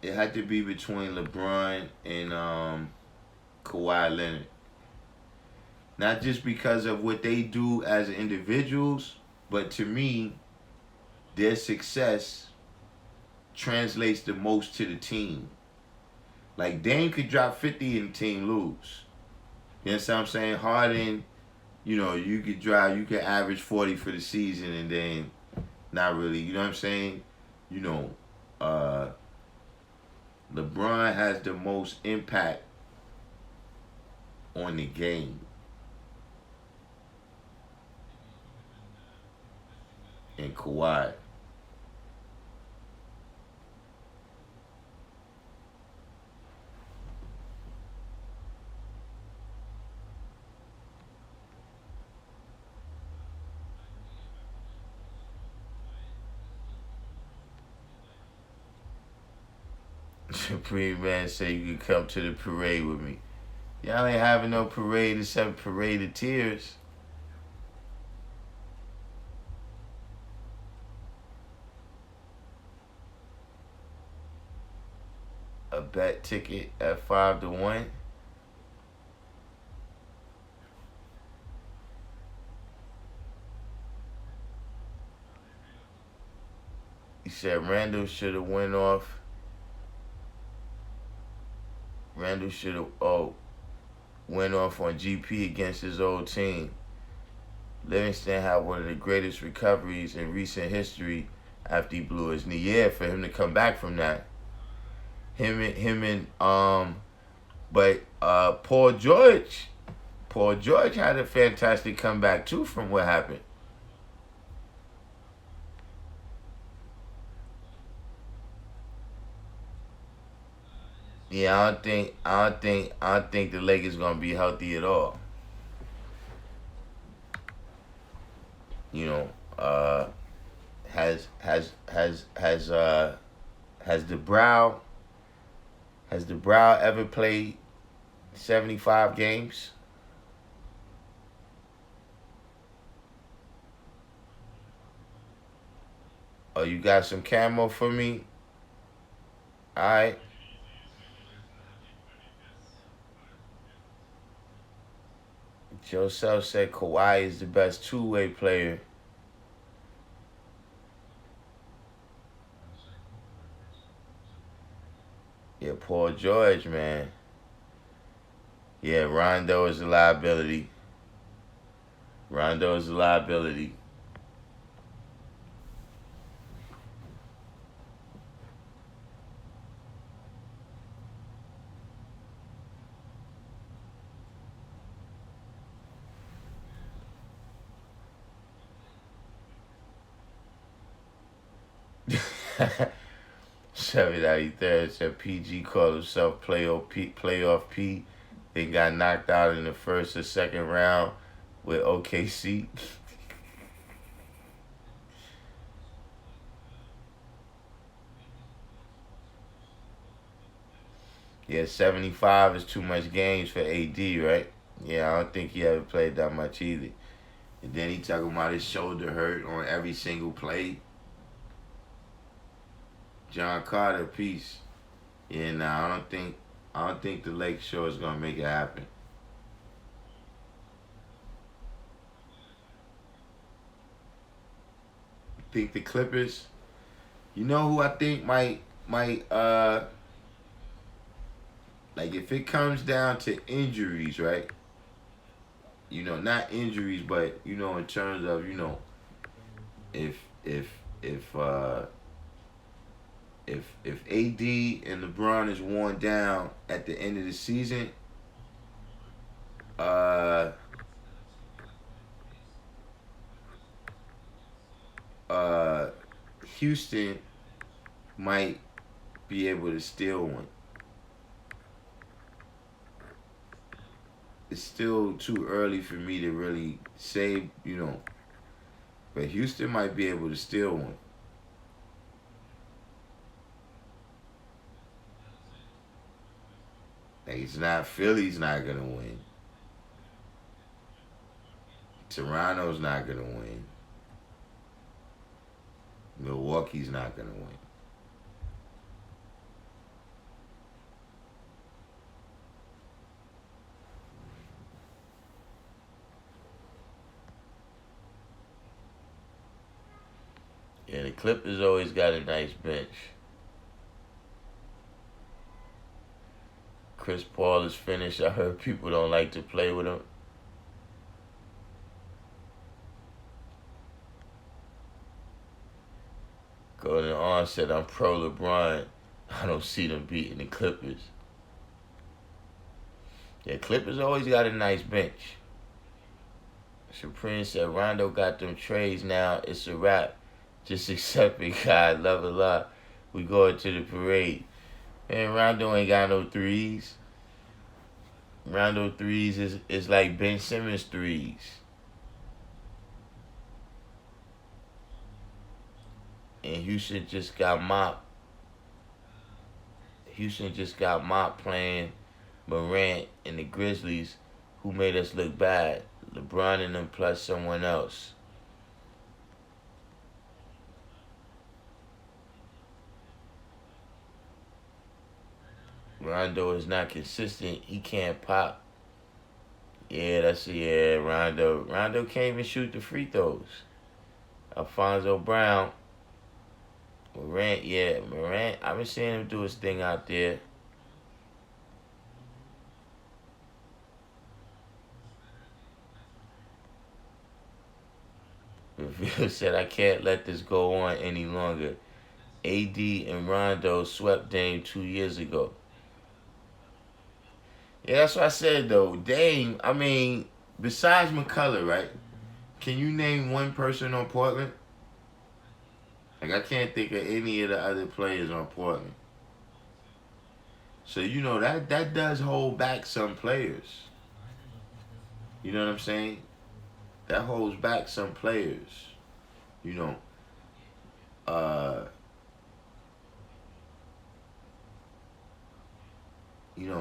it had to be between LeBron and Kawhi Leonard. Not just because of what they do as individuals, but to me, their success translates the most to the team. Like, Dame could drop 50 and the team lose. You know what I'm saying? Harden, you could average 40 for the season and then not really, you know what I'm saying? LeBron has the most impact on the game. And Kawhi. Supreme Man say you can come to the parade with me. Y'all ain't having no parade except Parade of Tears. A bet ticket at 5-1. You said Randall should have went off. Randall should have went off on GP against his old team. Livingston had one of the greatest recoveries in recent history after he blew his knee. Yeah, for him to come back from that. But Paul George had a fantastic comeback too from what happened. Yeah, I don't think the leg is gonna be healthy at all. You know, has the Brow ever played 75 games? Oh, you got some camo for me? Alright. Joe Self said Kawhi is the best two-way player. Yeah, Paul George, man. Yeah, Rondo is a liability. Rondo is a liability. Seven out of third said PG called himself playoff P. Then got knocked out in the first or second round with OKC. Yeah, 75 is too much games for AD, right? Yeah, I don't think he ever played that much either. And then he talking about his shoulder hurt on every single play. John Carter, peace. Yeah, nah, I don't think the Lake Shore is gonna make it happen. I think the Clippers. You know who I think might like if it comes down to injuries, right? You know, not injuries, but you know, in terms of if if if uh if AD and LeBron is worn down at the end of the season, uh, uh, Houston might be able to steal one. It's still too early for me to really say, but Houston might be able to steal one. Like it's not Philly's not gonna win. Toronto's not gonna win. Milwaukee's not gonna win. Yeah, the Clippers always got a nice bench. Chris Paul is finished. I heard people don't like to play with him. Golden On said, I'm pro LeBron. I don't see them beating the Clippers. Yeah, Clippers always got a nice bench. Supreme said, Rondo got them trades now. It's a wrap. Just accept it, God. Love a lot. We going to the parade. Man, Rondo ain't got no threes. Rondo threes is like Ben Simmons threes. And Houston just got mopped. Houston just got mopped playing Morant and the Grizzlies, who made us look bad. LeBron and them plus someone else. Rondo is not consistent. He can't pop. Yeah, Rondo. Rondo can't even shoot the free throws. Alfonso Brown Morant, yeah, Morant. I've been seeing him do his thing out there. Reveal said, I can't let this go on any longer. AD and Rondo swept Dame 2 years ago. Yeah, that's what I said, though. Dame, I mean, besides McCullough, right? Can you name one person on Portland? Like, I can't think of any of the other players on Portland. So, you know, that does hold back some players. You know what I'm saying? That holds back some players. You know, uh,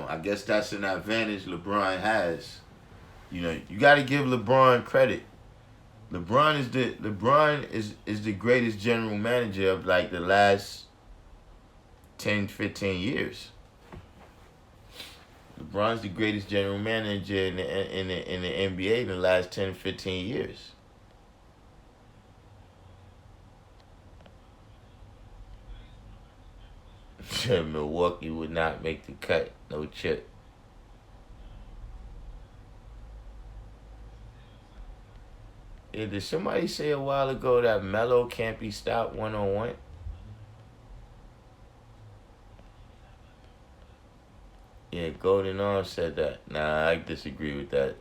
I guess that's an advantage LeBron has. You know, you got to give LeBron credit. LeBron is the greatest general manager of like the last 10, 15 years. LeBron's the greatest general manager in the NBA in the last 10, 15 years. Milwaukee would not make the cut. No chip. Yeah, did somebody say a while ago that Melo can't be stopped one-on-one? Yeah, Golden Arm said that. Nah, I disagree with that.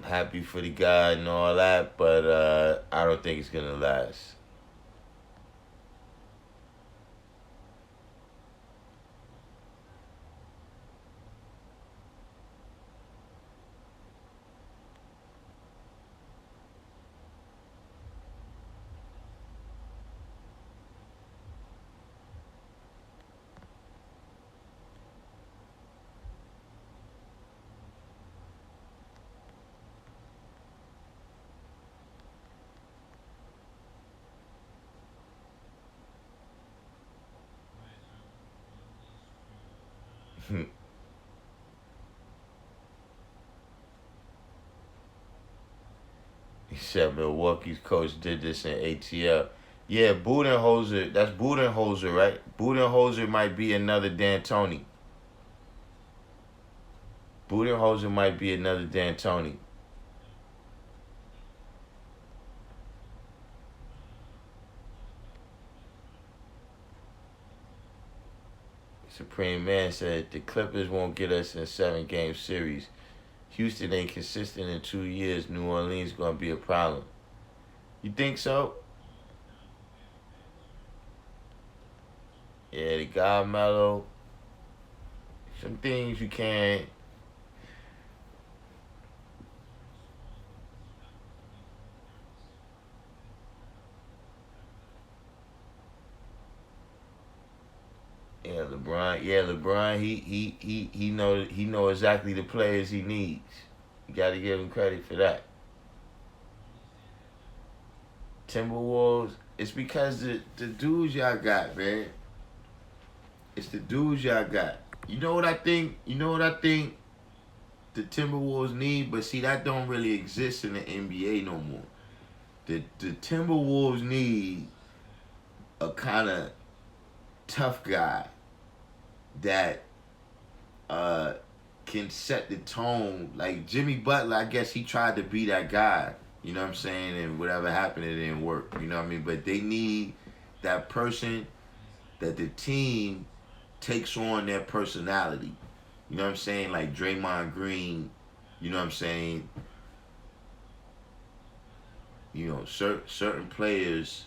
Happy for the guy and all that, but I don't think it's gonna last. He said Milwaukee's coach did this in ATL. Yeah, Budenholzer. That's Budenholzer, right? Budenholzer might be another D'Antoni. Budenholzer might be another D'Antoni. Supreme Man said the Clippers won't get us in a 7-game series. Houston ain't consistent in 2 years. New Orleans gonna be a problem. You think so? Yeah, the guy Mello. Some things you can't. Yeah, LeBron. Yeah, LeBron. He know exactly the players he needs. You got to give him credit for that. Timberwolves. It's because the dudes y'all got, man. It's the dudes y'all got. You know what I think? You know what I think the Timberwolves need? But see, that don't really exist in the NBA no more. The Timberwolves need a kind of tough guy that can set the tone. Like Jimmy Butler, I guess he tried to be that guy. You know what I'm saying? And whatever happened, it didn't work. You know what I mean? But they need that person that the team takes on their personality. You know what I'm saying? Like Draymond Green. You know what I'm saying? You know, certain players,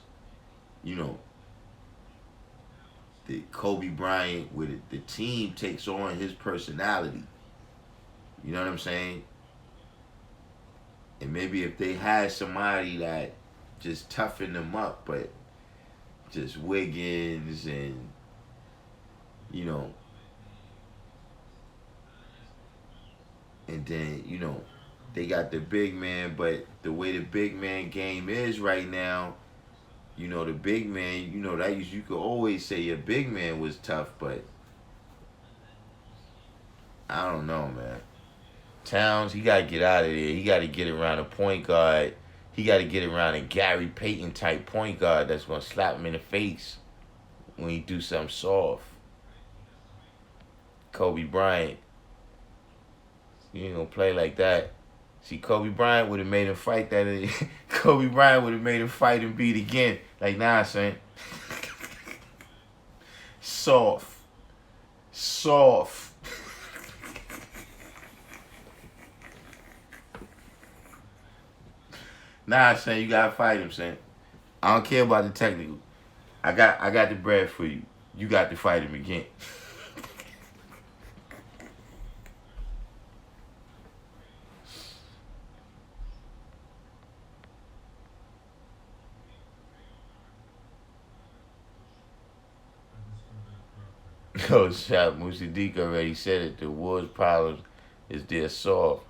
you know, the Kobe Bryant, where the team takes on his personality. You know what I'm saying? And maybe if they had somebody that just toughened them up, but just Wiggins and, you know, and then, you know, they got the big man, but the way the big man game is right now, you know, the big man, you know, you could always say your big man was tough, but I don't know, man. Towns, he got to get out of there. He got to get around a point guard. He got to get around a Gary Payton type point guard that's going to slap him in the face when he do something soft. Kobe Bryant, he ain't going to play like that. See, Kobe Bryant would have made him fight that. Kobe Bryant would have made him fight and beat again. Like, nah, son. Soft. Nah, son, you gotta fight him, son. I don't care about the technical. I got the bread for you. You got to fight him again. Oh, shot. Musaddiq already said it. The Wolves' problem is they're soft.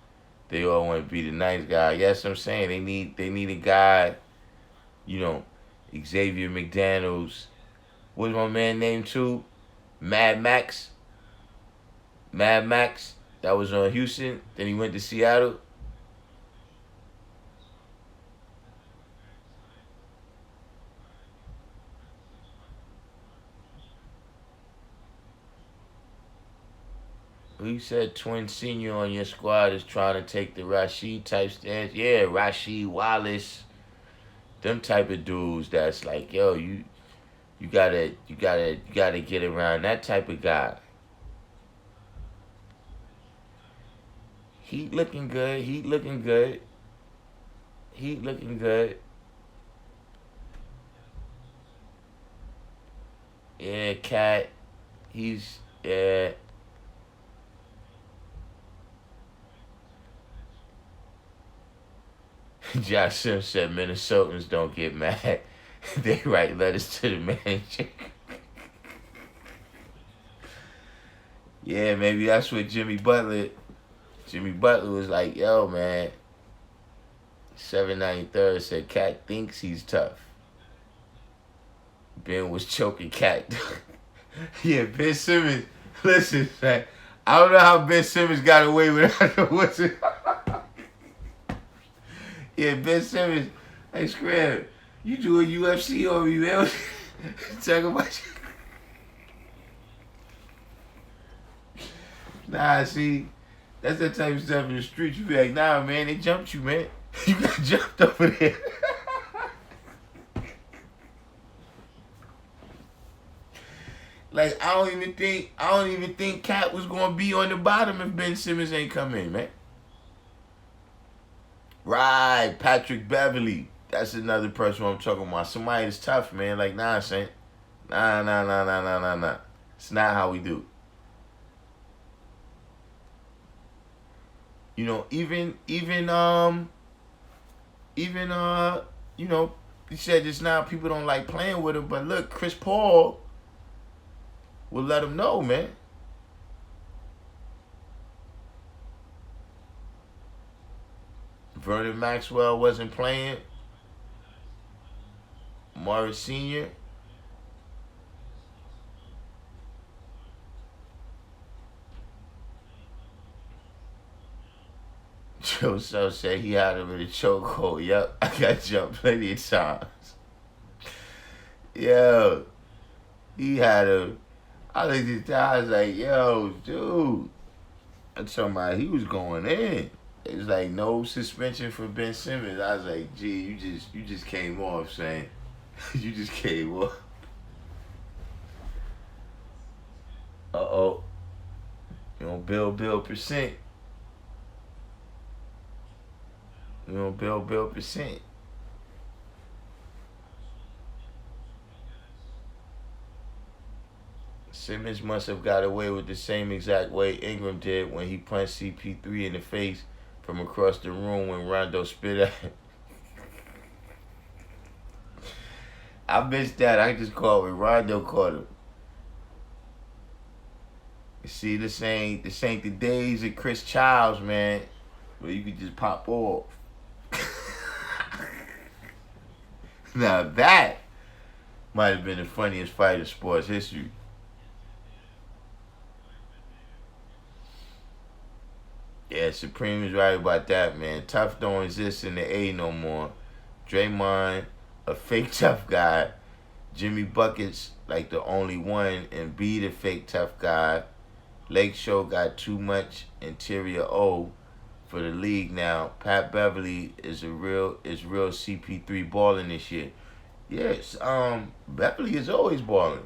They all want to be the nice guy. Yes, I'm saying they need a guy. You know, Xavier McDaniels. What's my man named too? Mad Max. Mad Max. That was on Houston. Then he went to Seattle. He said Twin Senior on your squad is trying to take the Rashid type stance. Yeah, Rashid Wallace. Them type of dudes that's like, yo, you gotta get around that type of guy. He looking good. Yeah, Cat. He's yeah. Josh Sims said Minnesotans don't get mad. They write letters to the manager. Yeah, maybe that's what Jimmy Butler was like, yo, man. 793rd said Cat thinks he's tough. Ben was choking Cat. Yeah, Ben Simmons. Listen, man. I don't know how Ben Simmons got away with it. What's it? Yeah, Ben Simmons. Hey, Scram, you do a UFC on me, man. Talk about you. Nah, see, that's that type of stuff in the street. You be like, nah, man, they jumped you, man. You got jumped over there. Like, I don't even think Cat was gonna be on the bottom if Ben Simmons ain't come in, man. Right, Patrick Beverly. That's another person I'm talking about. Somebody that's tough, man. Like, nah, son. Nah. It's not how we do. You know, even you know, he said just now people don't like playing with him, but look, Chris Paul will let him know, man. Vernon Maxwell wasn't playing. Morris Sr. Joe So said he had him in a chokehold. Yep, I got jumped plenty of times. Yo, he had him. I looked at that, I was like, yo, dude. I'm talking about he was going in. It was like no suspension for Ben Simmons. I was like, gee, you just came off, saying. You just came off. Uh-oh. You know, Bill percent. You know, Bill percent. Simmons must have got away with the same exact way Ingram did when he punched CP3 in the face from across the room when Rondo spit at him. I missed that. I just caught when Rondo caught him. You see, this ain't the days of Chris Childs, man, where you could just pop off. Now that might have been the funniest fight in sports history. Yeah. Yeah, Supreme is right about that, man. Tough don't exist in the A no more. Draymond, a fake tough guy. Jimmy Buckets like the only one, and B the fake tough guy. Lake Show got too much interior O for the league now. Pat Beverly is real CP3 balling this year. Yes, Beverly is always balling.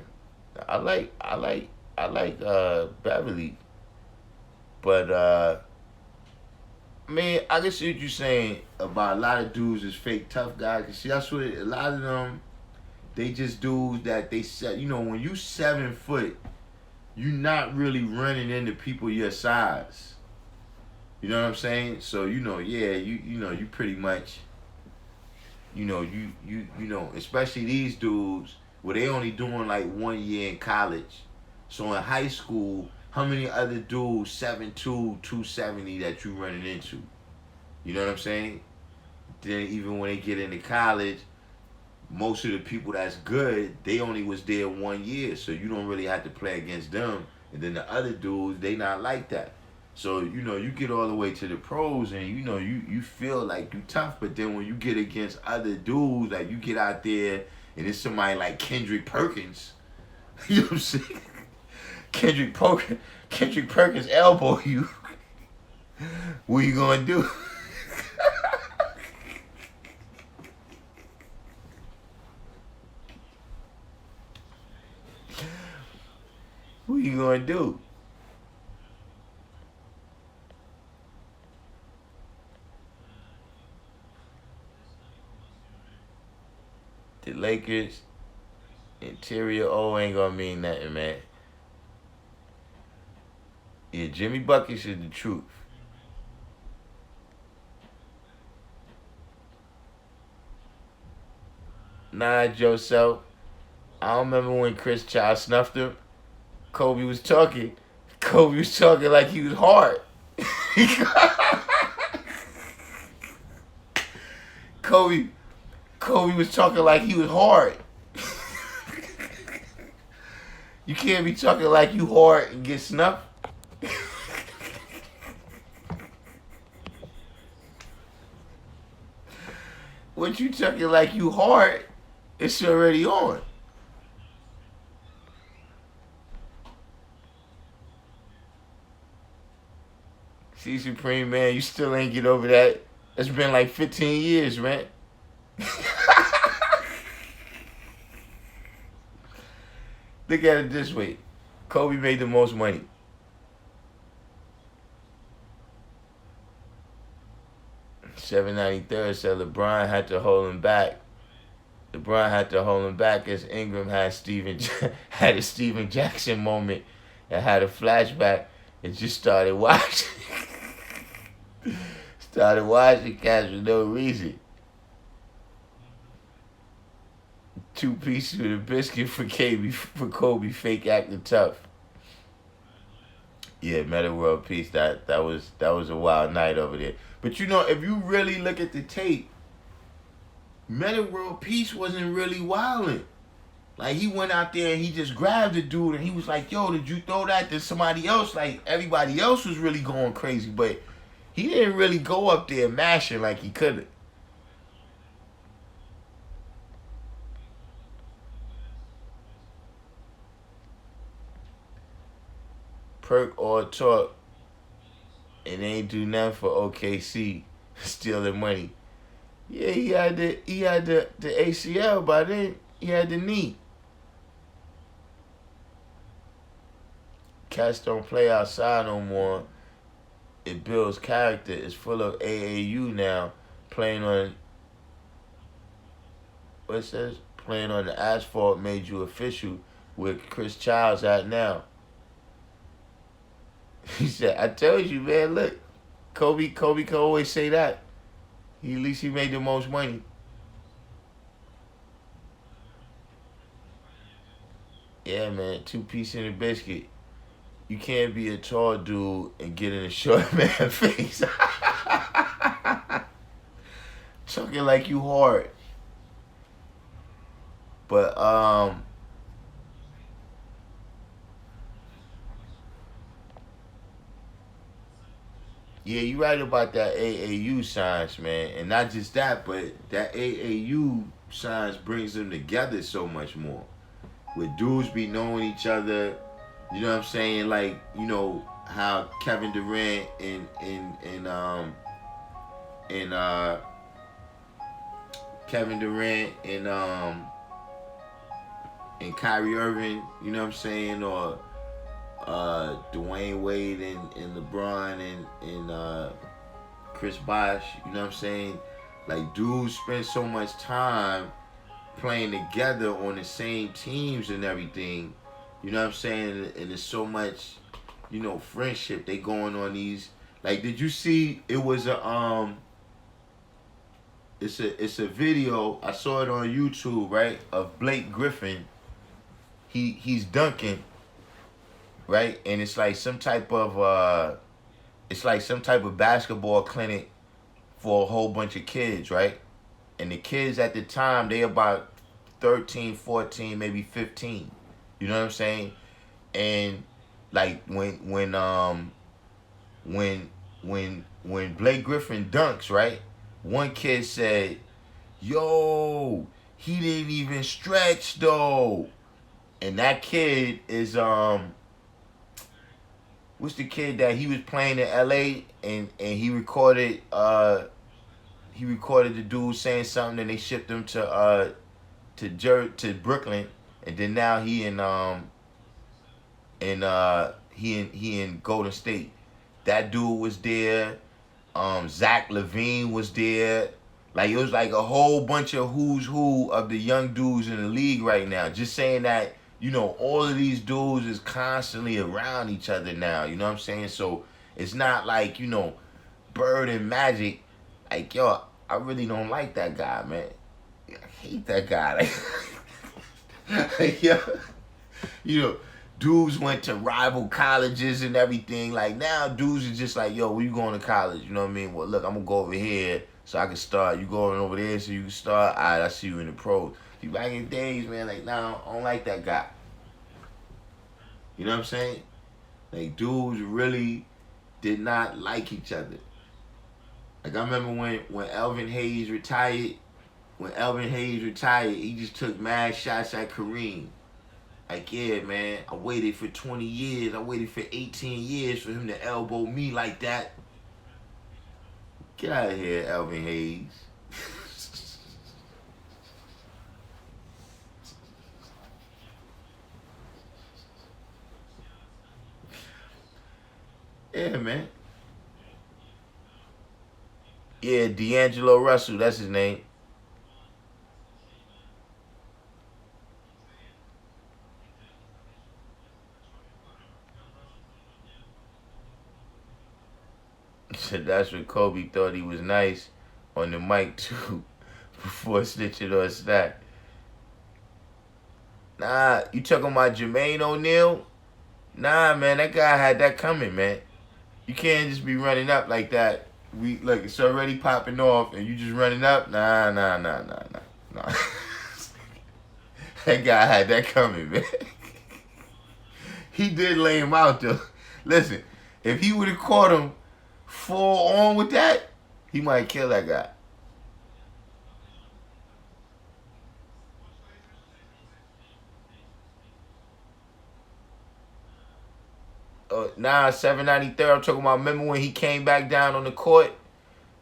I like Beverly, but I mean, I can see what you're saying about a lot of dudes is fake tough guys. Cause see, that's what a lot of them. They just dudes that they set. You know, when you 7 foot, you not really running into people your size. You know what I'm saying? So yeah, you pretty much, especially these dudes where they only doing like 1 year in college. So in high school, how many other dudes 7'2", 270 that you running into? You know what I'm saying? Then even when they get into college, most of the people that's good, they only was there 1 year, so you don't really have to play against them. And then the other dudes, they not like that. So you get all the way to the pros, and you feel like you tough. But then when you get against other dudes, like you get out there, and it's somebody like Kendrick Perkins, you know what I'm saying? Kendrick Perkins elbow you. What you gonna do? What you gonna do? The Lakers interior O ain't gonna mean nothing, man. Yeah, Jimmy Buckets is the truth. Nah, Joseph. I don't remember when Chris Child snuffed him. Kobe was talking. Kobe was talking like he was hard. Kobe was talking like he was hard. You can't be talking like you hard and get snuffed. What you talking like you hard, it's already on. See, Supreme, man, you still ain't get over that. It's been like 15 years, man. Look at it this way. Kobe made the most money. 793rd said LeBron had to hold him back. LeBron had to hold him back as Ingram had had a Steven Jackson moment and had a flashback and just started watching. Started watching cats for no reason. 2 pieces of a biscuit for Kobe fake acting tough. Yeah, Meta World Peace. That was a wild night over there. But if you really look at the tape, Meta World Peace wasn't really wilding. Like he went out there and he just grabbed the dude and he was like, "Yo, did you throw that?" Then somebody else, like everybody else, was really going crazy, but he didn't really go up there mashing like he could have. Perk all talk and ain't do nothing for OKC, stealing money. Yeah, he had the ACL, but then he had the knee. Cats don't play outside no more. It builds character. It's full of AAU now, playing on what it says, playing on the asphalt made you official. Where Chris Childs at now. He said, "I told you, man. Look, Kobe can always say that. At least he made the most money." Yeah, man. 2 pieces in a biscuit. You can't be a tall dude and get in a short man face. Talking like you hard. But Yeah, you right about that AAU science, man, and not just that, but that AAU science brings them together so much more. Where dudes be knowing each other, you know what I'm saying? Like, you know how Kevin Durant and Kevin Durant and Kyrie Irving, you know what I'm saying, or Dwayne Wade and LeBron and Chris Bosh, you know what I'm saying? Like dudes spend so much time playing together on the same teams and everything, you know what I'm saying? And there's so much, you know, friendship. They going on these, like, did you see it was it's a video, I saw it on YouTube, right? Of Blake Griffin. He's dunking, right? And it's like some type of basketball clinic for a whole bunch of kids, right? And the kids at the time, they about 13, 14, maybe 15. You know what I'm saying? And like when when Blake Griffin dunks, right? One kid said, "Yo, he didn't even stretch though." And that kid is what's the kid that he was playing in LA and he recorded the dude saying something and they shipped him to Brooklyn, and then now he in Golden State. That dude was there. Zach LaVine was there. Like it was like a whole bunch of who's who of the young dudes in the league right now. Just saying that, you know, all of these dudes is constantly around each other now. You know what I'm saying? So it's not like, you know, Bird and Magic. Like, yo, I really don't like that guy, man. I hate that guy. Like, yo, you know, dudes went to rival colleges and everything. Like now, dudes are just like, yo, where you going to college? You know what I mean? Well, look, I'm gonna go over here so I can start. You going over there so you can start. All right, I see you in the pros. See, back in the days, man, like now, I don't like that guy. You know what I'm saying? Like dudes really did not like each other. Like I remember when Elvin Hayes retired. When Elvin Hayes retired, he just took mad shots at Kareem. Like, yeah, man, I waited for 20 years. I waited for 18 years for him to elbow me like that. Get out of here, Elvin Hayes. Yeah, man. Yeah, D'Angelo Russell, that's his name. So that's when Kobe thought he was nice on the mic too, before snitching on Stack. Nah, you talking about Jermaine O'Neal? Nah, man, that guy had that coming, man. You can't just be running up like that. We Look, it's already popping off, and you just running up. Nah. That guy had that coming, man. He did lay him out though. Listen, if he would have caught him full on with that, he might kill that guy. Nah, 793. I'm talking about. Remember when he came back down on the court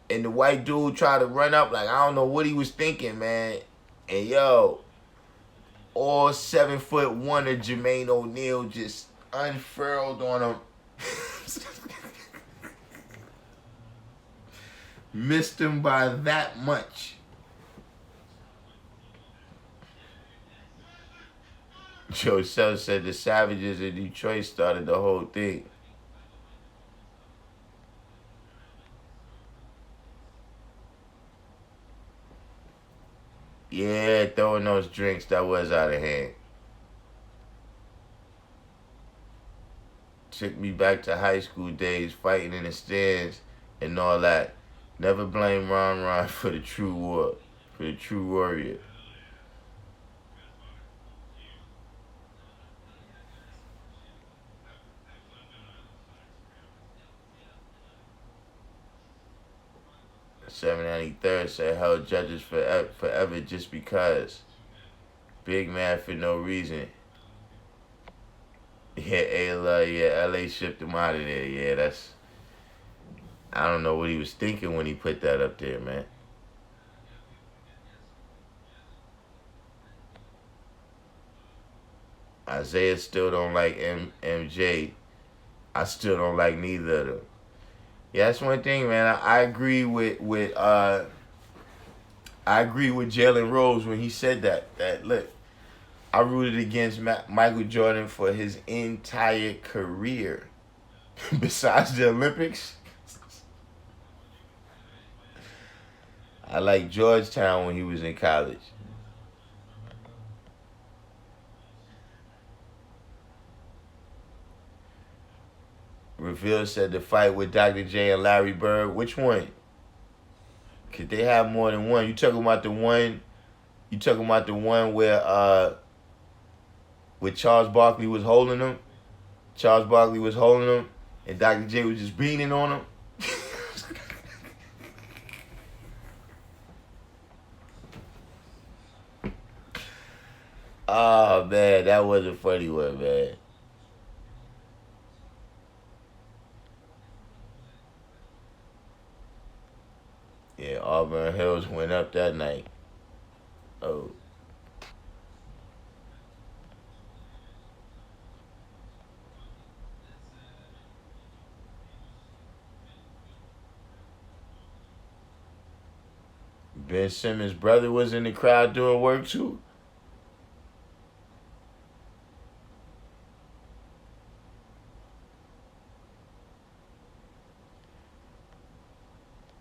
and the white dude tried to run up? Like I don't know what he was thinking, man. And yo, all 7'1" of Jermaine O'Neal just unfurled on him. Missed him by that much. Joe Sell said the Savages in Detroit started the whole thing. Yeah, throwing those drinks, that was out of hand. Took me back to high school days, fighting in the stands and all that. Never blame Ron Ron for the true war, for the true warrior. 793rd said held judges forever just because. Big man for no reason. Yeah, LA shipped him out of there. Yeah, that's. I don't know what he was thinking when he put that up there, man. Isaiah still don't like MJ. I still don't like neither of them. Yeah, that's one thing, man. I agree with Jalen Rose when he said that. That look, I rooted against Michael Jordan for his entire career, besides the Olympics. I like Georgetown when he was in college. Reveal said the fight with Dr. J and Larry Bird. Which one? Cause they have more than one. You talking about the one? You talking about the one where Charles Barkley was holding him? Charles Barkley was holding him, and Dr. J was just beating on him. Oh man, that was a funny one, man. Yeah, Auburn Hills went up that night. Oh. Ben Simmons' brother was in the crowd doing work too.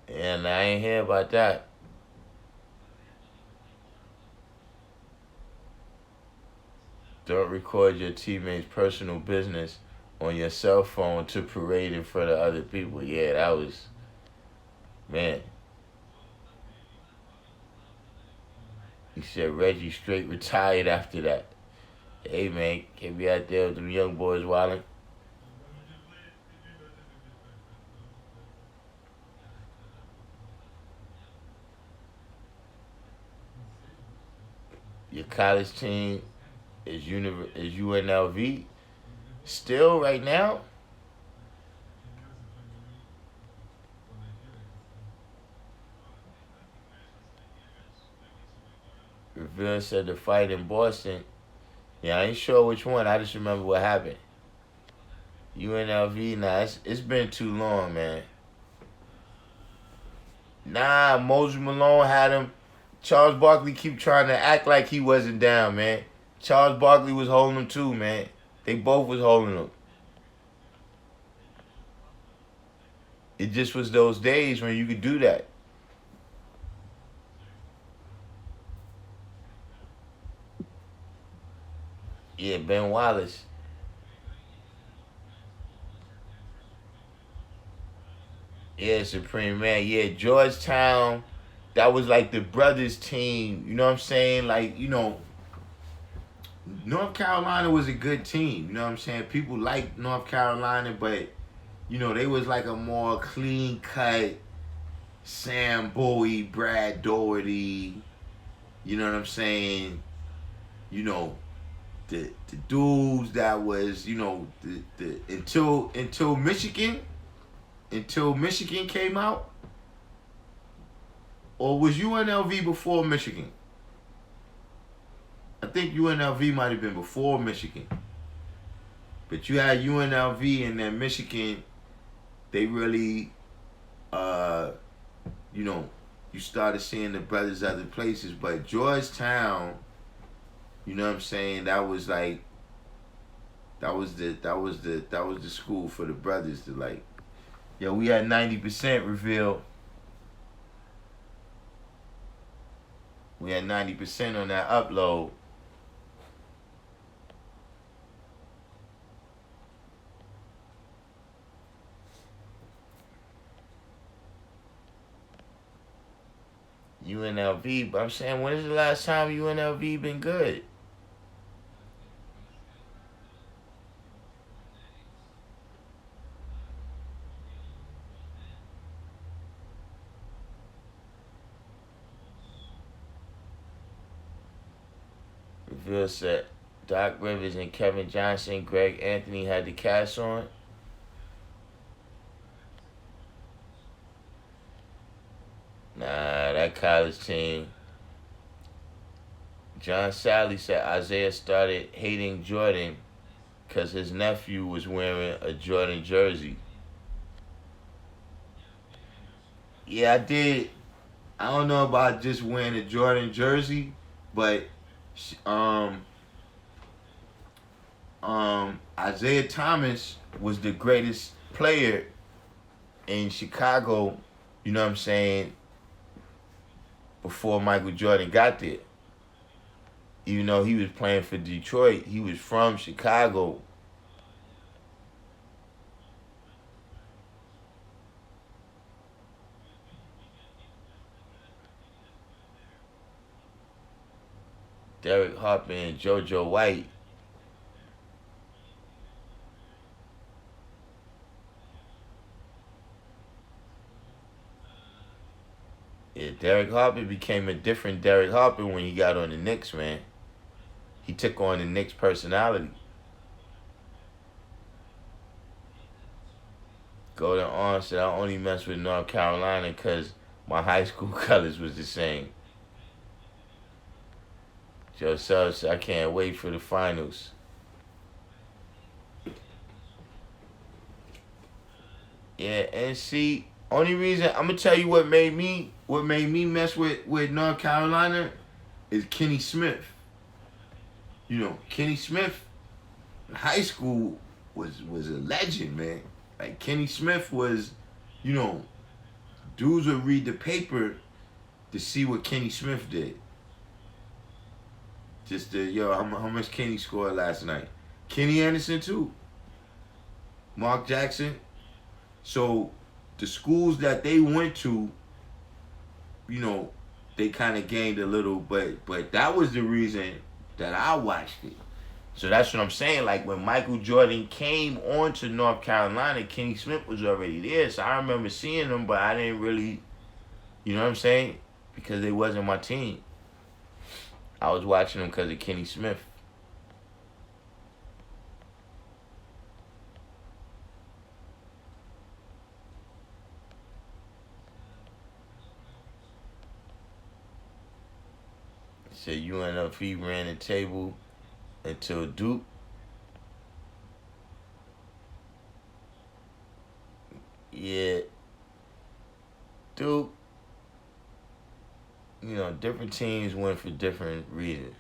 And I ain't hear about that. Don't record your teammates' personal business on your cell phone to parade in front of other people. Yeah, that was, man. He said Reggie straight retired after that. Hey, man, can't be out there with them young boys wilding. Your college team is UNLV. Still right now? Reveal said the fight in Boston. Yeah, I ain't sure which one. I just remember what happened. UNLV, nah, it's been too long, man. Nah, Moses Malone had him. Charles Barkley keep trying to act like he wasn't down, man. Charles Barkley was holding him too, man. They both was holding him. It just was those days when you could do that. Yeah, Ben Wallace. Yeah, Supreme Man. Yeah, Georgetown. That was like the brothers team. You know what I'm saying? Like, North Carolina was a good team. You know what I'm saying? People liked North Carolina, but, they was like a more clean cut Sam Bowie, Brad Doherty. You know what I'm saying? The dudes that was, the until Michigan came out, or was UNLV before Michigan? I think UNLV might have been before Michigan, but you had UNLV and then Michigan. They really, you started seeing the brothers other places, but Georgetown. You know what I'm saying? That was like that was the school for the brothers to like. Yo, we had 90% reveal. We had 90% on that upload. UNLV, but I'm saying, when is the last time UNLV been good? Seville said Doc Rivers and Kevin Johnson, Greg Anthony had the cast on. Nah, that college team. John Sally said Isaiah started hating Jordan because his nephew was wearing a Jordan jersey. Yeah, I did. I don't know about just wearing a Jordan jersey, but um, Isaiah Thomas was the greatest player in Chicago, you know what I'm saying, before Michael Jordan got there. Even though he was playing for Detroit, he was from Chicago. Derek Harper and JoJo White. Yeah, Derek Harper became a different Derek Harper when he got on the Knicks, man. He took on the Knicks personality. Golden Arm said, I only mess with North Carolina because my high school colors was the same. Joe Sub said, I can't wait for the finals. Yeah, and see, only reason I'm gonna tell you what made me mess with North Carolina is Kenny Smith. You know, Kenny Smith in high school was a legend, man. Like Kenny Smith was, you know, dudes would read the paper to see what Kenny Smith did. Just how much Kenny scored last night. Kenny Anderson too. Mark Jackson. So the schools that they went to, you know, they kind of gained a little, but that was the reason that I watched it. So that's what I'm saying. Like when Michael Jordan came on to North Carolina, Kenny Smith was already there. So I remember seeing them, but I didn't really, you know what I'm saying? Because they wasn't my team. I was watching them because of Kenny Smith. Said UNLV ran the table until Duke. Yeah. Duke, you know, different teams went for different reasons.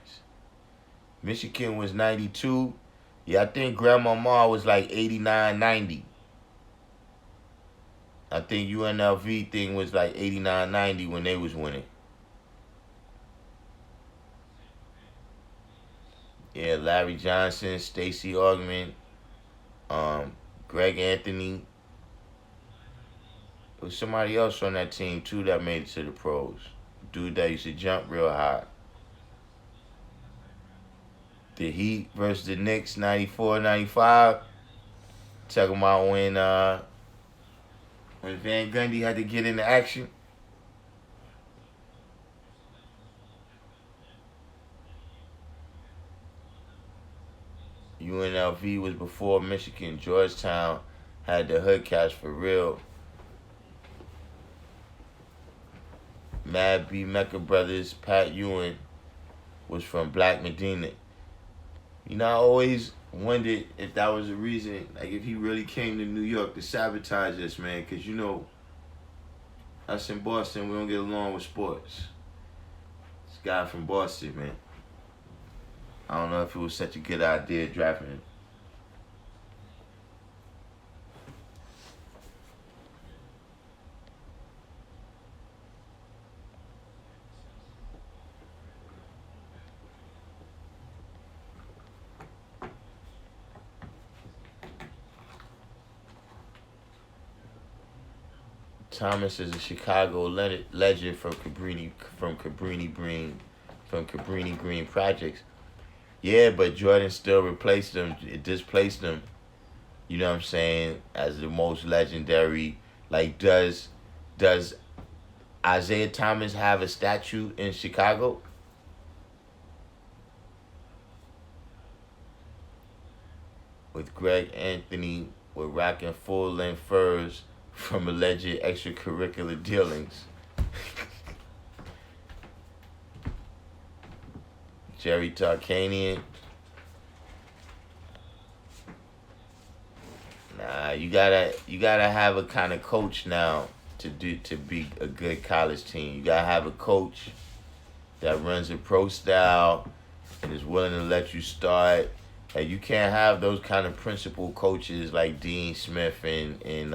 Michigan was 92. Yeah, I think Grandmama was like 89, 90. I think UNLV thing was like 89, 90 when they was winning. Yeah, Larry Johnson, Stacey Augman, Greg Anthony. There was somebody else on that team too that made it to the pros. Dude that used to jump real high. The Heat versus the Knicks, 94, 95. Talking about when Van Gundy had to get into action. UNLV was before Michigan. Georgetown had the hood cats for real. Mad B. Mecca Brothers, Pat Ewing was from Black Medina. You know, I always wondered if that was the reason, like if he really came to New York to sabotage us, man, because you know, us in Boston, we don't get along with sports. This guy from Boston, man. I don't know if it was such a good idea drafting him. Thomas is a Chicago legend from Cabrini Green Projects. Yeah, but Jordan still replaced him. It displaced him. You know what I'm saying? As the most legendary. Like, does Isaiah Thomas have a statue in Chicago? with Greg Anthony were rocking full-length furs from alleged extracurricular dealings. Jerry Tarkanian. Nah, you gotta have a kind of coach now to be a good college team. You gotta have a coach that runs a pro style and is willing to let you start. And you can't have those kind of principal coaches like Dean Smith and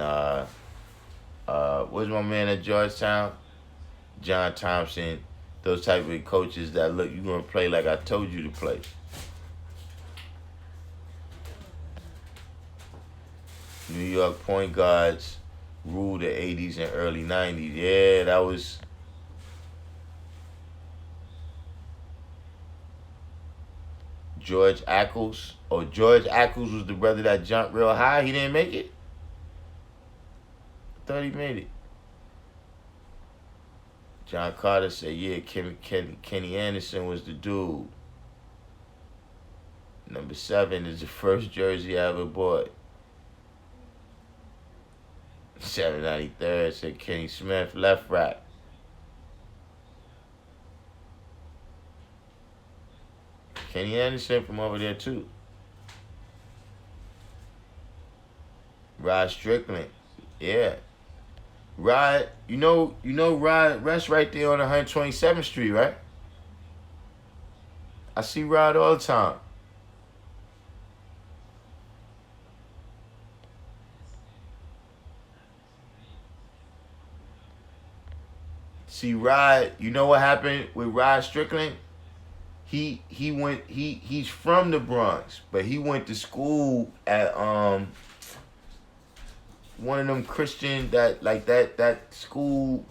what's my man at Georgetown? John Thompson. Those type of coaches that look, you're gonna play like I told you to play. New York point guards ruled the 80s and early 90s. Yeah, that was George Ackles. Oh, George Ackles was the brother that jumped real high. He didn't make it? I thought he made it. John Carter said, yeah, Kenny Anderson was the dude. Number 7 is the first jersey I ever bought. 793 said Kenny Smith, left rack. Kenny Anderson from over there too. Rod Strickland, yeah. Rod, you know Rod rests right there on 127th Street, right? I see Rod all the time. See Rod, you know what happened with Rod Strickland? He's from the Bronx, but he went to school at one of them Christian that school,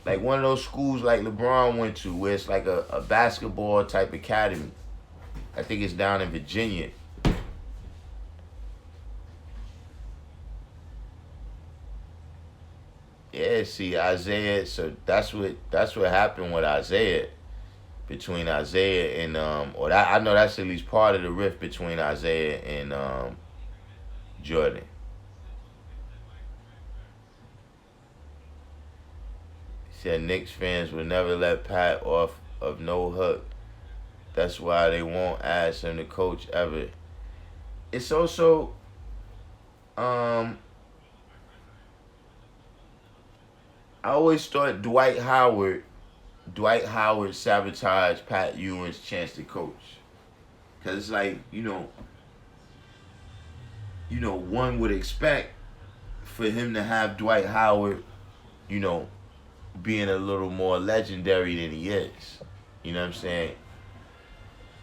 like one of those schools like LeBron went to, where it's like a basketball type academy. I think it's down in Virginia. Yeah, see Isaiah. So that's what happened with Isaiah, between Isaiah and or that, I know that's at least part of the rift between Isaiah and Jordan. He said Knicks fans will never let Pat off of no hook. That's why they won't ask him to coach ever. It's also I always thought Dwight Howard sabotaged Pat Ewing's chance to coach. Cause it's like, one would expect for him to have Dwight Howard, being a little more legendary than he is. You know what I'm saying?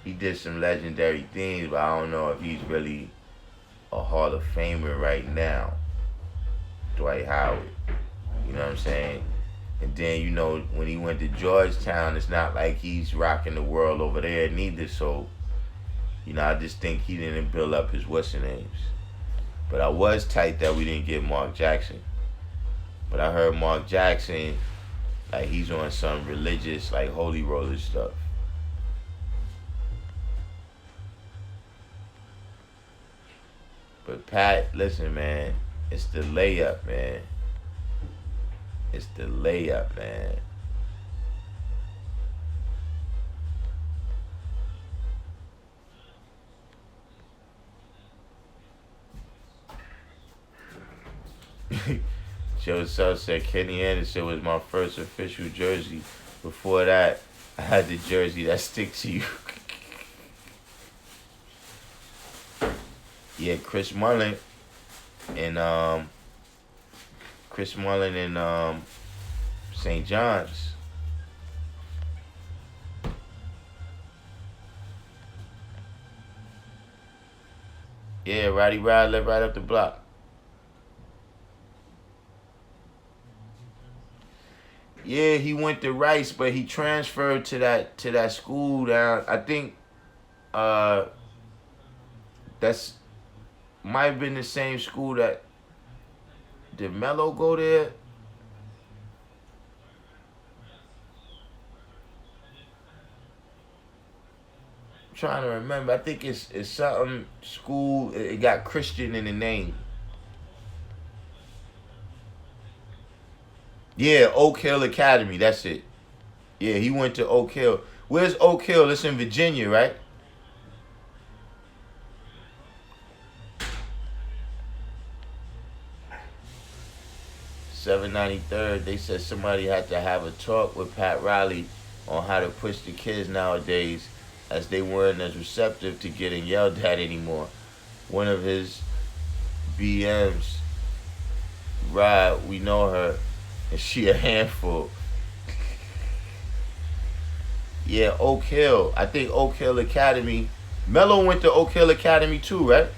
He did some legendary things, but I don't know if he's really a Hall of Famer right now. Dwight Howard. You know what I'm saying? And then, when he went to Georgetown, it's not like he's rocking the world over there neither. So, I just think he didn't build up his what's-the-names. But I was tight that we didn't get Mark Jackson. But I heard Mark Jackson, like, he's on some religious, like, holy roller stuff. But Pat, listen, man, it's the layup, man. It's the layup, man. Joe Self said Kenny Anderson was my first official jersey. Before that, I had the jersey that sticks to you. Yeah, Chris Mullin and St. John's. Yeah, Roddy Rod lived right up the block. Yeah, he went to Rice, but he transferred to that school down. I think that's might have been the same school that did Melo go there? I'm trying to remember. I think it's something school. It got Christian in the name. Yeah, Oak Hill Academy. That's it. Yeah, he went to Oak Hill. Where's Oak Hill? It's in Virginia, right? $793. They said somebody had to have a talk with Pat Riley on how to push the kids nowadays, as they weren't as receptive to getting yelled at anymore. One of his BMs, Rod, we know her, and she a handful. Yeah, Oak Hill. I think Oak Hill Academy. Mello went to Oak Hill Academy too, right?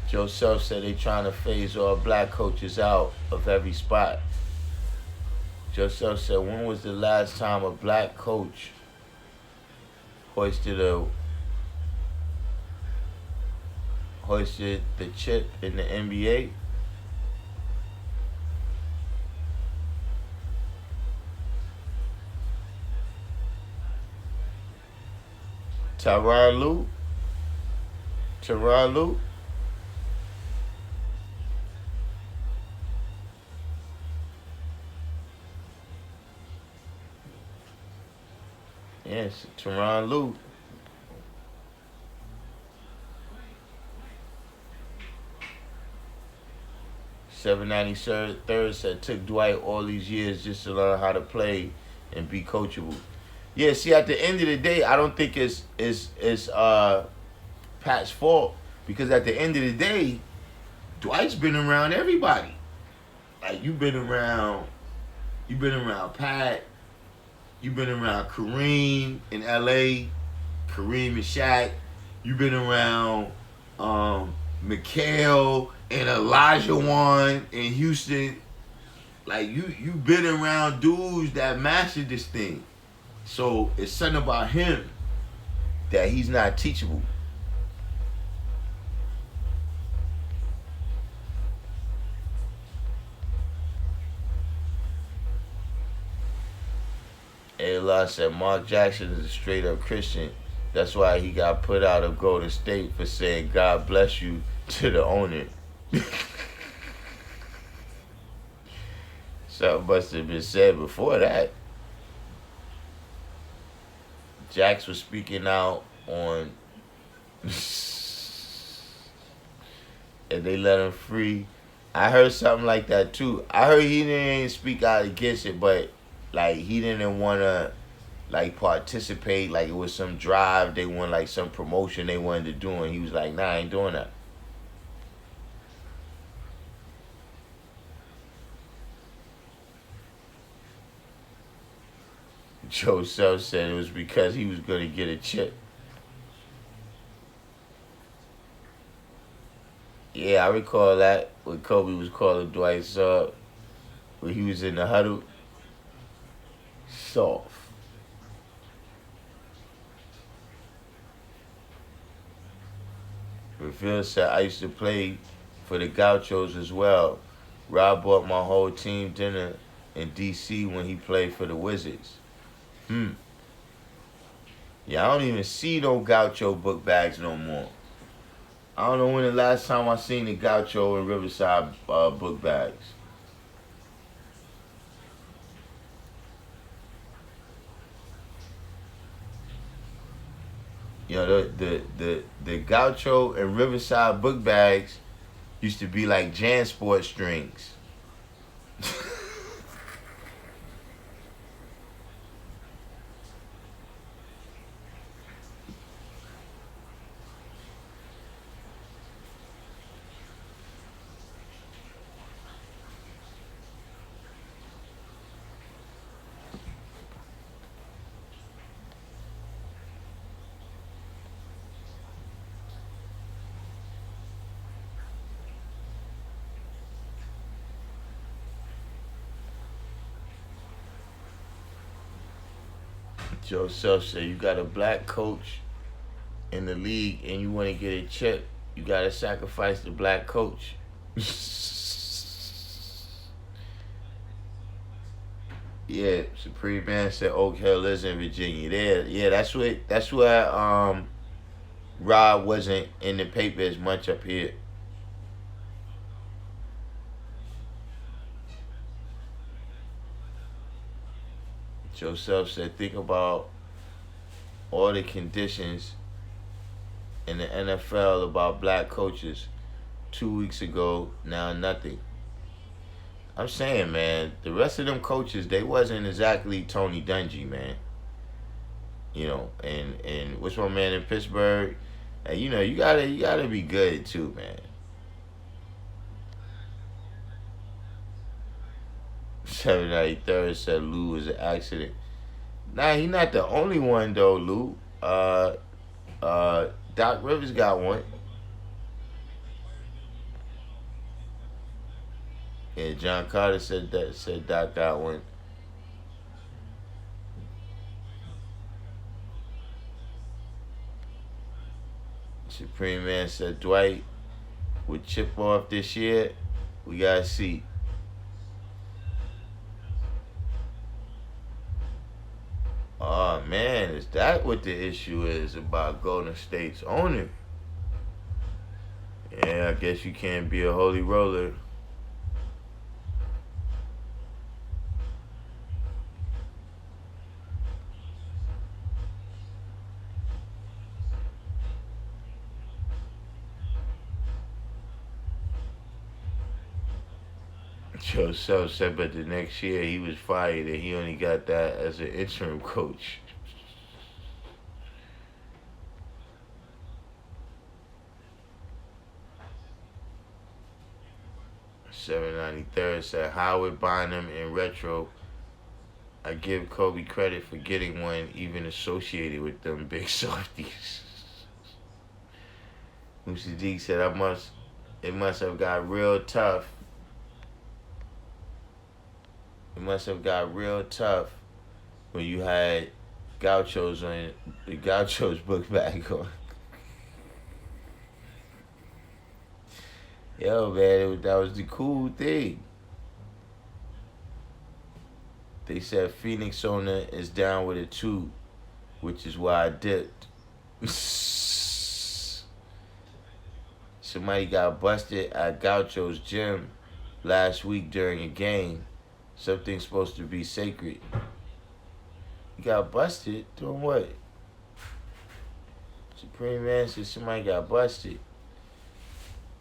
Joe Self said they trying to phase all black coaches out of every spot. Joe Self said, when was the last time a black coach hoisted the chip in the NBA? Tyronn Lue? Yes, Tyronn Lue. $793 said took Dwight all these years just to learn how to play and be coachable. Yeah, see, at the end of the day, I don't think it's Pat's fault, because at the end of the day, Dwight's been around everybody. Like you've been around Pat. You've been around Kareem in LA, Kareem and Shaq. You've been around Mikhail and Elijah Wan in Houston. Like you've been around dudes that mastered this thing. So it's something about him that he's not teachable. A-Law said Mark Jackson is a straight up Christian. That's why he got put out of Golden State for saying God bless you to the owner. Something must have been said before that. Jax was speaking out on and they let him free. I heard something like that too. I heard he didn't speak out against it, but like he didn't want to like participate. Like it was some drive they want, like some promotion they wanted to do, and he was like, nah, I ain't doing that. Joe Self said it was because he was going to get a chip. Yeah, I recall that when Kobe was calling Dwight soft, when he was in the huddle. Soft. Reveal said, I used to play for the Gauchos as well. Rob bought my whole team dinner in D.C. when he played for the Wizards. Yeah, I don't even see no Gaucho book bags no more. I don't know when the last time I seen the Gaucho and Riverside book bags. You know, the Gaucho and Riverside book bags used to be like JanSport strings. Joe Self said, you got a black coach in the league and you want to get a chip, you got to sacrifice the black coach. Yeah, Supreme Man said Oak Hill is in Virginia. There, yeah, that's where Rob wasn't in the paper as much up here. Joseph said, think about all the conditions in the NFL about black coaches. 2 weeks ago, now nothing. I'm saying, man, the rest of them coaches, they wasn't exactly Tony Dungy, man. You know, and what's my man in Pittsburgh? And you know, you gotta be good too, man. 793rd said Lou was an accident. Nah, he not the only one though, Lou. Doc Rivers got one. Yeah, John Carter said Doc got one. Supreme Man said Dwight would chip off this year. We gotta see. Oh man, is that what the issue is about Golden State's owner? Yeah, I guess you can't be a holy roller. Joseph said, but the next year he was fired and he only got that as an interim coach. 793rd said Howard Bynum in retro. I give Kobe credit for getting one even associated with them big softies. Lucy D said it must have got real tough. It must have got real tough when you had Gauchos on the Gauchos book bag on. Yo, man, that was the cool thing. They said Phoenix owner is down with it too, which is why I dipped. Somebody got busted at Gaucho's gym last week during a game. Something's supposed to be sacred. You got busted? Doing what? Supreme Man said somebody got busted.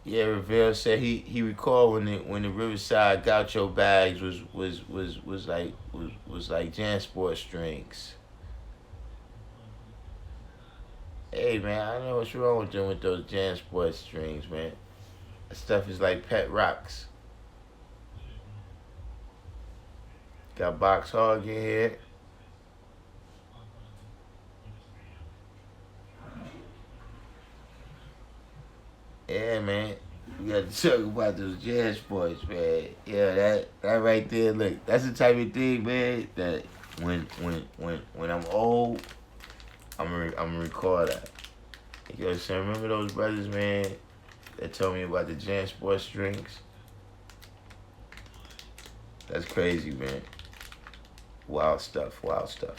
Yeah, Revere said he recalled when the Riverside Gaucho bags was like JanSport strings. Hey man, I know what's wrong with them with those JanSport strings, man. That stuff is like pet rocks. Got Box Hog in here. Yeah, man. We got to talk about those JanSports, man. Yeah, that right there. Look, that's the type of thing, man. That when I'm old, I'm record that. You know what I'm saying? Remember those brothers, man, that told me about the JanSport strings? That's crazy, man. Wild stuff, wild stuff.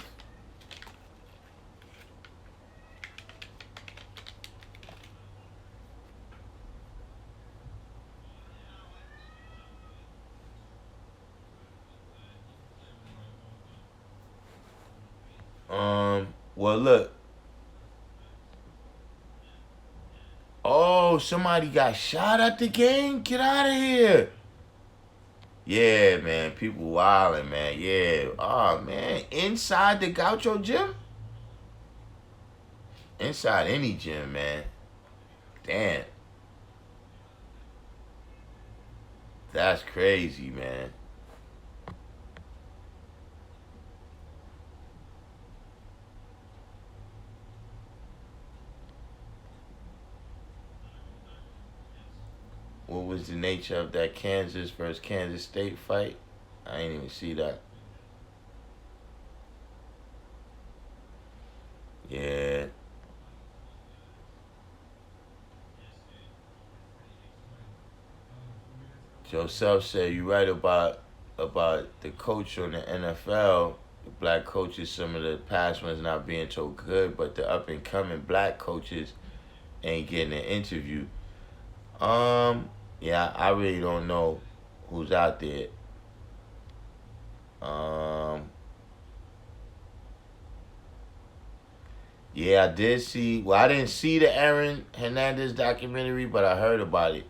Well, look. Oh, somebody got shot at the game? Get out of here. Yeah, man. People wildin', man. Yeah. Oh, man. Inside the Gaucho gym? Inside any gym, man. Damn. That's crazy, man. What was the nature of that Kansas versus Kansas State fight? I ain't even see that. Yeah. Joseph said you right about about the coach on the NFL, the black coaches, some of the past ones not being so good, but the up and coming black coaches ain't getting an interview. Yeah, I really don't know who's out there. Yeah, I did see. Well, I didn't see the Aaron Hernandez documentary, but I heard about it.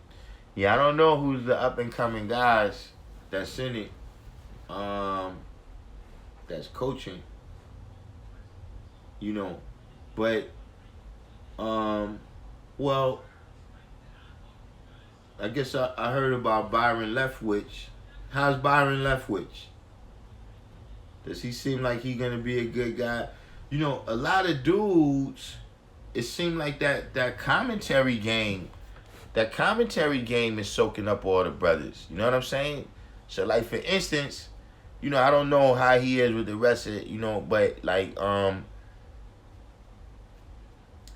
Yeah, I don't know who's the up and coming guys that's in it. That's coaching. You know, but well, I guess I heard about Byron Leftwich. How's Byron Leftwich? Does he seem like he gonna be a good guy? You know, a lot of dudes, it seemed like that commentary game is soaking up all the brothers. You know what I'm saying? So like for instance, you know, I don't know how he is with the rest of it, you know, but like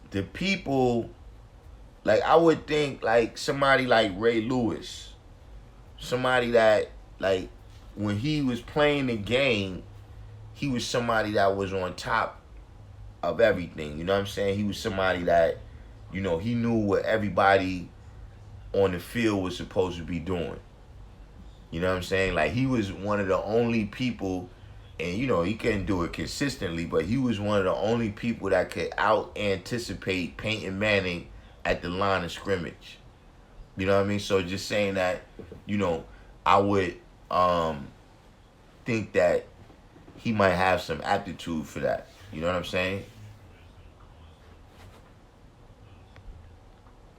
the people, like I would think like somebody like Ray Lewis, somebody that like when he was playing the game, he was somebody that was on top of everything. You know what I'm saying? He was somebody that, you know, he knew what everybody on the field was supposed to be doing. You know what I'm saying? Like he was one of the only people, and you know, he couldn't do it consistently, but he was one of the only people that could out anticipate Peyton Manning at the line of scrimmage. You know what I mean? So just saying that, you know, I would think that he might have some aptitude for that. You know what I'm saying?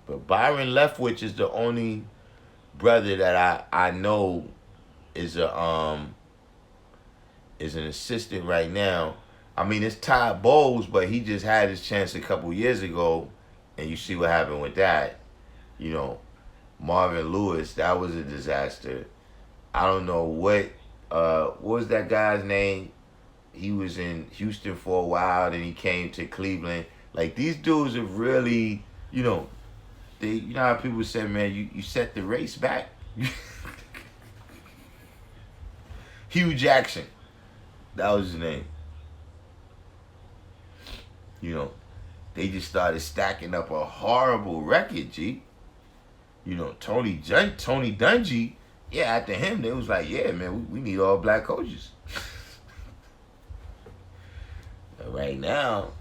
But Byron Leftwich is the only brother that I know is an assistant right now. I mean, it's Todd Bowles, but he just had his chance a couple years ago, and you see what happened with that. You know, Marvin Lewis, that was a disaster. I don't know what was that guy's name? He was in Houston for a while, then he came to Cleveland. Like these dudes have really, you know, you know how people say, man, you set the race back. Hugh Jackson, that was his name. You know, they just started stacking up a horrible record, G. You know, Tony Dungy, yeah, after him, they was like, yeah, man, we need all black coaches. But right now,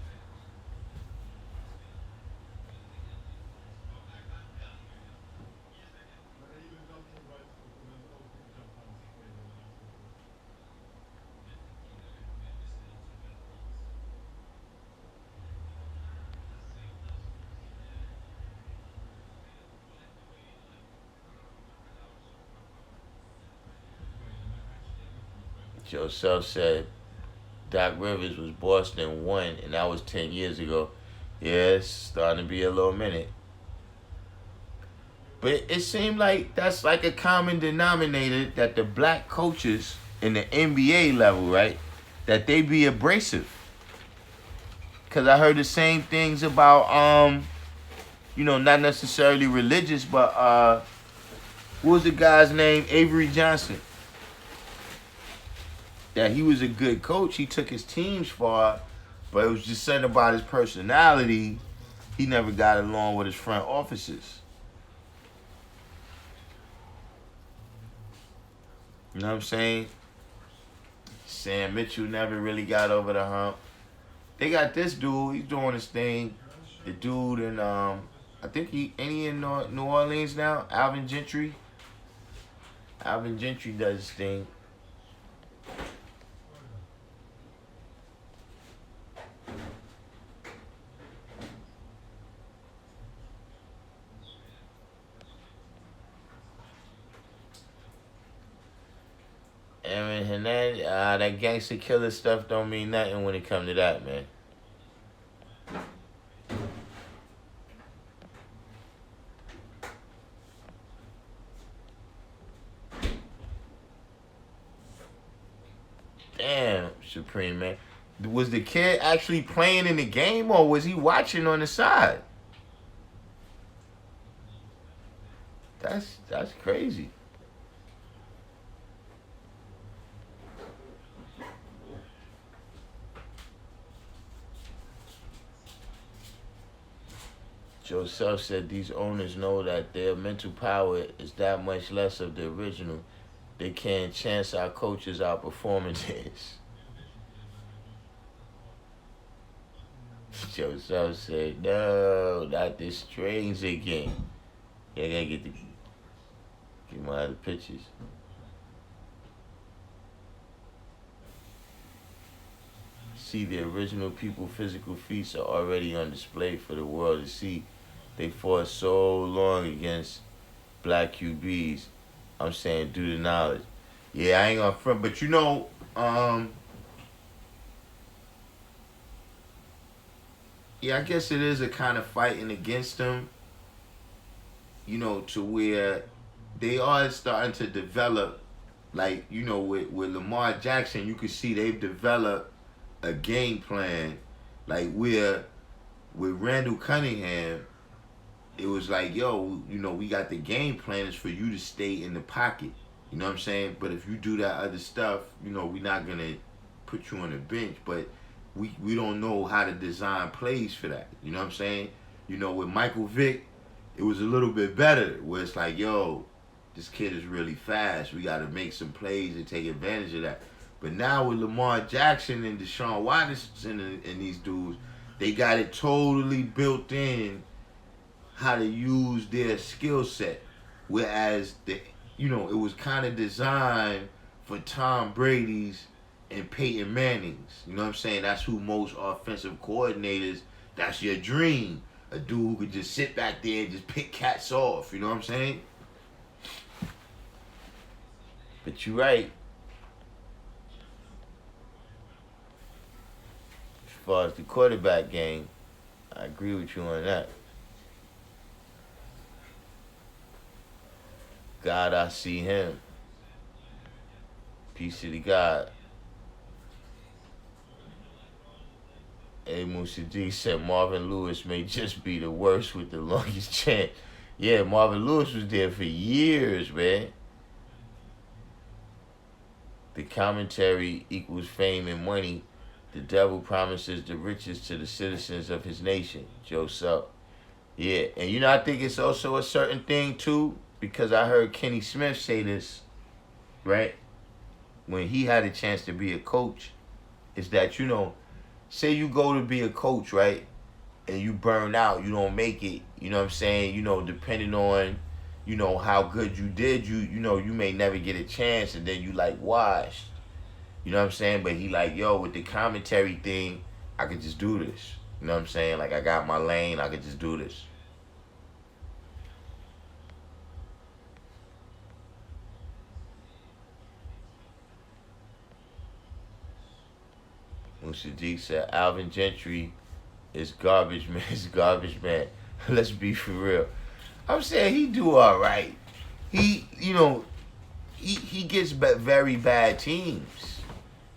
Joe Self said Doc Rivers was Boston 1, and that was 10 years ago. Yeah, it's starting to be a little minute. But it seemed like that's like a common denominator that the black coaches in the NBA level, right, that they be abrasive. Because I heard the same things about, you know, not necessarily religious, but what was the guy's name? Avery Johnson. That he was a good coach. He took his teams far, but it was just something about his personality. He never got along with his front offices. You know what I'm saying? Sam Mitchell never really got over the hump. They got this dude. He's doing his thing. The dude in I think he in New Orleans now. Alvin Gentry. Alvin Gentry does his thing. Aaron Hernandez, that gangster killer stuff don't mean nothing when it come to that, man. Damn, Supreme, man. Was the kid actually playing in the game, or was he watching on the side? That's crazy. Joseph said these owners know that their mental power is that much less of the original. They can't chance our coaches outperforming this. Joseph said, no, not this strings again. Yeah, I gotta get my other pictures. See, the original people physical feats are already on display for the world to see. They fought so long against black QBs. I'm saying due to knowledge. Yeah, I ain't gonna front, but yeah, I guess it is a kind of fighting against them, to where they are starting to develop, like, with Lamar Jackson, you could see they've developed a game plan, like where with Randall Cunningham, it was like, yo, we got the game plan is for you to stay in the pocket. You know what I'm saying? But if you do that other stuff, we're not gonna put you on the bench. But we don't know how to design plays for that. You know what I'm saying? With Michael Vick, it was a little bit better, where it's like, yo, this kid is really fast. We gotta make some plays and take advantage of that. But now with Lamar Jackson and Deshaun Watson and these dudes, they got it totally built in how to use their skill set. Whereas it was kind of designed for Tom Brady's and Peyton Manning's. You know what I'm saying? That's who most offensive coordinators, that's your dream. A dude who could just sit back there and just pick cats off. You know what I'm saying? But you're right. As far as the quarterback game, I agree with you on that. God, I see him. Peace to the God. A Musa said Marvin Lewis may just be the worst with the longest chance. Yeah, Marvin Lewis was there for years, man. The commentary equals fame and money. The devil promises the riches to the citizens of his nation. Joseph. Yeah, and I think it's also a certain thing too, because I heard Kenny Smith say this, right? When he had a chance to be a coach, is that, say you go to be a coach, right? And you burn out, you don't make it, you know what I'm saying? Depending on, how good you did, you may never get a chance, and then you like washed. You know what I'm saying? But he like, yo, with the commentary thing, I could just do this. You know what I'm saying? Like, I got my lane, I could just do this. Sadiq said Alvin Gentry is garbage man. Is garbage man. Let's be for real. I'm saying he do all right. He he gets very bad teams.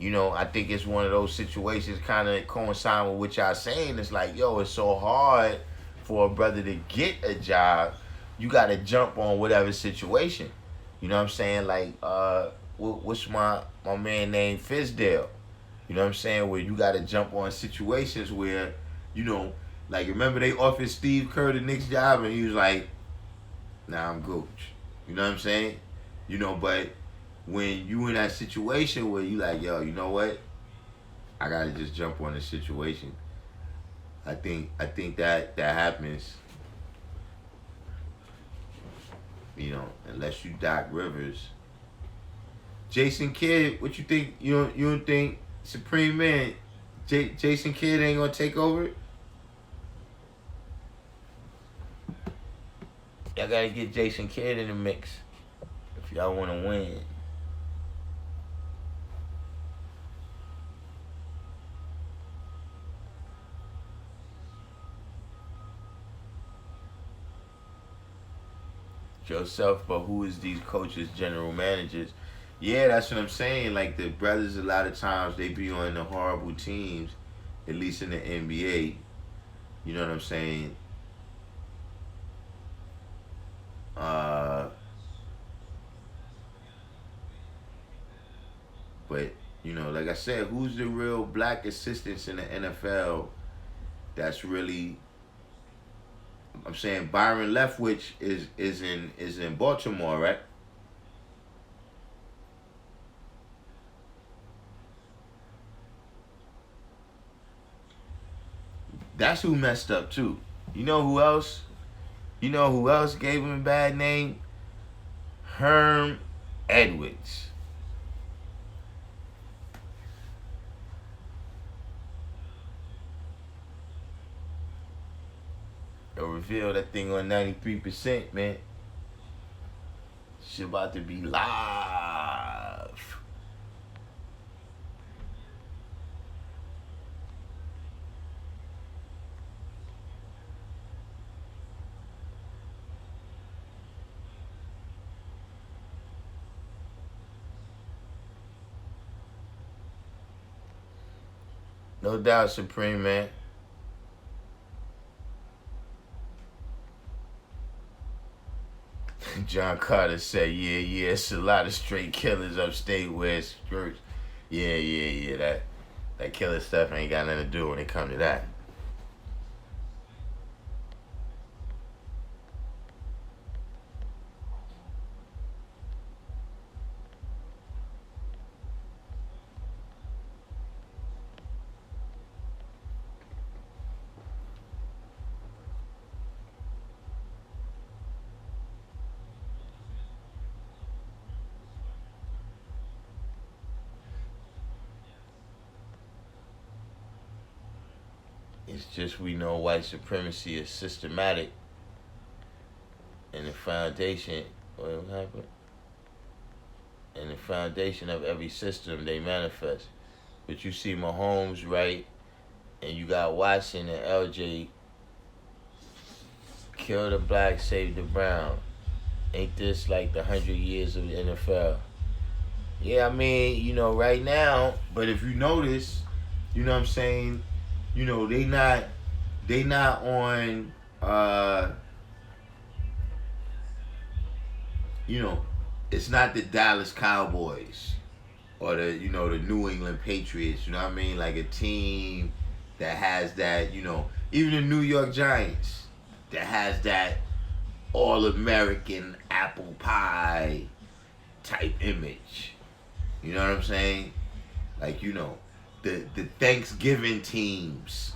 I think it's one of those situations kind of coincide with what y'all saying. It's like, yo, it's so hard for a brother to get a job. You got to jump on whatever situation. You know what I'm saying? Like, what's my man named Fizdale? You know what I'm saying? Where you got to jump on situations where, like, remember they offered Steve Kerr the Knicks job and he was like, nah, I'm coach. You know what I'm saying? But when you in that situation where you like, yo, you know what? I got to just jump on the situation. I think that happens, unless you Doc Rivers. Jason Kidd, what you think? You don't think Supreme Man, Jason Kidd ain't gonna take over it? Y'all gotta get Jason Kidd in the mix if y'all wanna win. Yourself, but who is these coaches, general managers? Yeah, that's what I'm saying. Like, the brothers, a lot of times they be on the horrible teams, at least in the NBA. You know what I'm saying? But like I said, who's the real black assistants in the NFL that's really I'm saying Byron Leftwich is in Baltimore, right? That's who messed up too. You know who else? You know who else gave him a bad name? Herm Edwards. They'll reveal that thing on 93%, man. Shit about to be live. No doubt, Supreme, man. John Carter said, yeah, it's a lot of straight killers upstate where it's skirts. Yeah. That killer stuff ain't got nothing to do when it come to that. It's just we know white supremacy is systematic, and the foundation. What happened? And the foundation of every system they manifest. But you see Mahomes, right? And you got Watson and LJ. Kill the black, save the brown. Ain't this like the 100 years of the NFL? Yeah, I mean, you know, right now. But if you notice, you know what I'm saying. You know, they not on, you know, it's not the Dallas Cowboys or the New England Patriots, you know what I mean? Like a team that has that, you know, even the New York Giants that has that all-American apple pie type image. You know what I'm saying? Like, you know, the Thanksgiving teams.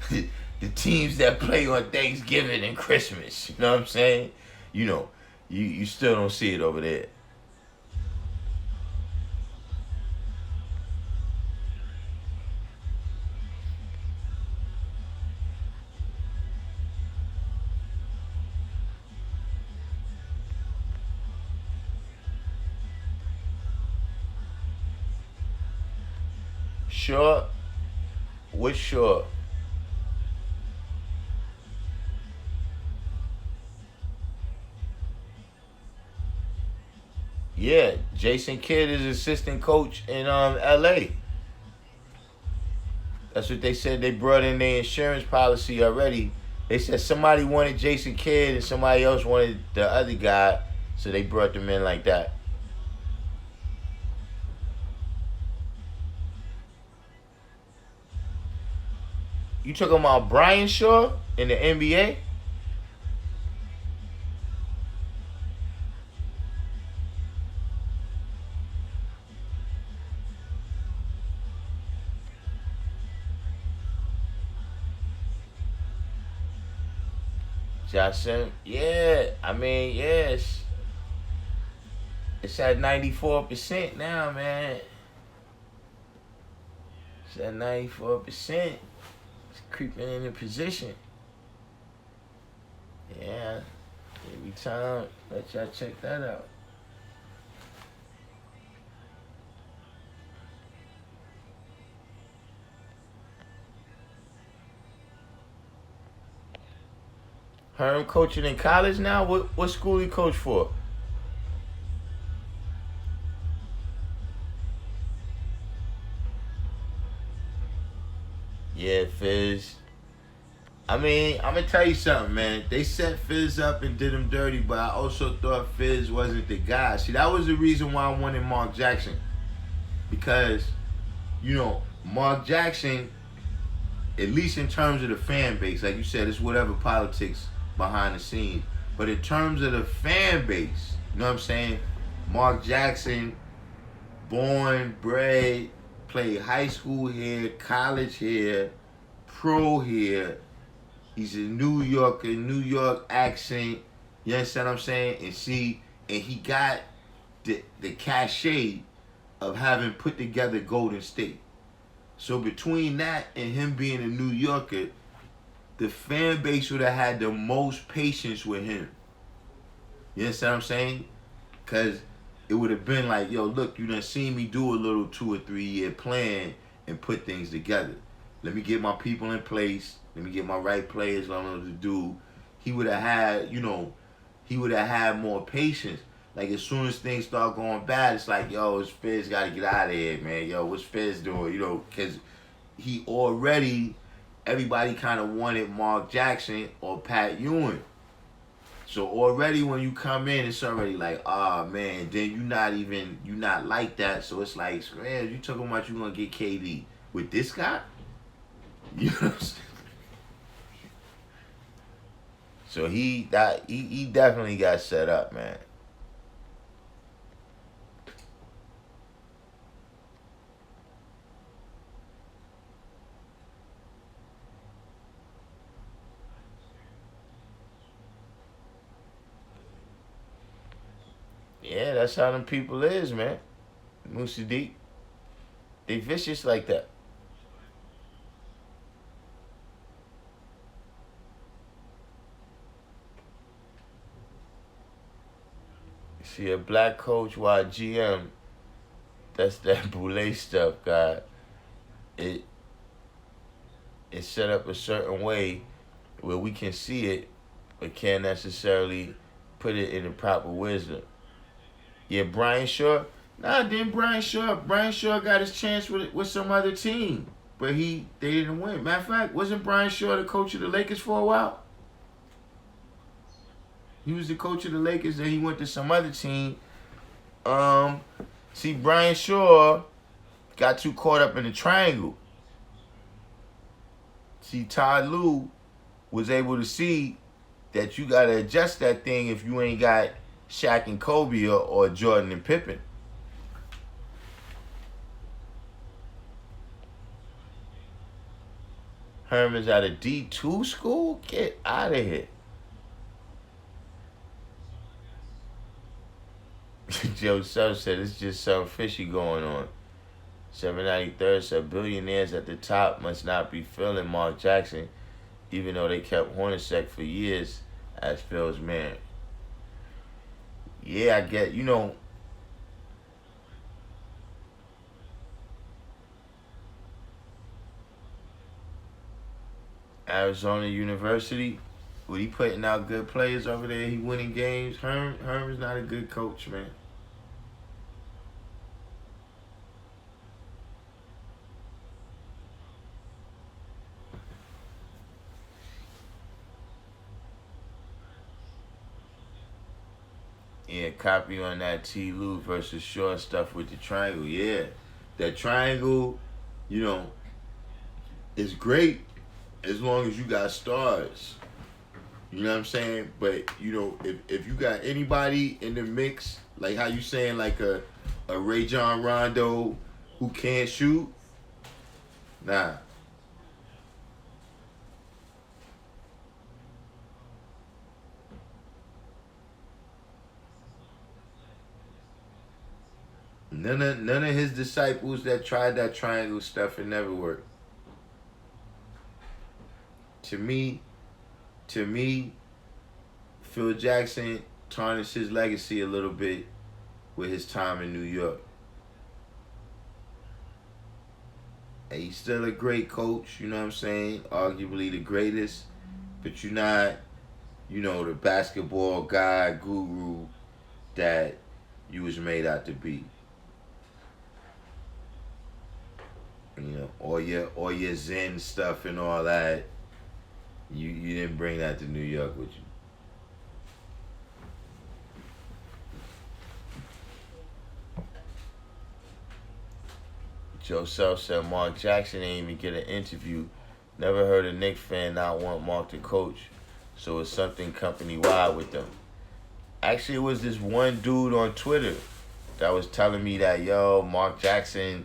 the teams that play on Thanksgiving and Christmas. You know what I'm saying? You know, you still don't see it over there. Sure. What's sure? Yeah, Jason Kidd is assistant coach in LA. That's what they said. They brought in their insurance policy already. They said somebody wanted Jason Kidd and somebody else wanted the other guy, so they brought them in like that. You talking about Brian Shaw in the NBA? Johnson, yeah. I mean, yes. It's at 94% now, man. It's at 94%. It's creeping into position. Yeah. Every time, let y'all check that out. Herm coaching in college now? What school he coach for? Yeah, Fizz. I mean, I'm gonna tell you something, man. They set Fizz up and did him dirty, but I also thought Fizz wasn't the guy. See, that was the reason why I wanted Mark Jackson. Because, you know, Mark Jackson, at least in terms of the fan base, like you said, it's whatever politics behind the scenes. But in terms of the fan base, you know what I'm saying? Mark Jackson, born, bred, played high school here, college here, pro here. He's a New Yorker, New York accent. You understand what I'm saying? And he got the cachet of having put together Golden State. So between that and him being a New Yorker, the fan base would have had the most patience with him. You understand what I'm saying? Because it would have been like, yo, look, you done seen me do a little 2 or 3 year plan and put things together. Let me get my people in place. Let me get my right players what I know to do. He would have had, he would have had more patience. Like, as soon as things start going bad, it's like, yo, his Fizz got to get out of here, man. Yo, what's Fizz doing? Because he already, everybody kind of wanted Mark Jackson or Pat Ewing. So already when you come in, it's already like, man, then you not like that. So it's like, man, you talking about you going to get KD with this guy? You know what I'm saying? So he definitely got set up, man. Yeah, that's how them people is, man. Moosey Deep. They vicious like that. See, a black coach while GM, that's that boule stuff, God. It's set up a certain way where we can see it, but can't necessarily put it in the proper wisdom. Yeah, Brian Shaw. Nah, then Brian Shaw got his chance with some other team, but they didn't win. Matter of fact, wasn't Brian Shaw the coach of the Lakers for a while? He was the coach of the Lakers, then he went to some other team. See, Brian Shaw got too caught up in the triangle. See, Todd Lue was able to see that you got to adjust that thing if you ain't got Shaq and Kobe or Jordan and Pippen. Herman's at a D2 school? Get out of here. Joe Self said it's just something fishy going on. 793rd said billionaires at the top must not be feeling Mark Jackson, even though they kept Hornacek for years as Phil's man. Yeah, I get, Arizona University, when he putting out good players over there, he winning games. Herman's not a good coach, man. Yeah, copy on that T. Lue versus Shaw stuff with the triangle. Yeah, that triangle, is great as long as you got stars. You know what I'm saying? But, if you got anybody in the mix, like how you saying like a Ray John Rondo who can't shoot, nah. None of his disciples that tried that triangle stuff, it never worked. To me, Phil Jackson tarnished his legacy a little bit with his time in New York. And he's still a great coach, you know what I'm saying? Arguably the greatest. But you're not, the basketball guy, guru that you was made out to be. All your Zen stuff and all that, you didn't bring that to New York with you. Joe Self said Mark Jackson ain't even get an interview Never heard a Knicks fan not want Mark to coach, so it's something company-wide with them. Actually, it was this one dude on Twitter that was telling me that, yo, Mark Jackson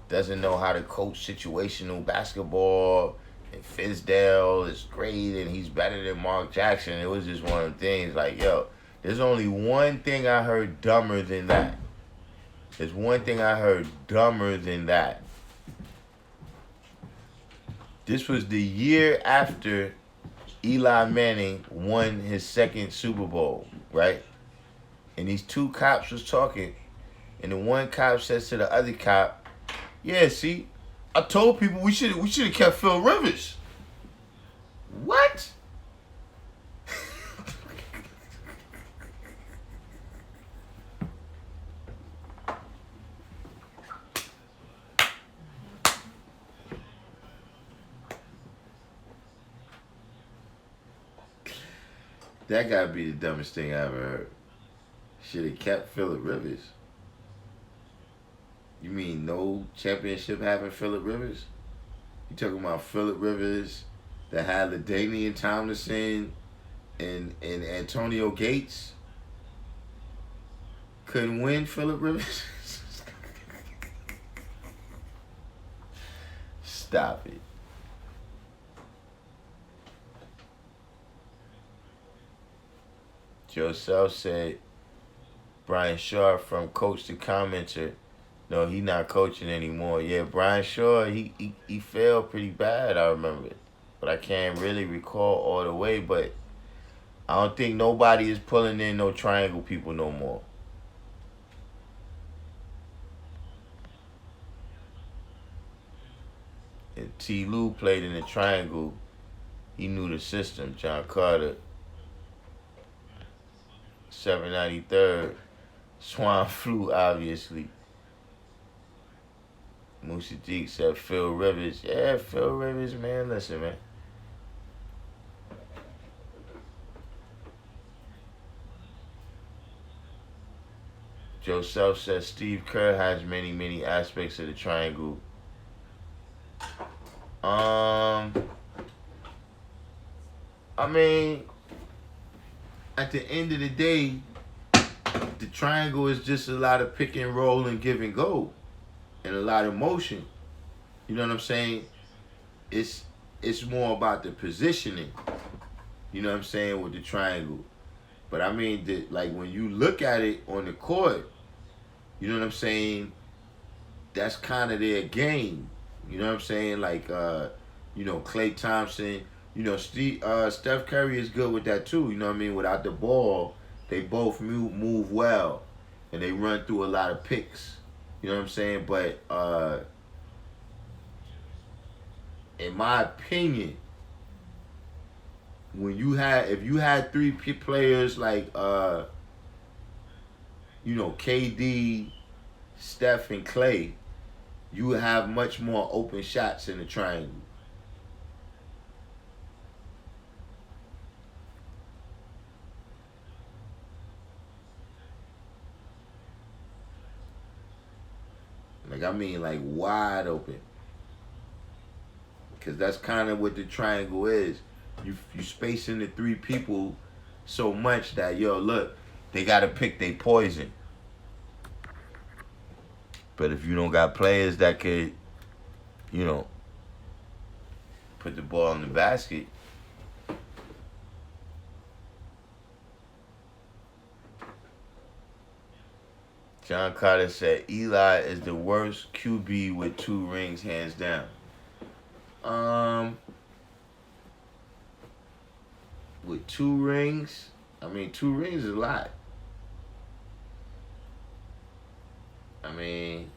doesn't know how to coach situational basketball, and Fizdale is great, and he's better than Mark Jackson. It was just one of the things like, yo, there's only one thing I heard dumber than that. There's one thing I heard dumber than that. This was the year after Eli Manning won his second Super Bowl, right? And these two cops was talking, and the one cop says to the other cop, "Yeah, see, I told people we should have kept Phil Rivers." What? That gotta be the dumbest thing I ever heard. Should have kept Phillip Rivers. You mean no championship having Phillip Rivers? You talking about Phillip Rivers that had LaDainian Tomlinson and Antonio Gates? Couldn't win Phillip Rivers? Stop it. Joe Self said Brian Shaw from coach to commenter. No, he not coaching anymore. Yeah, Brian Shaw, he failed pretty bad, I remember. But I can't really recall all the way. But I don't think nobody is pulling in no triangle people no more. And T. Lou played in the triangle. He knew the system. John Carter, 793rd. Swan flu, obviously. Moosey Deke said Phil Rivers. Yeah, Phil Rivers, man. Listen, man. Joe Self says Steve Kerr has many, many aspects of the triangle. I mean, at the end of the day, the triangle is just a lot of pick and roll and give and go, and a lot of motion. You know what I'm saying? It's more about the positioning. You know what I'm saying, with the triangle. But I mean, like when you look at it on the court, you know what I'm saying? That's kind of their game. You know what I'm saying? Like, you know, Klay Thompson. You know, Steph Curry is good with that too. You know what I mean? Without the ball, they both move well, and they run through a lot of picks. You know what I'm saying? But in my opinion, if you had three players like you know, KD, Steph, and Klay, you would have much more open shots in the triangle. Like, I mean, like, wide open. Because that's kind of what the triangle is. You spacing the three people so much that, yo, look, they got to pick their poison. But if you don't got players that could, you know, put the ball in the basket, John Carter said Eli is the worst QB with 2 rings, hands down. With 2 rings, I mean, 2 rings is a lot. I mean,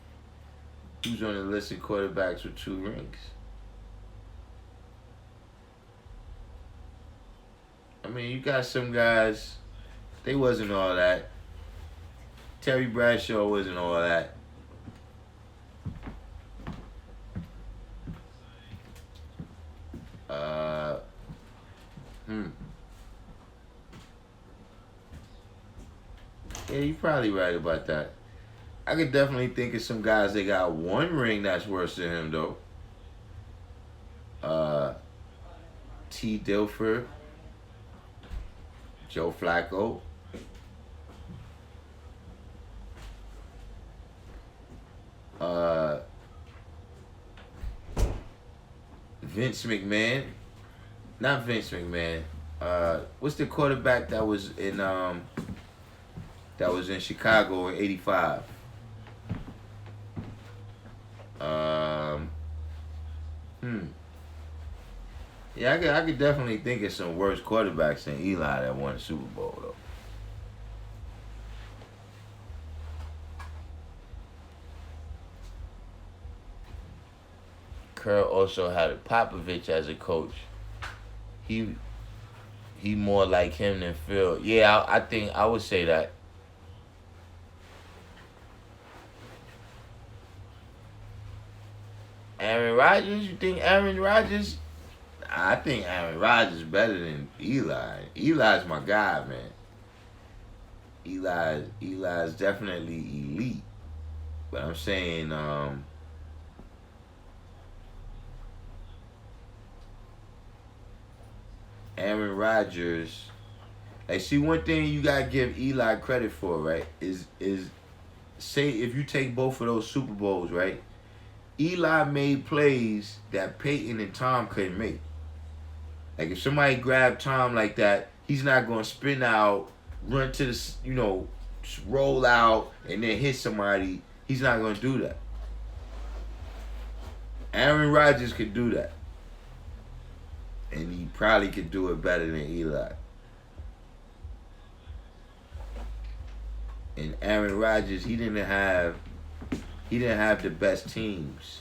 who's on the list of quarterbacks with 2 rings? I mean, you got some guys, they wasn't all that. Terry Bradshaw wasn't all that. Yeah, you're probably right about that. I could definitely think of some guys that got 1 ring that's worse than him, though. T. Dilfer, Joe Flacco, Vince McMahon, not Vince McMahon. What's the quarterback that was in Chicago in '85? Yeah, I could definitely think of some worse quarterbacks than Eli that won the Super Bowl though. Kerr also had Popovich as a coach. He more like him than Phil. Yeah, I think I would say that. Aaron Rodgers? You think Aaron Rodgers? I think Aaron Rodgers is better than Eli. Eli's my guy, man. Eli's definitely elite. But I'm saying, Aaron Rodgers. Like, see, one thing you gotta give Eli credit for, right? Is say if you take both of those Super Bowls, right? Eli made plays that Peyton and Tom couldn't make. Like, if somebody grabbed Tom like that, he's not gonna spin out, run to the, roll out, and then hit somebody. He's not gonna do that. Aaron Rodgers could do that. And he probably could do it better than Eli. And Aaron Rodgers, he didn't have the best teams,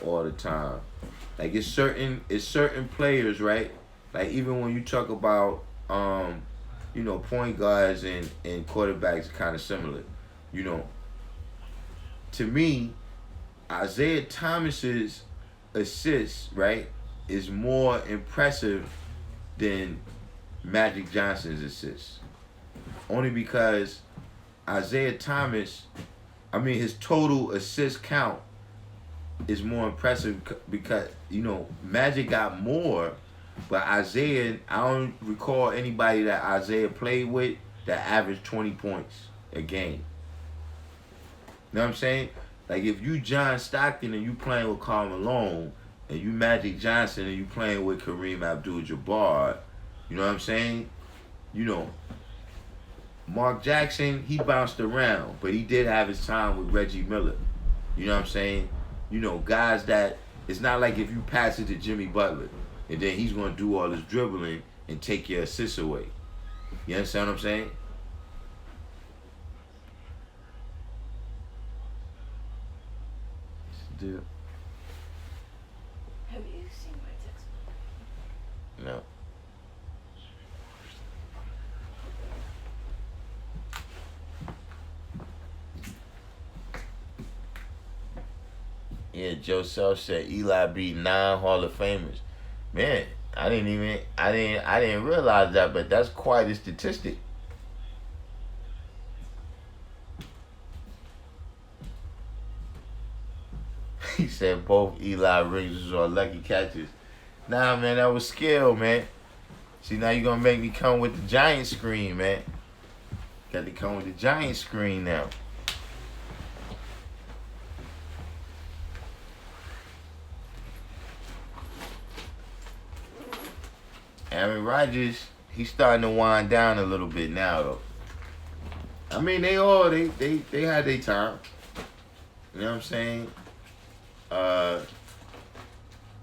all the time. Like, it's certain players, right? Like, even when you talk about point guards and quarterbacks, kind of similar. To me, Isaiah Thomas's assists, right, is more impressive than Magic Johnson's assists. Only because Isaiah Thomas, his total assist count is more impressive because, Magic got more, but Isaiah, I don't recall anybody that Isaiah played with that averaged 20 points a game. You know what I'm saying? Like, if you John Stockton and you playing with Karl Malone, and you Magic Johnson and you playing with Kareem Abdul-Jabbar, you know what I'm saying? Mark Jackson, he bounced around, but he did have his time with Reggie Miller. You know what I'm saying? Guys that, it's not like if you pass it to Jimmy Butler, and then he's going to do all this dribbling and take your assists away. You understand what I'm saying? Dude. Have you seen my textbook? No. Yeah, Joe Self said Eli beat 9 Hall of Famers. Man, I didn't realize that, but that's quite a statistic. He said both Eli rings are lucky catches. Nah, man, that was skill, man. See, now you're gonna make me come with the giant screen, man. Got to come with the giant screen now. Aaron Rodgers, he's starting to wind down a little bit now, though. They had their time. You know what I'm saying?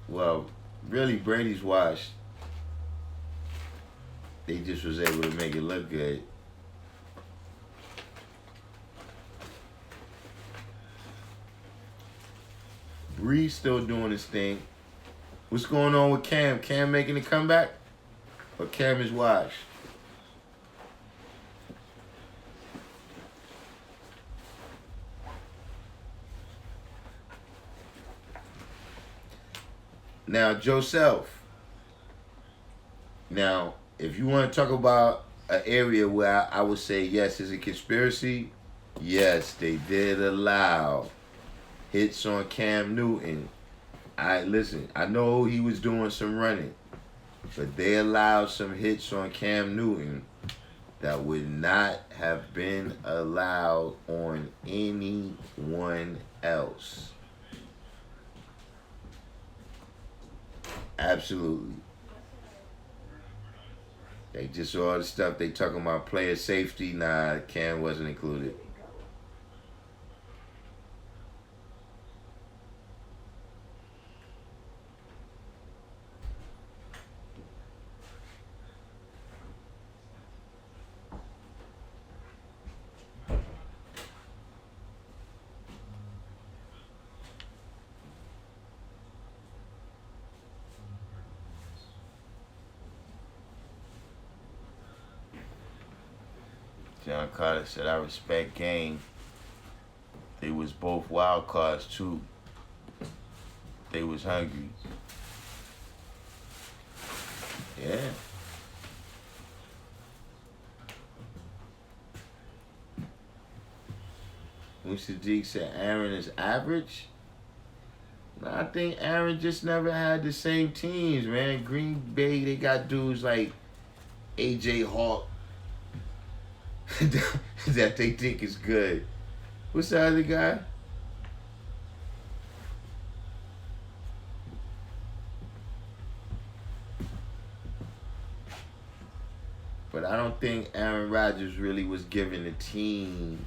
Well, really, Brady's washed. They just was able to make it look good. Bree's still doing his thing. What's going on with Cam? Cam making a comeback? Or Cam is washed? Now, Joe Self. Now, if you want to talk about an area where I would say, yes, is a conspiracy, yes, they did allow hits on Cam Newton listen. I know he was doing some running, but they allowed some hits on Cam Newton that would not have been allowed on anyone else. Absolutely. They just all the stuff they talking about player safety. Nah, Cam wasn't included. John Carter said, I respect game. They was both wild cards too. They was hungry. Yeah. Sadiq said Aaron is average. No, I think Aaron just never had the same teams, man. Green Bay, they got dudes like AJ Hawk that they think is good. What's the other guy? But I don't think Aaron Rodgers really was given the team.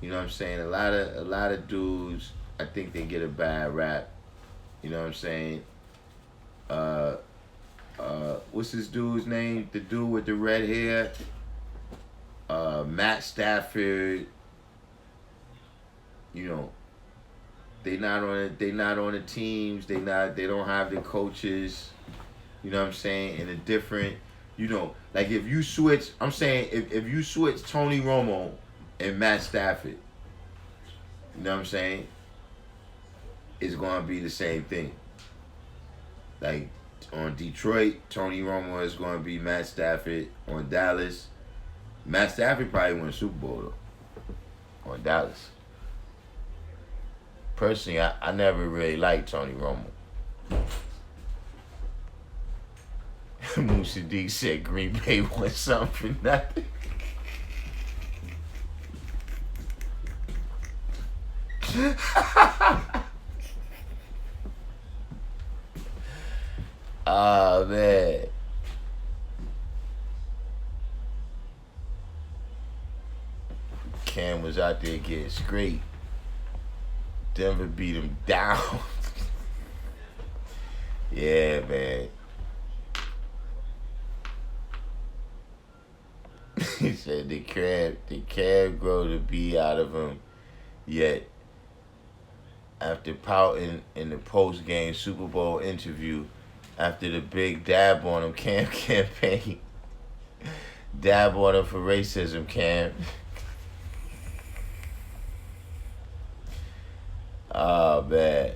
You know what I'm saying? A lot of dudes, I think they get a bad rap. You know what I'm saying? What's this dude's name? The dude with the red hair? Matt Stafford. You know, they not on the teams. They don't have the coaches. You know what I'm saying? And a different, you know, like if you switch, I'm saying if you switch Tony Romo and Matt Stafford, you know what I'm saying? It's gonna be the same thing. Like on Detroit, Tony Romo is gonna be Matt Stafford. On Dallas, Matt Stafford probably won a Super Bowl though. On Dallas. Personally, I never really liked Tony Romo. Musa D said Green Bay won something for nothing. Oh man. Cam was out there getting scraped. Denver beat him down. Yeah, man. He said the crab grow the bee out of him. Yet, after pouting in the post-game Super Bowl interview, after the big dab on him, Cam campaign, dab on him for racism, Cam. Oh, man.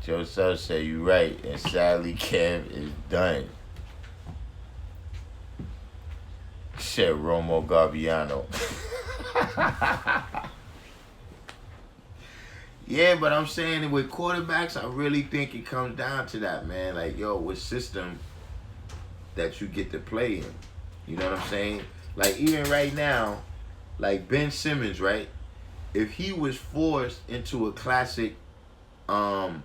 Joe Suggs said you right, and sadly, Cam is done. Said Romo Garbiano. Yeah, but I'm saying with quarterbacks, I really think it comes down to that, man. Like, yo, what system that you get to play in. You know what I'm saying? Like, even right now, like Ben Simmons, right? If he was forced into a classic, point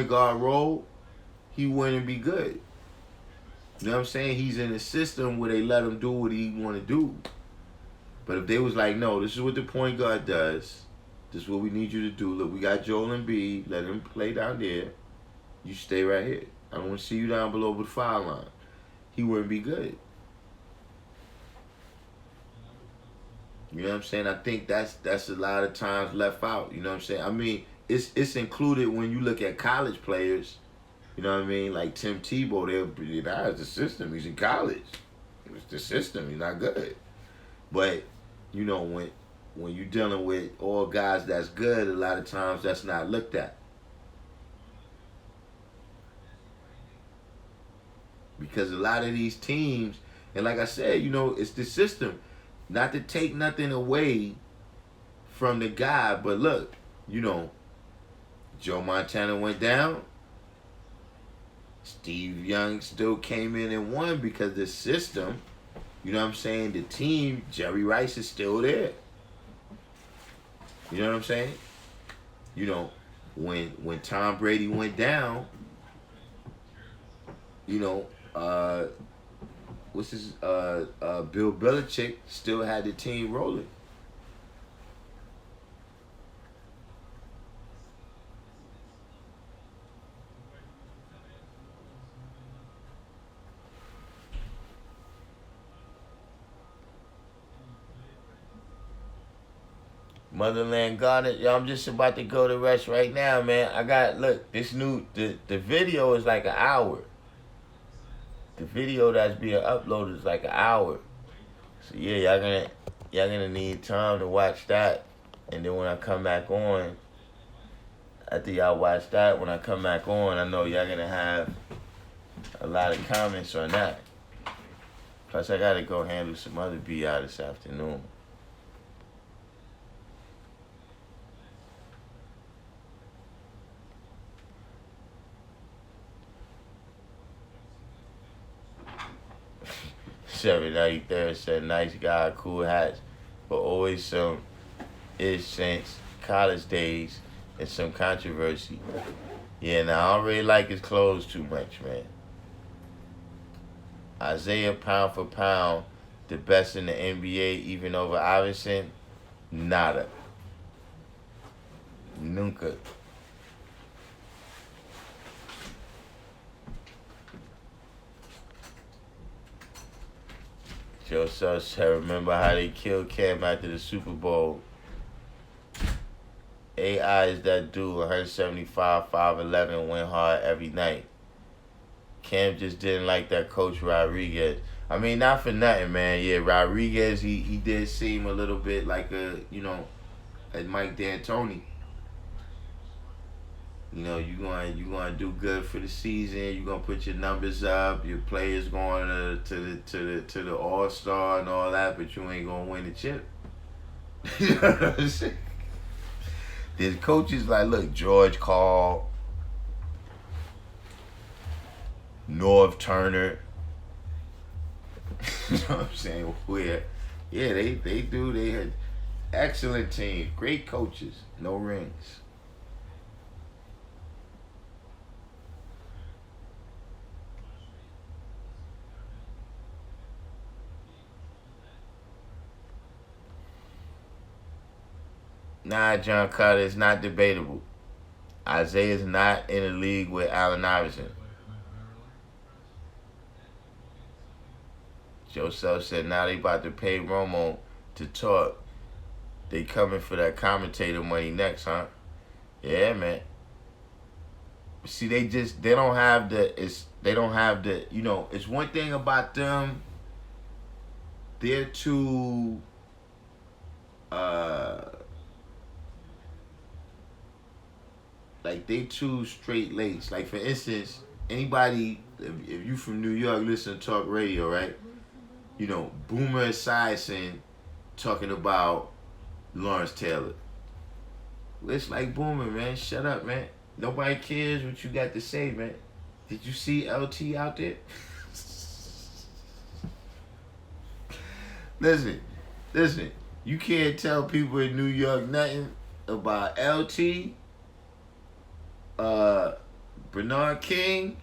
guard role, he wouldn't be good. You know what I'm saying? He's in a system where they let him do what he want to do. But if they was like, no, this is what the point guard does. This is what we need you to do. Look, we got Joel Embiid. Let him play down there. You stay right here. I don't want to see you down below the foul line. He wouldn't be good. You know what I'm saying? I think that's a lot of times left out. You know what I'm saying? I mean, it's included when you look at college players. You know what I mean? Like Tim Tebow, that's the system. He's in college. It's the system. He's not good. But, you know, when you're dealing with all guys that's good, a lot of times that's not looked at. Because a lot of these teams, and like I said, you know, it's the system. Not to take nothing away from the guy. But look, Joe Montana went down. Steve Young still came in and won because the system, you know what I'm saying? The team, Jerry Rice is still there. You know what I'm saying? When Tom Brady went down, what's his Bill Belichick still had the team rolling. Motherland Garden, yo, I'm just about to go to rest right now, man. The video is like an hour. The video that's being uploaded is like an hour. So yeah, y'all gonna need time to watch that. And then when I come back on, after y'all watch that, when I come back on, I know y'all gonna have a lot of comments on that. Plus I gotta go handle some other BI this afternoon. $7.93 said nice guy, cool hats, but always some ish since college days and some controversy. Yeah, now I don't really like his clothes too much, man. Isaiah pound for pound, the best in the NBA, even over Iverson. Nada. Nunca. Joe Suss said, remember how they killed Cam after the Super Bowl? AI is that dude, 175, 5'11", went hard every night. Cam just didn't like that coach Rodriguez. I mean, not for nothing, man. Yeah, Rodriguez, he did seem a little bit like a Mike D'Antoni. You gonna do good for the season. You gonna put your numbers up. Your players going to the All-Star and all that, but you ain't gonna win the chip. You know what I'm saying? There's coaches like, look, George Karl, Norv Turner. You know what I'm saying? Yeah, they had excellent teams, great coaches, no rings. Nah, John Carter, it's not debatable. Isaiah's not in the league with Allen Iverson. Joe Self said, now they about to pay Romo to talk. They coming for that commentator money next, huh? Yeah, man. See, they don't have the, it's one thing about them. They're too, they too straight laced. Like, for instance, anybody, if you from New York, listen to talk radio, right? Boomer Esiason talking about Lawrence Taylor. It's like, Boomer, man, shut up, man. Nobody cares what you got to say, man. Did you see LT out there? Listen. You can't tell people in New York nothing about LT, Bernard King,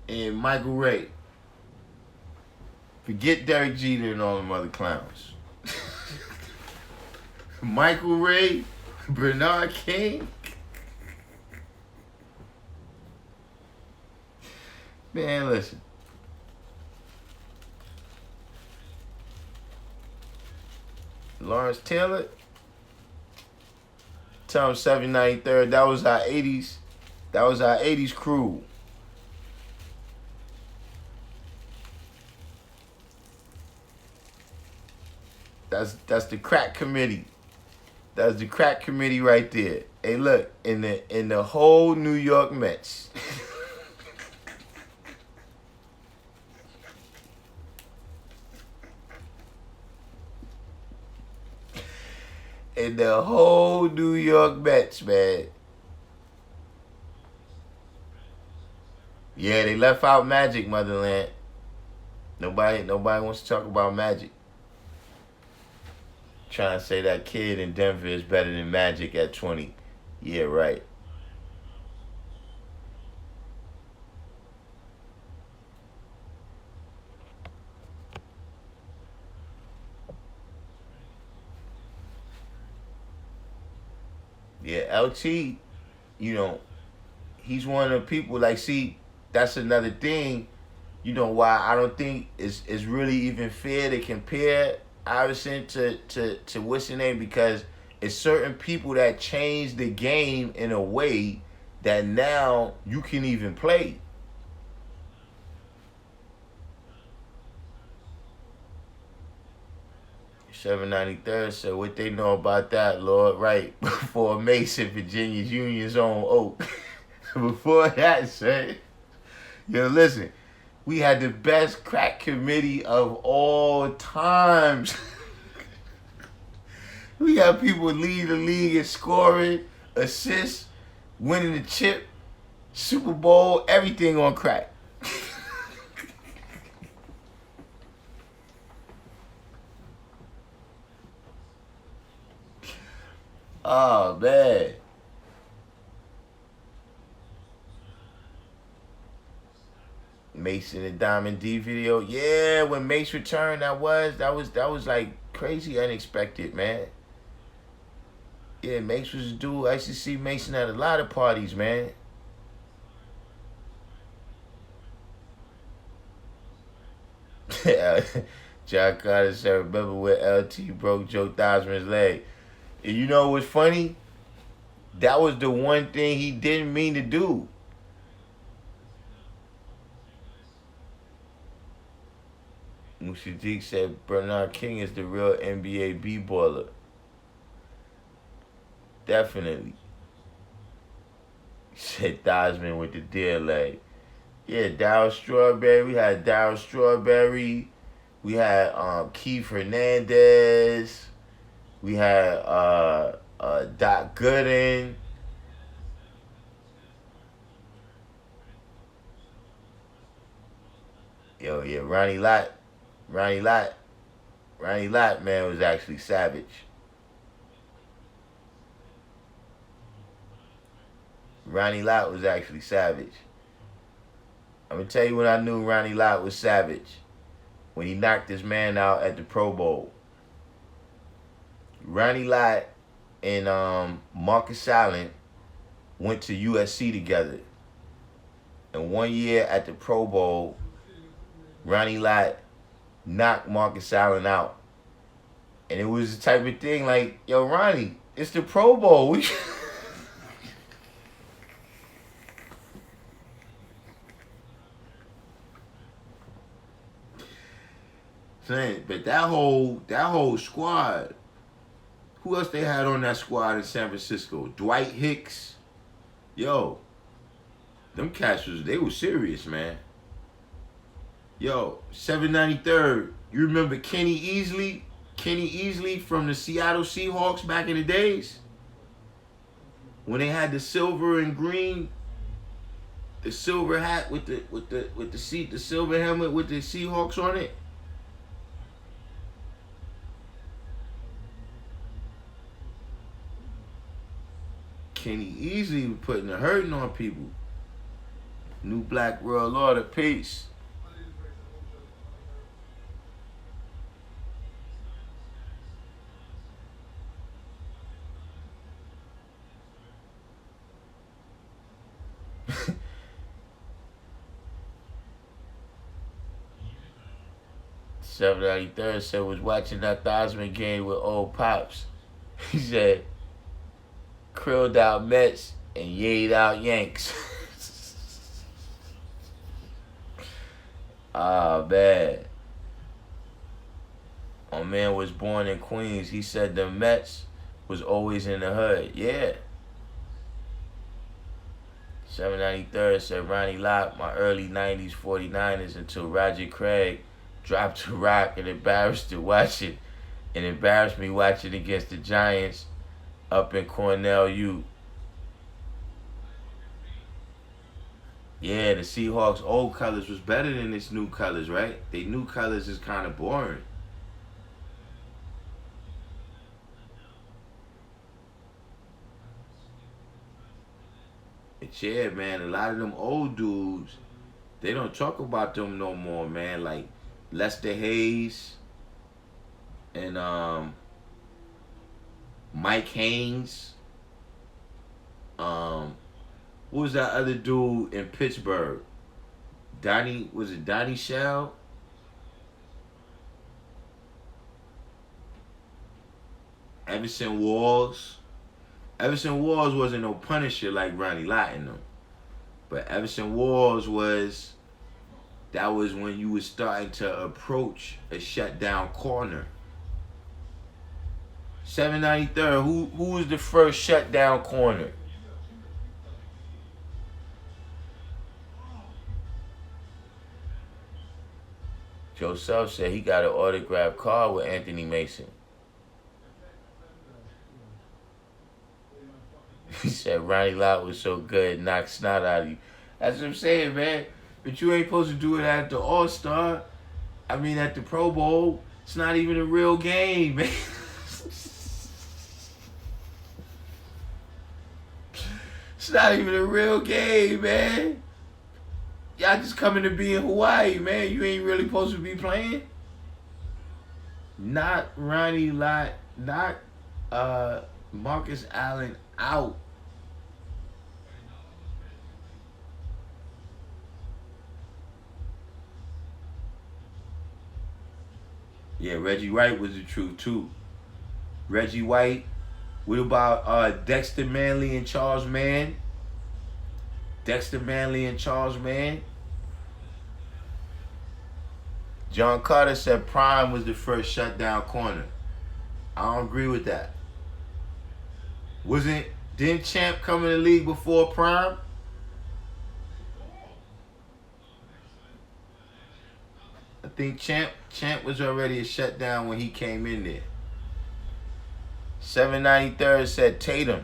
and Michael Ray. Forget Derek Jeter and all them other clowns. Michael Ray, Bernard King. Man, listen. Lawrence Taylor. Tell him 793rd. That was our 80s. That was our 80s crew. That's the crack committee. That's the crack committee right there. Hey, look, in the whole New York Mets. in the whole New York Mets, man. Yeah, they left out Magic, Motherland. Nobody wants to talk about Magic. Trying to say that kid in Denver is better than Magic at 20. Yeah, right. Yeah, LT, you know, he's one of the people, like, see, that's another thing, you know, why I don't think it's really even fair to compare Iverson to what's the name, because it's certain people that change the game in a way that now you can even play. $7.93 said, what they know about that, Lord? Right before Mason, Virginia's Union's own Oak. Before that, son. Yo, listen, we had the best crack committee of all times. We got people leading the league in scoring, assists, winning the chip, Super Bowl, everything on crack. Oh, man. Mason and Diamond D video. Yeah, when Mace returned, that was like crazy unexpected, man. Yeah, Mace was a dude. I used to see Mason at a lot of parties, man. John Carter said, remember when LT broke Joe Theismann's leg? And you know what's funny? That was the one thing he didn't mean to do. Mushadiq said Bernard King is the real NBA B-baller. Definitely. He said Theismann with the deer leg. Yeah, Darryl Strawberry. We had Darryl Strawberry. We had Keith Hernandez. We had Doc Gooden. Yo, yeah, Ronnie Lott, man, was actually savage. Ronnie Lott was actually savage. I'm going to tell you when I knew Ronnie Lott was savage. When he knocked this man out at the Pro Bowl. Ronnie Lott and Marcus Allen went to USC together. And one year at the Pro Bowl, Ronnie Lott knocked Marcus Allen out. And it was the type of thing like, yo, Ronnie, it's the Pro Bowl. But that whole squad, who else they had on that squad in San Francisco? Dwight Hicks. Yo, them cats they were serious, man. Yo, 793rd. You remember Kenny Easley? Kenny Easley from the Seattle Seahawks back in the days? When they had the silver and green, the silver hat with the silver helmet with the Seahawks on it. Kenny Easley was putting the hurting on people. New Black World Order, peace. $7.93 said was watching that Theismann game with old pops. He said, krilled out Mets and yayed out Yanks. Ah, man. My man was born in Queens. He said the Mets was always in the hood. Yeah. 793rd said Ronnie Lott, my early 90s 49ers until Roger Craig dropped a rock and embarrassed me watching against the Giants up in Cornell U. Yeah, the Seahawks' old colors was better than this new colors, right? They new colors is kind of boring. But yeah, man, a lot of them old dudes, they don't talk about them no more, man. Like Lester Hayes and Mike Haynes. What was that other dude in Pittsburgh? Was it Donnie Shell? Everson Walls. Everson Walls wasn't no punisher like Ronnie Lott in them. But Everson Walls that was when you was starting to approach a shutdown corner. 793rd, who was the first shutdown corner? Joe Self said he got an autographed card with Anthony Mason. He said Ronnie Lott was so good, knocked snot out of you. That's what I'm saying, man. But you ain't supposed to do it at the All-Star. I mean, at the Pro Bowl. It's not even a real game, man. It's not even a real game, man. Y'all just coming to be in Hawaii, man. You ain't really supposed to be playing. Not Ronnie Lott, not Marcus Allen out. Yeah, Reggie White was the truth too. Reggie White. What about Dexter Manley and Charles Mann? Dexter Manley and Charles Mann. John Carter said Prime was the first shutdown corner. I don't agree with that. Didn't Champ come in the league before Prime? I think Champ was already a shutdown when he came in there. 793rd said Tatum.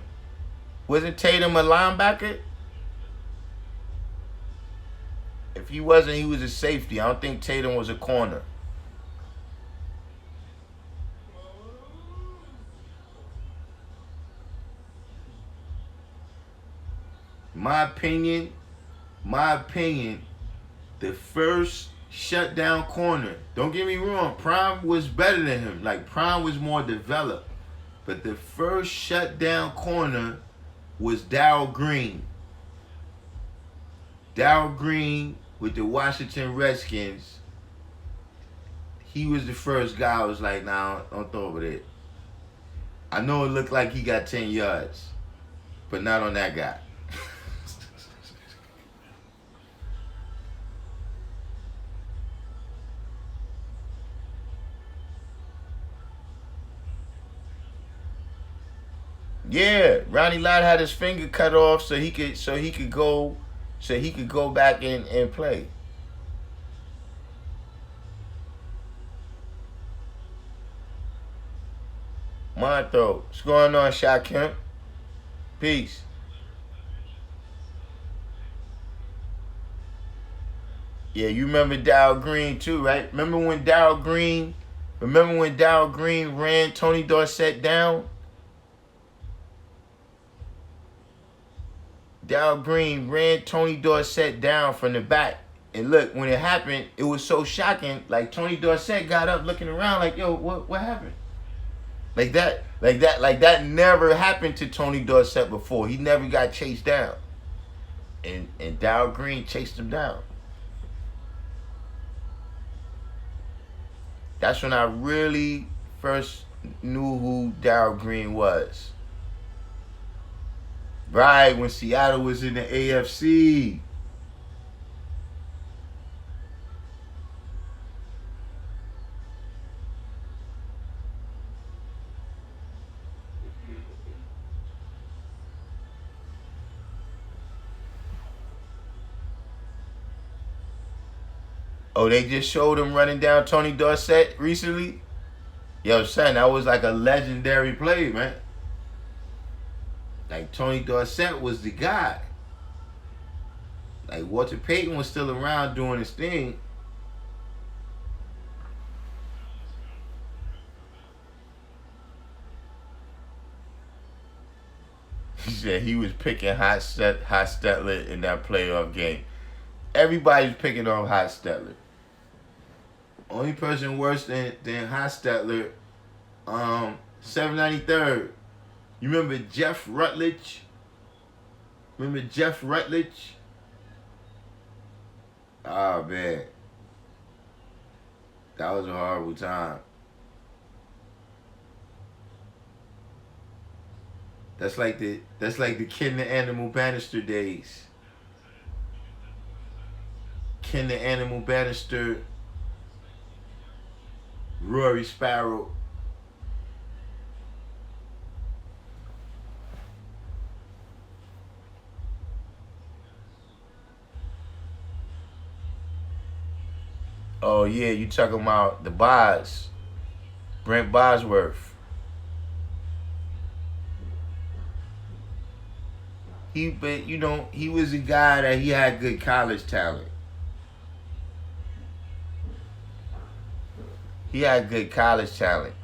Wasn't Tatum a linebacker? If he wasn't, he was a safety. I don't think Tatum was a corner. My opinion, the first shutdown corner, don't get me wrong, Prime was better than him. Like, Prime was more developed. But the first shutdown corner was Darryl Green. Darryl Green with the Washington Redskins. He was the first guy I was like, nah, don't throw over there. I know it looked like he got 10 yards, but not on that guy. Yeah, Ronnie Lott had his finger cut off so he could go back and play. Monthro, what's going on, Shaq Kemp? Peace. Yeah, you remember Darryl Green too, right? Remember when Darryl Green ran Tony Dorsett down? Darryl Green ran Tony Dorsett down from the back. And look, when it happened, it was so shocking. Like, Tony Dorsett got up looking around like, yo, what happened? Like that never happened to Tony Dorsett before. He never got chased down. And Darryl Green chased him down. That's when I really first knew who Darryl Green was. Right, when Seattle was in the AFC. Oh, they just showed him running down Tony Dorsett recently? Yo, son, that was like a legendary play, man. Like Tony Dorsett was the guy. Like Walter Payton was still around doing his thing. He said he was picking Hot Stetler in that playoff game. Everybody's picking on Hot Stetler. Only person worse than Hot Stetler, 793rd. You remember Jeff Rutledge? Remember Jeff Rutledge? Oh man. That was a horrible time. That's like the Ken the Animal Bannister days. Ken the Animal Bannister, Rory Sparrow. Oh yeah, you talking about the Boz, Brent Bosworth. But you know, he was a guy that he had good college talent. He had good college talent.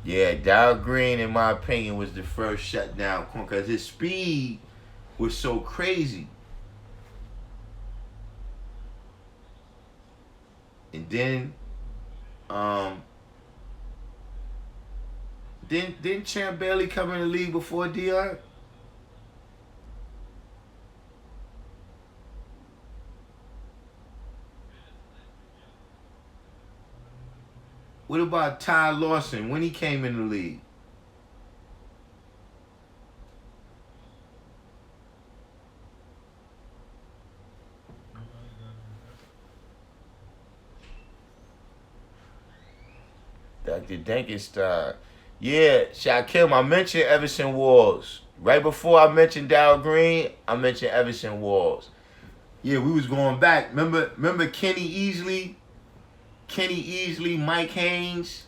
Yeah, Dow Green, in my opinion, was the first shutdown corner because his speed was so crazy. And then, didn't Champ Bailey come in the league before Dion? What about Ty Lawson when he came in the league? Dr. Dankenstein. Yeah, Shaquem, I mentioned Everson Walls. Right before I mentioned Dow Green, I mentioned Everson Walls. Yeah, we was going back. Remember Kenny Easley, Mike Haynes,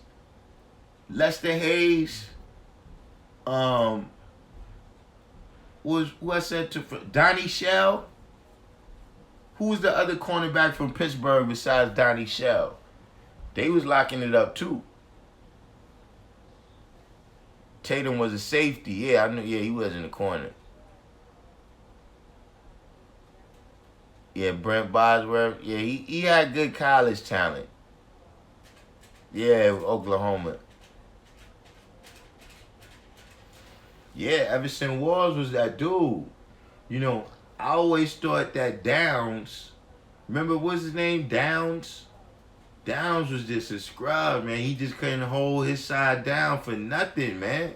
Lester Hayes. Who I said to Donnie Shell? Who was the other cornerback from Pittsburgh besides Donnie Shell? They was locking it up too. Tatum was a safety. Yeah, I knew. Yeah, he was in the corner. Yeah, Brent Bosworth. Yeah, he had good college talent. Yeah, Oklahoma. Yeah, Everson Walls was that dude. You know, I always thought that Downs, remember what's his name? Downs? Downs was just a scrub, man. He just couldn't hold his side down for nothing, man.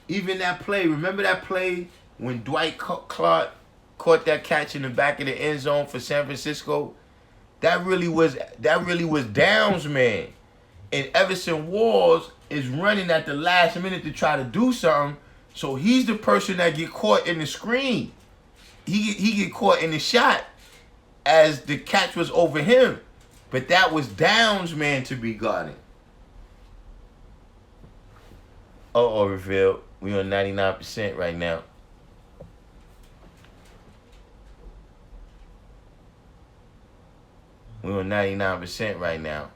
Even that play, remember that play when Dwight Clark caught that catch in the back of the end zone for San Francisco? That really was Downs, man. And Everson Walls is running at the last minute to try to do something. So he's the person that get caught in the screen. He get caught in the shot as the catch was over him. But that was Downs, man, to be guarding. Revealed. We on 99% right now. We on 99% right now.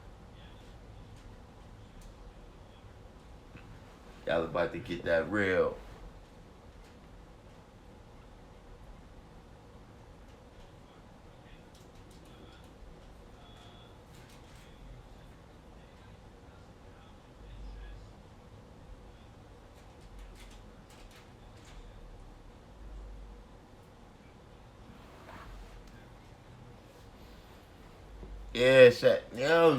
Y'all about to get that real. Yeah,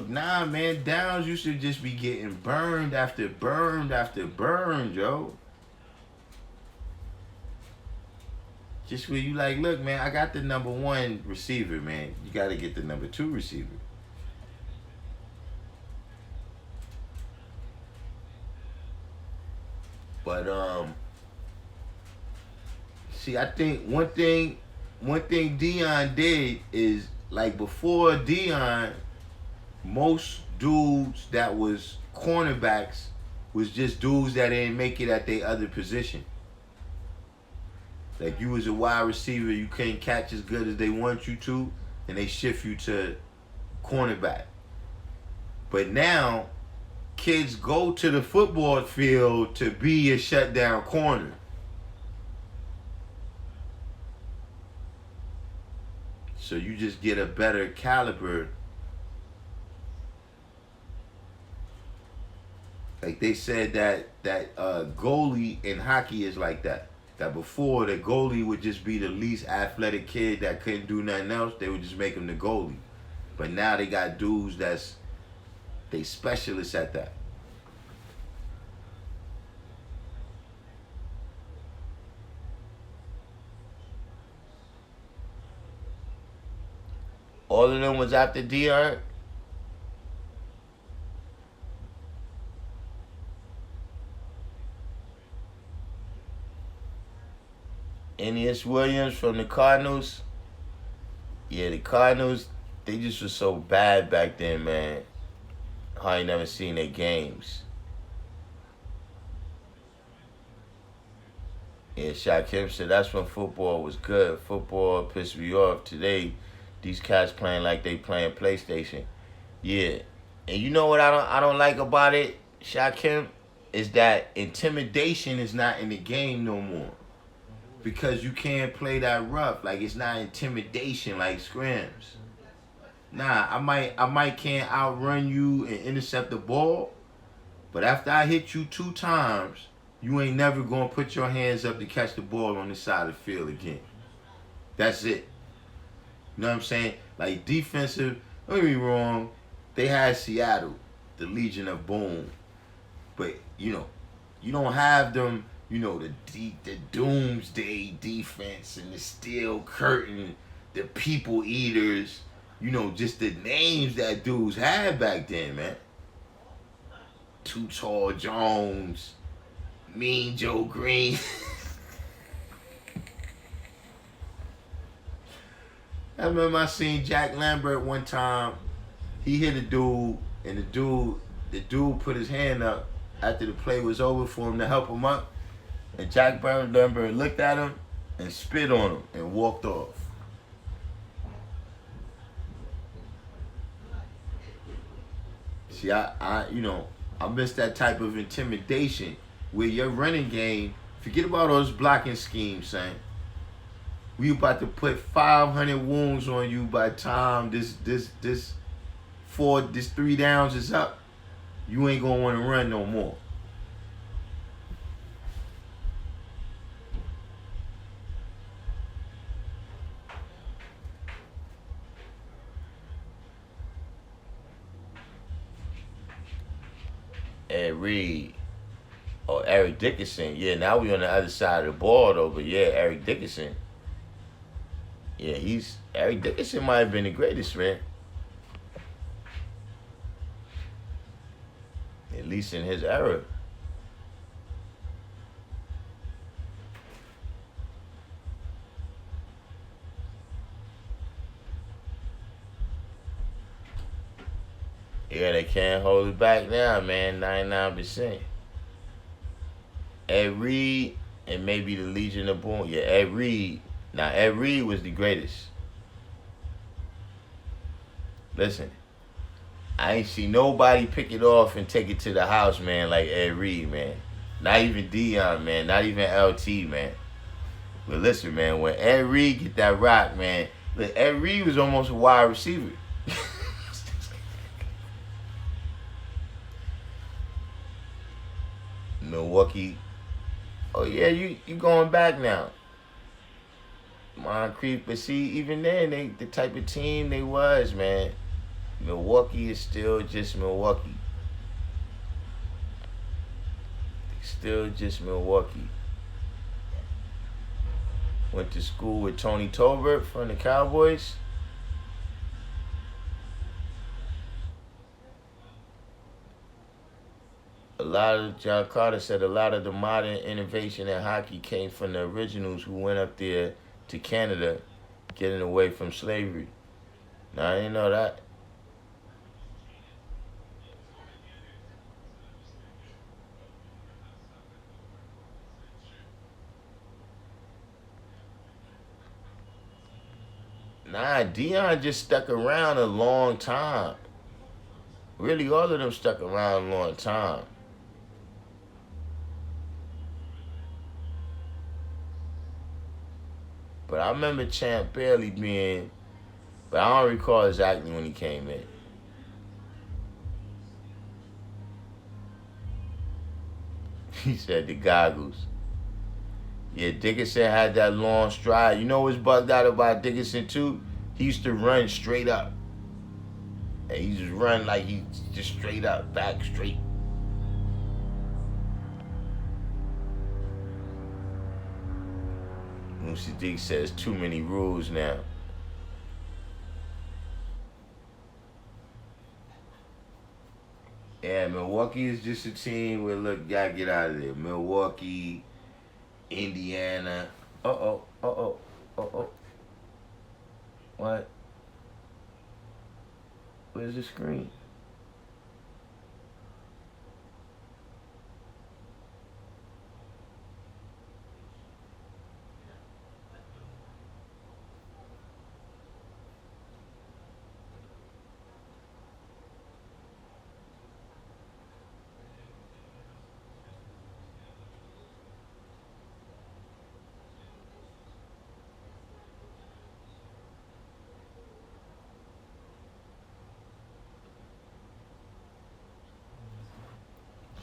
nah, man. Downs used to just be getting burned after burned after burned, yo. Just where you like, look, man, I got the number one receiver, man. You got to get the number two receiver. But see, I think one thing Dion did is, like, before Dion, most dudes that was cornerbacks was just dudes that didn't make it at their other position. Like you was a wide receiver, you couldn't catch as good as they want you to, and they shift you to cornerback. But now, kids go to the football field to be a shutdown corner. So you just get a better caliber. Like they said that goalie in hockey is like that. That before the goalie would just be the least athletic kid that couldn't do nothing else. They would just make him the goalie. But now they got dudes they specialists at that. All of them was after Dion. Ennis Williams from the Cardinals. Yeah, the Cardinals, they just were so bad back then, man. I ain't never seen their games. Yeah, Shaquem said that's when football was good. Football pissed me off. Today, these cats playing like they playing PlayStation. Yeah. And you know what I don't like about it, Shaquem? Is that intimidation is not in the game no more. Because you can't play that rough. Like it's not intimidation like scrims. Nah, I might can't outrun you and intercept the ball, but after I hit you 2 times, you ain't never gonna put your hands up to catch the ball on this side of the field again. That's it. You know what I'm saying? Like defensive, don't get me wrong, they had Seattle, the Legion of Boom. But you don't have them, the doomsday defense and the steel curtain, the people eaters, just the names that dudes had back then, man. Too Tall Jones, Mean Joe Green. I remember I seen Jack Lambert one time. He hit a dude, and the dude put his hand up after the play was over for him to help him up. And Jack Lambert looked at him and spit on him and walked off. See, I miss that type of intimidation where your running game, forget about those blocking schemes, son. We about to put 500 wounds on you by the time this 3 downs is up. You ain't gonna want to run no more. Ed Reed. Oh, Eric Dickerson. Yeah, now we on the other side of the ball though, but yeah, Eric Dickerson. Yeah, Eric Dickerson might have been the greatest, man. At least in his era. Yeah, they can't hold it back now, man. 99%. Ed Reed and maybe the Legion of Boom. Yeah, Ed Reed. Now, Ed Reed was the greatest. Listen, I ain't see nobody pick it off and take it to the house, man, like Ed Reed, man. Not even Dion, man. Not even LT, man. But listen, man, when Ed Reed get that rock, man, look, Ed Reed was almost a wide receiver. Milwaukee. Oh yeah, you going back now. Moncrief, but see, even then, the type of team they was, man. Milwaukee is still just Milwaukee. Still just Milwaukee. Went to school with Tony Tolbert from the Cowboys. John Carter said a lot of the modern innovation in hockey came from the originals who went up there to Canada, getting away from slavery. Now, I didn't know that. Nah, Dion just stuck around a long time. Really, all of them stuck around a long time. But I remember Champ Bailey being, but I don't recall exactly when he came in. He said the goggles. Yeah, Dickinson had that long stride. You know what's bugged out about Dickinson too? He used to run straight up. And he just run like he just straight up, back straight. Moosey D says too many rules now. Yeah, Milwaukee is just a team where, look, gotta get out of there. Milwaukee, Indiana. Uh-oh. What? Where's the screen?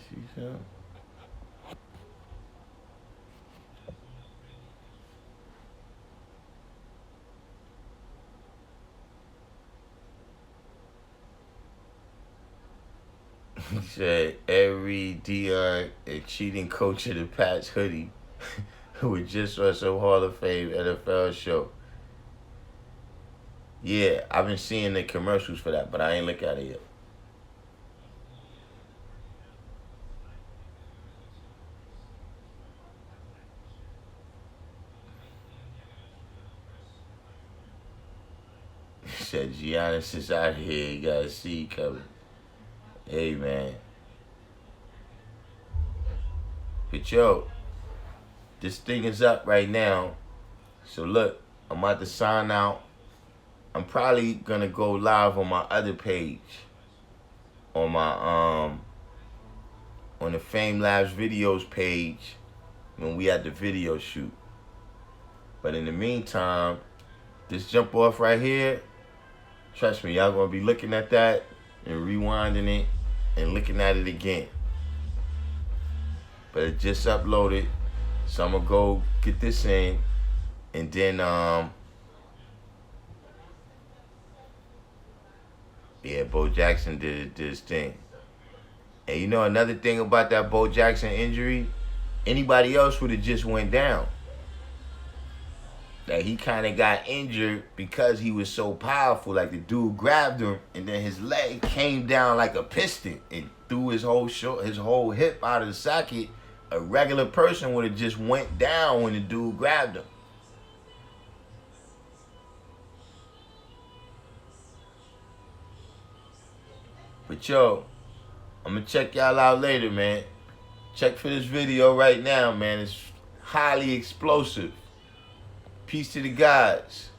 See something? He said every Dion and cheating coach of the Pats hoodie who was just on some Hall of Fame NFL show. Yeah, I've been seeing the commercials for that, but I ain't look at it yet. He said Giannis is out here, you gotta see coming. Hey, man. But yo, this thing is up right now. So look, I'm about to sign out. I'm probably gonna go live on my other page. On my on the Fame Labs videos page when we had the video shoot. But in the meantime, this jump off right here, trust me, y'all gonna be looking at that and rewinding it and looking at it again. But it just uploaded, so I'm gonna go get this in, and then yeah, Bo Jackson did his thing. And you know another thing about that Bo Jackson injury, anybody else would have just went down. That he kind of got injured because he was so powerful. Like the dude grabbed him, and then his leg came down like a piston and threw his whole hip out of the socket. A regular person would have just went down when the dude grabbed him. But yo, I'm gonna check y'all out later, man. Check for this video right now, man. It's highly explosive. Peace to the gods.